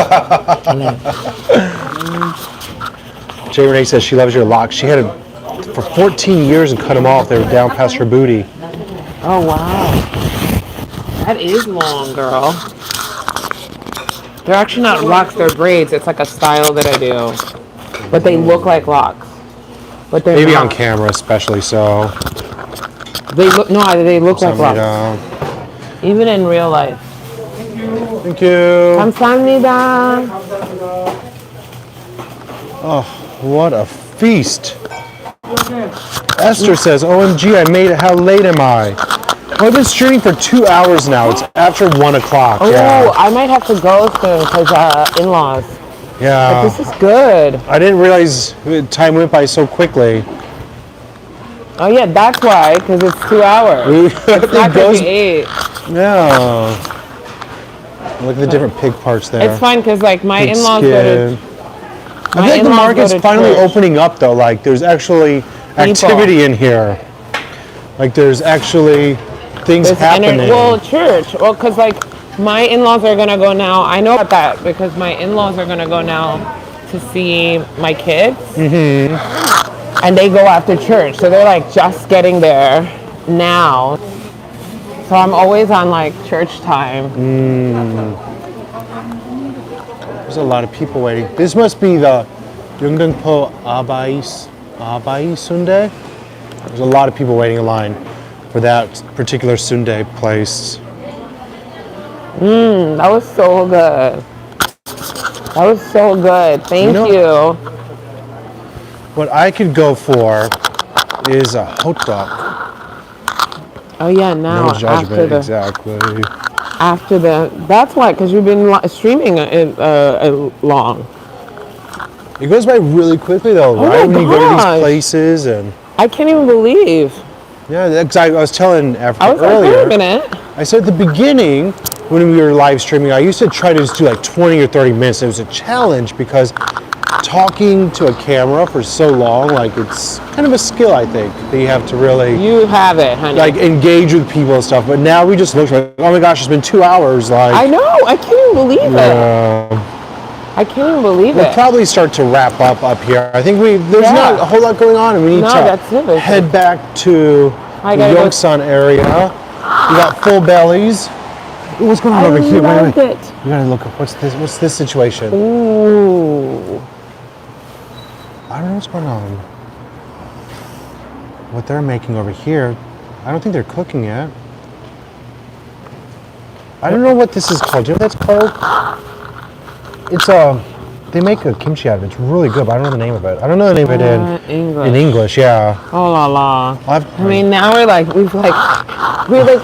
Jay Renee says she loves your locks. She had it for 14 years and cut them off. They were down past her booty. Oh, wow. That is long, girl. They're actually not locks, they're braids. It's like a style that I do. But they look like locks. But they're Maybe not. on camera, especially so. They look they look like locks. Down. Even in real life. Thank you. 감사합니다. Oh, what a feast. Esther says, OMG, I made it. How late am I? Well, I've been streaming for 2 hours now. It's after 1 o'clock. Oh, yeah. I might have to go soon because in-laws. Yeah. But this is good. I didn't realize time went by so quickly. Oh yeah, that's why, because it's 2 hours. It's not because you ate. Yeah. Look at the different pig parts there. It's fine because like my Pig in-laws go to. I think the market's finally opening up though. Like there's actually activity in here. Like there's actually things happening. Well, church. Well, because like my in-laws are gonna go now. I know about that because my in-laws are gonna go now to see my kids. Mm-hmm. And they go after church, so they're like just getting there now. So I'm always on like church time. There's a lot of people waiting. This must be the Yeongdeungpo Abai Sundae. There's a lot of people waiting in line for that particular sundae place. That was so good. That was so good. Thank you. What I could go for is a hot dog. Oh yeah, now No judgment, exactly. After the, that's why, because you've been streaming long. It goes by really quickly though, right? When you go to these places and. I can't even believe. Yeah, I was telling Africa Like, earlier. wait a minute. I said at the beginning, when we were live streaming, I used to try to just do like 20 or 30 minutes. It was a challenge because talking to a camera for so long, like it's kind of a skill, I think, that you have to really. You have it, honey. Like engage with people and stuff. But now we just look like, oh my gosh, it's been 2 hours. Like I know. I can't even believe it. I can't even believe we'll it. probably start to wrap up here. I think there's not a whole lot going on, and we need to head back to the Yongsan area. We got full bellies. Ooh, what's going on over here? Wait. We gotta look up. What's this situation? Ooh. I don't know what's going on. What they're making over here, I don't think they're cooking yet. I don't know what this is called. Do you know what that's called? It's they make a kimchi out of it. It's really good, but I don't know the name of it. I don't know the name of it in English, yeah. Oh la la. I mean, now we're like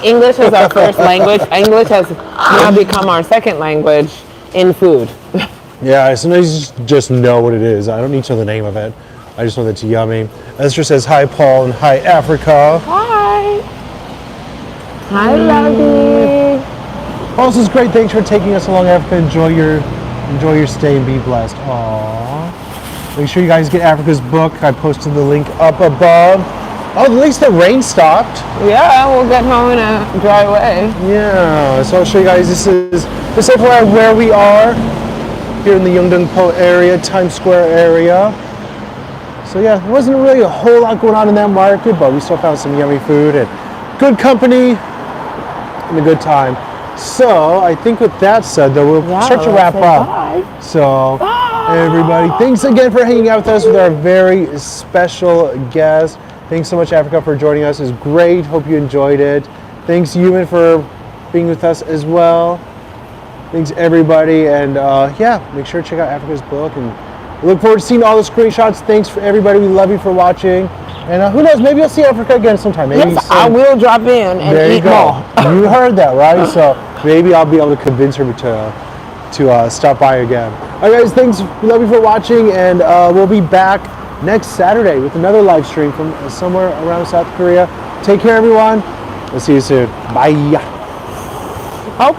English is our first language. English has now become our second language. in food. Yeah, sometimes you just know what it is. I don't need to know the name of it. I just know that it's yummy. Esther says hi, Paul, and hi, Africa. Hi. Hi, lovey. Oh, this is great. Thanks for taking us along, Africa. Enjoy your stay and be blessed. Aww. Make sure you guys get Africa's book. I posted the link up above. Oh, at least the rain stopped. Yeah, we'll get home in a dry way. Yeah, so I'll show you guys. This is where we are here in the Yeongdeungpo area, Times Square area. So yeah, there wasn't really a whole lot going on in that market, but we still found some yummy food and good company and a good time. So I think with that said, though, we'll start to wrap up. Bye. So everybody, thanks again for hanging out with us with our very special guest. Thanks so much, Africa, for joining us. It was great. Hope you enjoyed it. Thanks, Yuman, for being with us as well. Thanks, everybody. And yeah, make sure to check out Africa's book. And we look forward to seeing all the screenshots. Thanks for everybody. We love you for watching. And who knows, maybe you'll see Africa again sometime. Maybe Yes, I will drop in and eat more. You heard that, right? So maybe I'll be able to convince her to stop by again. All right, guys, thanks. We love you for watching. And we'll be back next Saturday with another live stream from somewhere around South Korea. Take care, everyone. We'll see you soon. Bye. Oh,